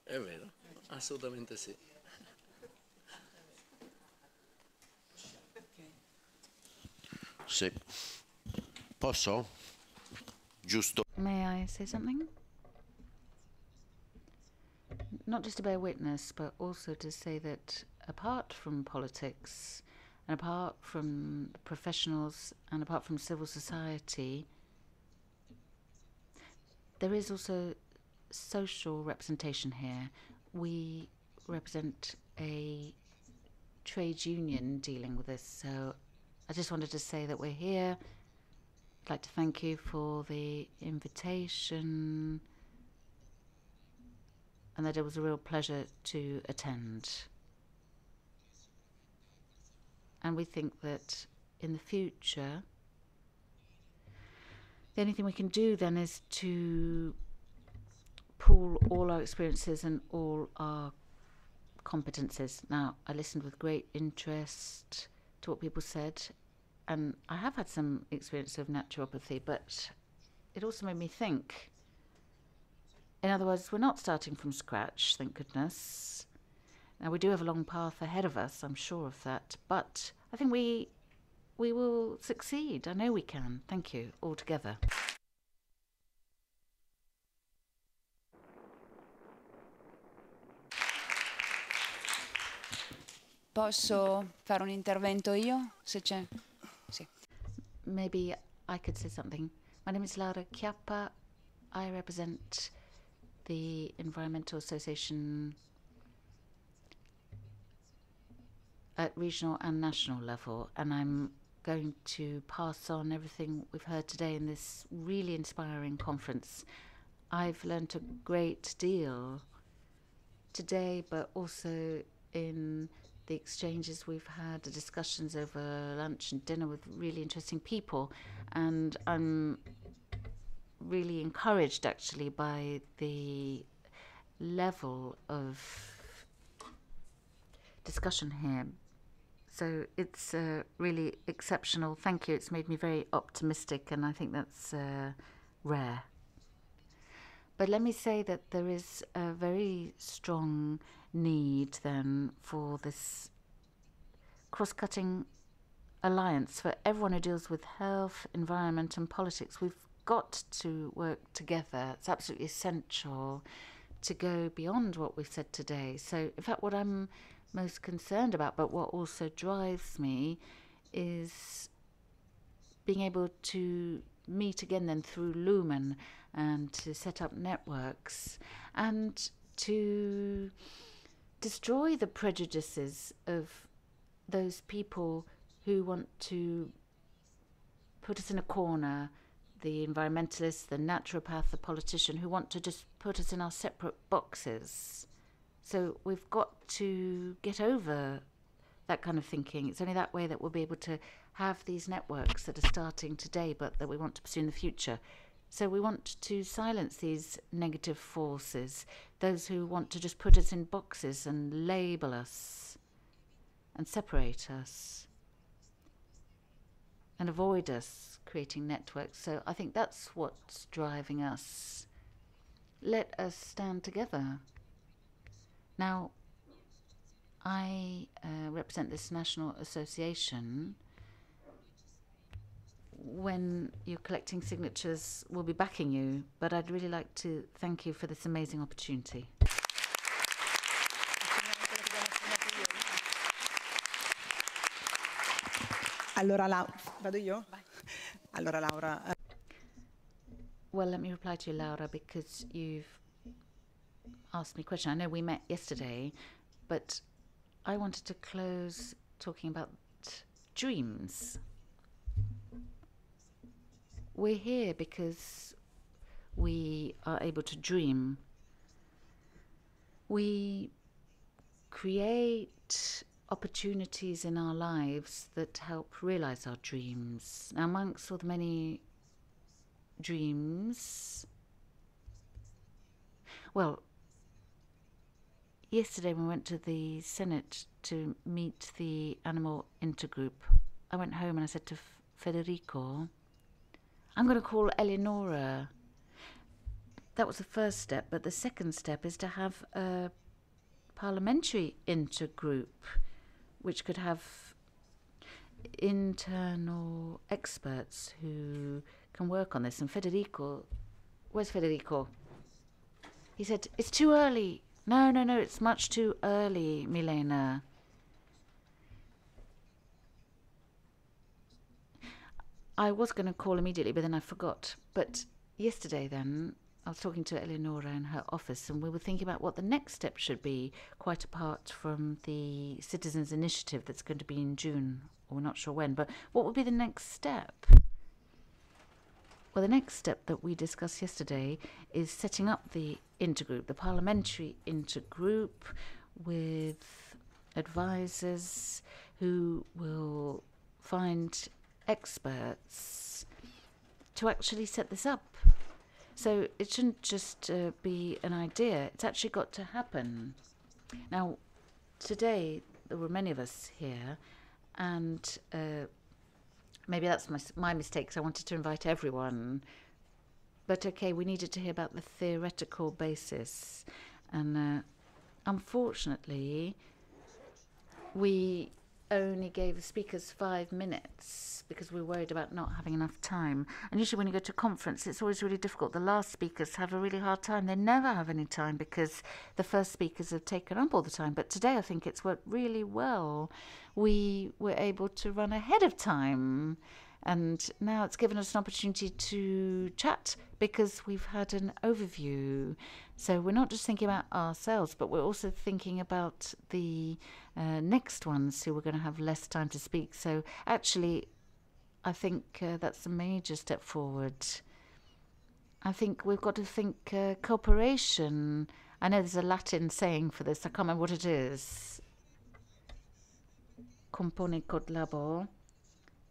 È vero, assolutamente sì. Sì. Posso? Giusto. May I say something? Not just to bear witness, but also to say that apart from politics and apart from professionals and apart from civil society, there is also social representation here. We represent a trade union dealing with this, so I just wanted to say that we're here. I'd like to thank you for the invitation and that it was a real pleasure to attend. And we think that in the future, the only thing we can do then is to pool all our experiences and all our competences. Now, I listened with great interest to what people said, and I have had some experience of naturopathy, but it also made me think. In other words, we're not starting from scratch, thank goodness. Now, we do have a long path ahead of us, I'm sure of that, but I think we will succeed. I know we can. Thank you, all together. Posso fare un intervento io, se c'è? Sì. Maybe I could say something. My name is Laura Chiappa. I represent the Environmental Association at regional and national level, and I'm going to pass on everything we've heard today in this really inspiring conference. I've learned a great deal today, but also in the exchanges we've had, the discussions over lunch and dinner with really interesting people, and I'm really encouraged actually by the level of discussion here. So it's really exceptional. Thank you. It's made me very optimistic, and I think that's rare. But let me say that there is a very strong need then for this cross-cutting alliance for everyone who deals with health, environment and politics. We've got to work together. It's absolutely essential to go beyond what we've said today. So in fact, what I'm most concerned about, but what also drives me, is being able to meet again then through Lumen and to set up networks and to destroy the prejudices of those people who want to put us in a corner, the environmentalists, the naturopath, the politician, who want to just put us in our separate boxes. So we've got to get over that kind of thinking. It's only that way that we'll be able to have these networks that are starting today, but that we want to pursue in the future. So we want to silence these negative forces, those who want to just put us in boxes and label us and separate us and avoid us creating networks. So I think that's what's driving us. Let us stand together. Now, I represent this national association. When you're collecting signatures, we'll be backing you, but I'd really like to thank you for this amazing opportunity. Allora, vado io? Allora, Laura. Well, let me reply to you, Laura, because you've asked me a question. I know we met yesterday, but I wanted to close talking about dreams. We're here because we are able to dream. We create opportunities in our lives that help realize our dreams. Now, amongst all the many dreams, well, yesterday we went to the Senate to meet the animal intergroup. I went home and I said to Federico, I'm going to call Eleonora. That was the first step, but the second step is to have a parliamentary intergroup which could have internal experts who can work on this. And Federico, where's Federico? He said, it's too early. No, it's much too early, Milena. I was going to call immediately, but then I forgot. But yesterday then, I was talking to Eleonora in her office, and we were thinking about what the next step should be, quite apart from the Citizens' Initiative that's going to be in June, or we're not sure when, but what would be the next step? Well, the next step that we discussed yesterday is setting up the intergroup, the parliamentary intergroup, with advisors who will find experts to actually set this up. So it shouldn't just be an idea. It's actually got to happen. Now, today there were many of us here, and maybe that's my mistake, because I wanted to invite everyone. But okay, we needed to hear about the theoretical basis. And unfortunately, we only gave the speakers 5 minutes because we were worried about not having enough time. And usually when you go to a conference, it's always really difficult. The last speakers have a really hard time. They never have any time because the first speakers have taken up all the time. But today I think it's worked really well. We were able to run ahead of time. And now it's given us an opportunity to chat because we've had an overview. So we're not just thinking about ourselves, but we're also thinking about the next ones who are going to have less time to speak. So actually, I think that's a major step forward. I think we've got to think cooperation. I know there's a Latin saying for this. I can't remember what it is. Compone cod labor.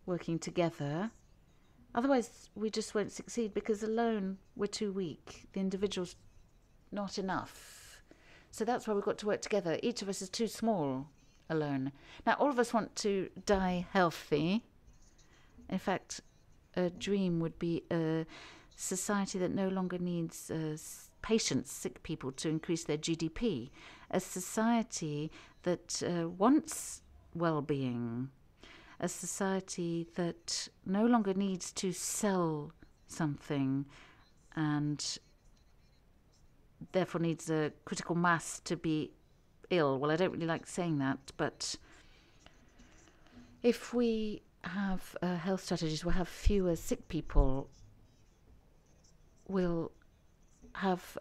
Working together. Otherwise, we just won't succeed because alone we're too weak. The individual's not enough. So that's why we've got to work together. Each of us is too small alone. Now, all of us want to die healthy. In fact, a dream would be a society that no longer needs patients, sick people, to increase their GDP. A society that wants well-being. A society that no longer needs to sell something and therefore needs a critical mass to be ill. Well, I don't really like saying that, but if we have health strategies, we'll have fewer sick people, we'll have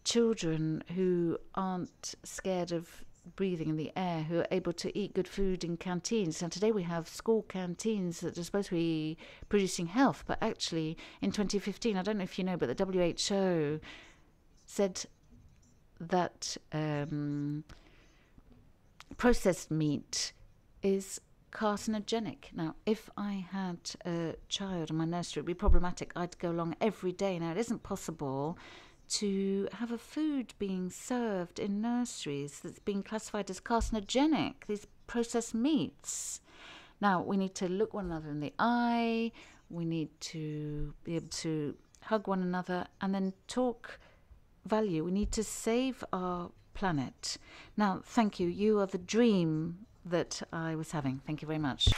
children who aren't scared of breathing in the air, who are able to eat good food in canteens. And today we have school canteens that are supposed to be producing health, but actually in 2015, I don't know if you know, but the WHO said that processed meat is carcinogenic. Now, if I had a child in my nursery, it would be problematic. I'd go along every day. Now, it isn't possible to have a food being served in nurseries that's being classified as carcinogenic, these processed meats. Now, we need to look one another in the eye, we need to be able to hug one another and then talk value. We need to save our planet. Now, thank you. You are the dream that I was having. Thank you very much.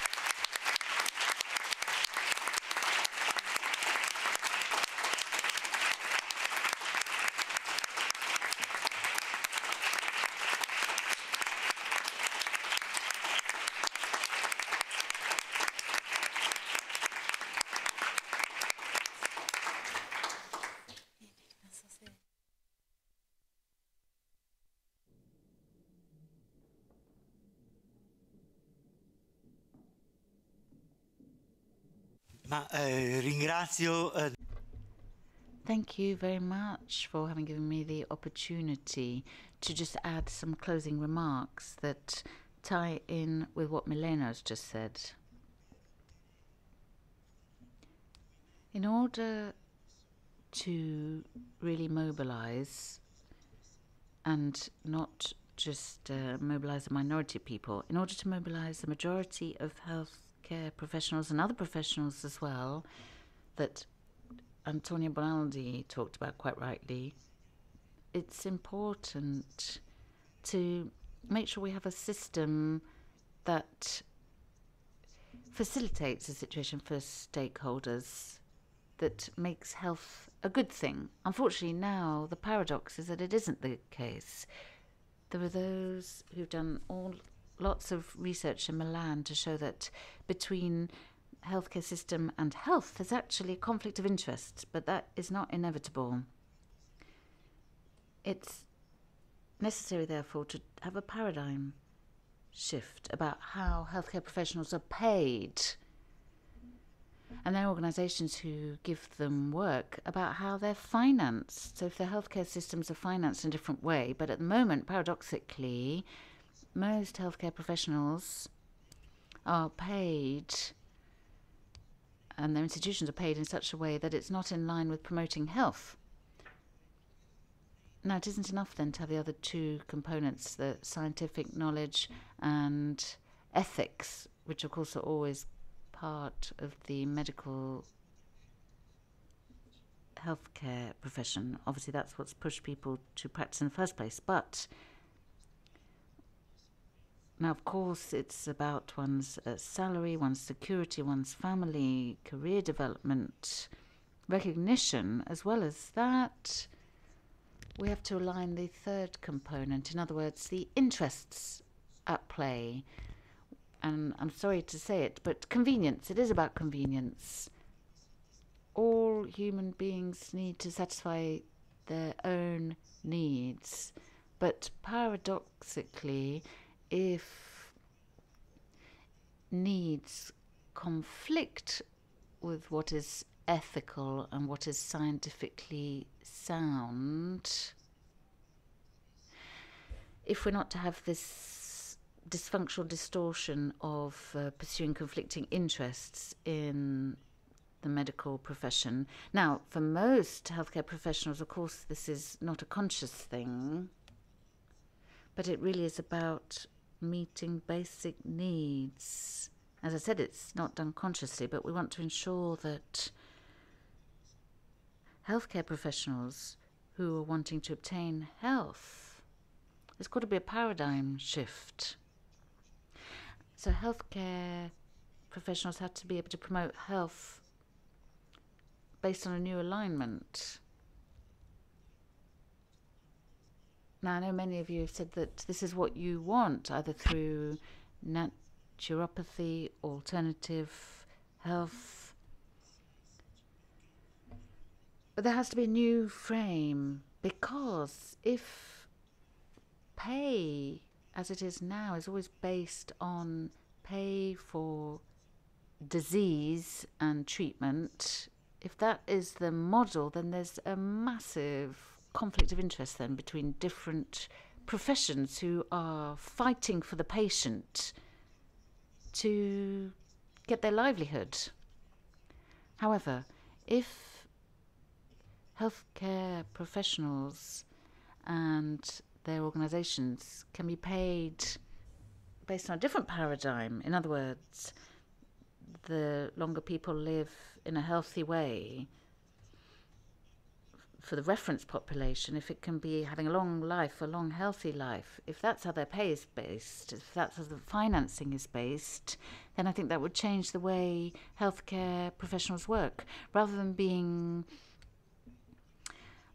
Ringrazio. Thank you very much for having given me the opportunity to just add some closing remarks that tie in with what Mileno's just said. In order to really mobilize, and not just mobilize a minority of people, in order to mobilize the majority of healthcare professionals and other professionals as well, that Antonio Bonaldi talked about quite rightly, it's important to make sure we have a system that facilitates the situation for stakeholders, that makes health a good thing. Unfortunately, now the paradox is that it isn't the case. There are those who've done all lots of research in Milan to show that between healthcare system and health, there's actually a conflict of interest, but that is not inevitable. It's necessary, therefore, to have a paradigm shift about how healthcare professionals are paid, and there are organisations who give them work about how they're financed. So if their healthcare systems are financed in a different way, but at the moment, paradoxically, most healthcare professionals are paid, and their institutions are paid in such a way that it's not in line with promoting health. Now, it isn't enough then to have the other two components, the scientific knowledge and ethics, which of course are always part of the medical healthcare profession. Obviously, that's what's pushed people to practice in the first place. But now, of course, it's about one's salary, one's security, one's family, career development, recognition. As well as that, we have to align the third component, in other words, the interests at play. And I'm sorry to say it, but convenience. It is about convenience. All human beings need to satisfy their own needs. But paradoxically, if needs conflict with what is ethical and what is scientifically sound, if we're not to have this dysfunctional distortion of pursuing conflicting interests in the medical profession. Now, for most healthcare professionals, of course, this is not a conscious thing, but it really is about meeting basic needs. As I said, it's not done consciously, but we want to ensure that healthcare professionals who are wanting to obtain health, there's got to be a paradigm shift. So healthcare professionals have to be able to promote health based on a new alignment. Now, I know many of you have said that this is what you want, either through naturopathy, alternative health. But there has to be a new frame, because if pay, as it is now, is always based on pay for disease and treatment, if that is the model, then there's a massive conflict of interest then between different professions who are fighting for the patient to get their livelihood. However, if healthcare professionals and their organizations can be paid based on a different paradigm, in other words, the longer people live in a healthy way, for the reference population, if it can be having a long life, a long healthy life, if that's how their pay is based, if that's how the financing is based, then I think that would change the way healthcare professionals work, rather than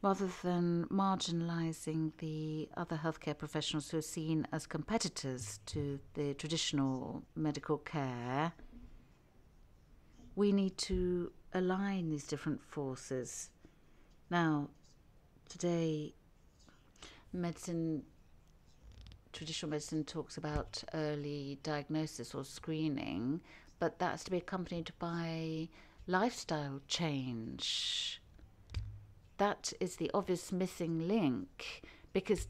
marginalising the other healthcare professionals who are seen as competitors to the traditional medical care. We need to align these different forces. Now, today, traditional medicine talks about early diagnosis or screening, but that has to be accompanied by lifestyle change. That is the obvious missing link, because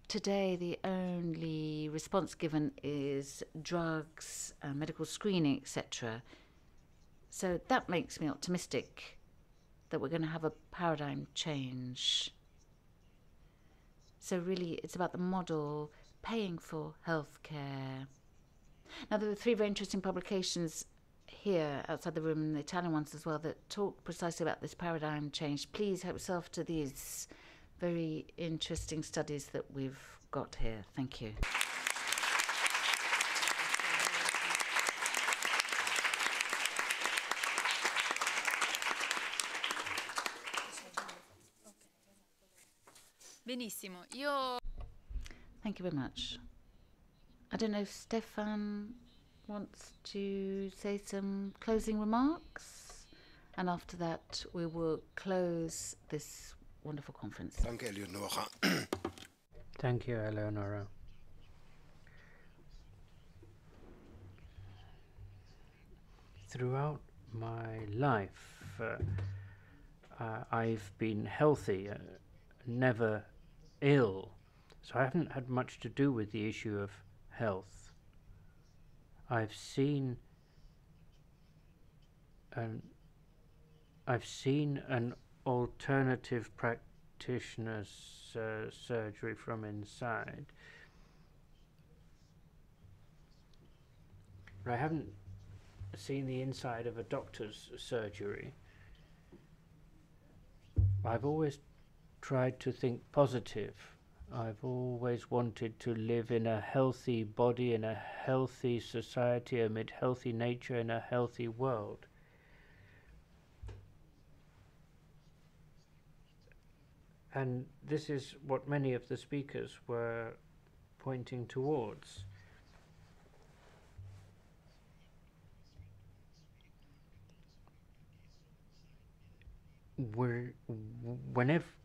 today the only response given is drugs, medical screening, etc. So that makes me optimistic that we're going to have a paradigm change. So really, it's about the model paying for healthcare. Now, there are 3 very interesting publications here outside the room, the Italian ones as well, that talk precisely about this paradigm change. Please help yourself to these very interesting studies that we've got here. Thank you. Benissimo. Io... Thank you very much. I don't know if Stefan wants to say some closing remarks, and after that we will close this wonderful conference. Danke, Eleonora. Thank you, Eleonora. Throughout my life, I've been healthy, never ill, so I haven't had much to do with the issue of health. I've seen an alternative practitioner's surgery from inside, but I haven't seen the inside of a doctor's surgery. I've always tried to think positive. I've always wanted to live in a healthy body, in a healthy society, amid healthy nature, in a healthy world. And this is what many of the speakers were pointing towards.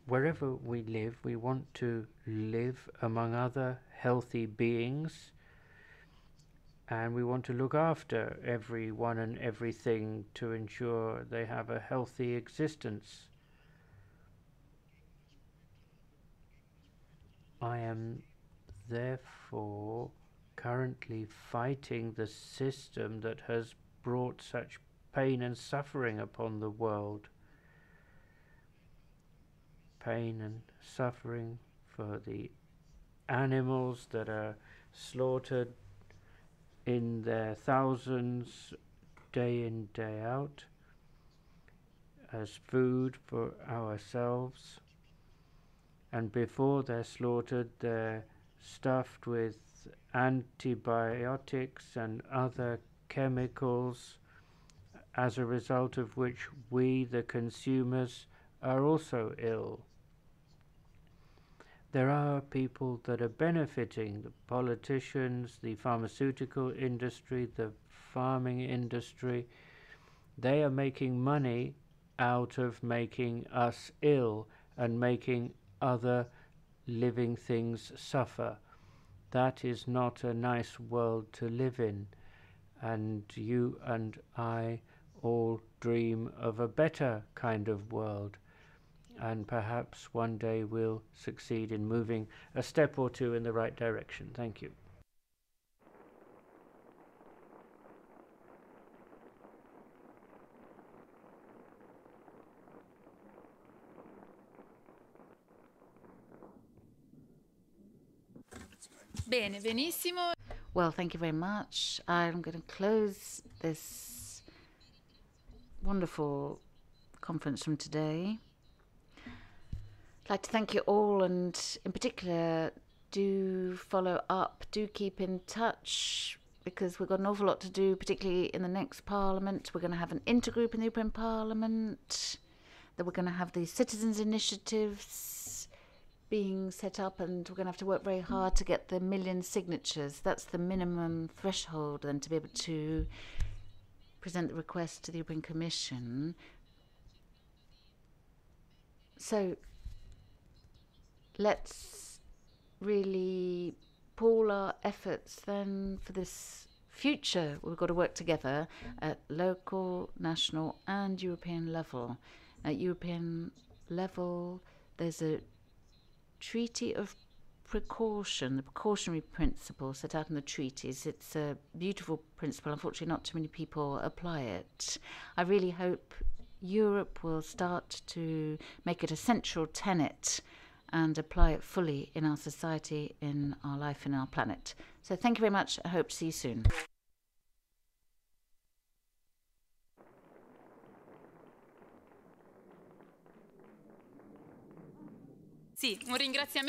Wherever we live, we want to live among other healthy beings, and we want to look after everyone and everything to ensure they have a healthy existence. I am therefore currently fighting the system that has brought such pain and suffering upon the world. Pain and suffering for the animals that are slaughtered in their thousands, day in, day out, as food for ourselves. And before they're slaughtered, they're stuffed with antibiotics and other chemicals, as a result of which we, the consumers, are also ill. There are people that are benefiting, the politicians, the pharmaceutical industry, the farming industry. They are making money out of making us ill and making other living things suffer. That is not a nice world to live in, and you and I all dream of a better kind of world, and perhaps one day we'll succeed in moving a step or two in the right direction. Thank you. Bene, benissimo. Well, thank you very much. I'm going to close this wonderful conference from today. I'd like to thank you all, and in particular, do follow up, do keep in touch, because we've got an awful lot to do, particularly in the next Parliament. We're going to have an intergroup in the European Parliament, that we're going to have the citizens' initiatives being set up, and we're going to have to work very hard to get the 1 million signatures. That's the minimum threshold then to be able to present the request to the European Commission. So let's really pool our efforts then for this future. We've got to work together at local, national and European level. At European level, there's a treaty of precaution, the precautionary principle set out in the treaties. It's a beautiful principle. Unfortunately, not too many people apply it. I really hope Europe will start to make it a central tenet and apply it fully in our society, in our life, in our planet. So thank you very much. I hope to see you soon. Sì, un ringraziamento.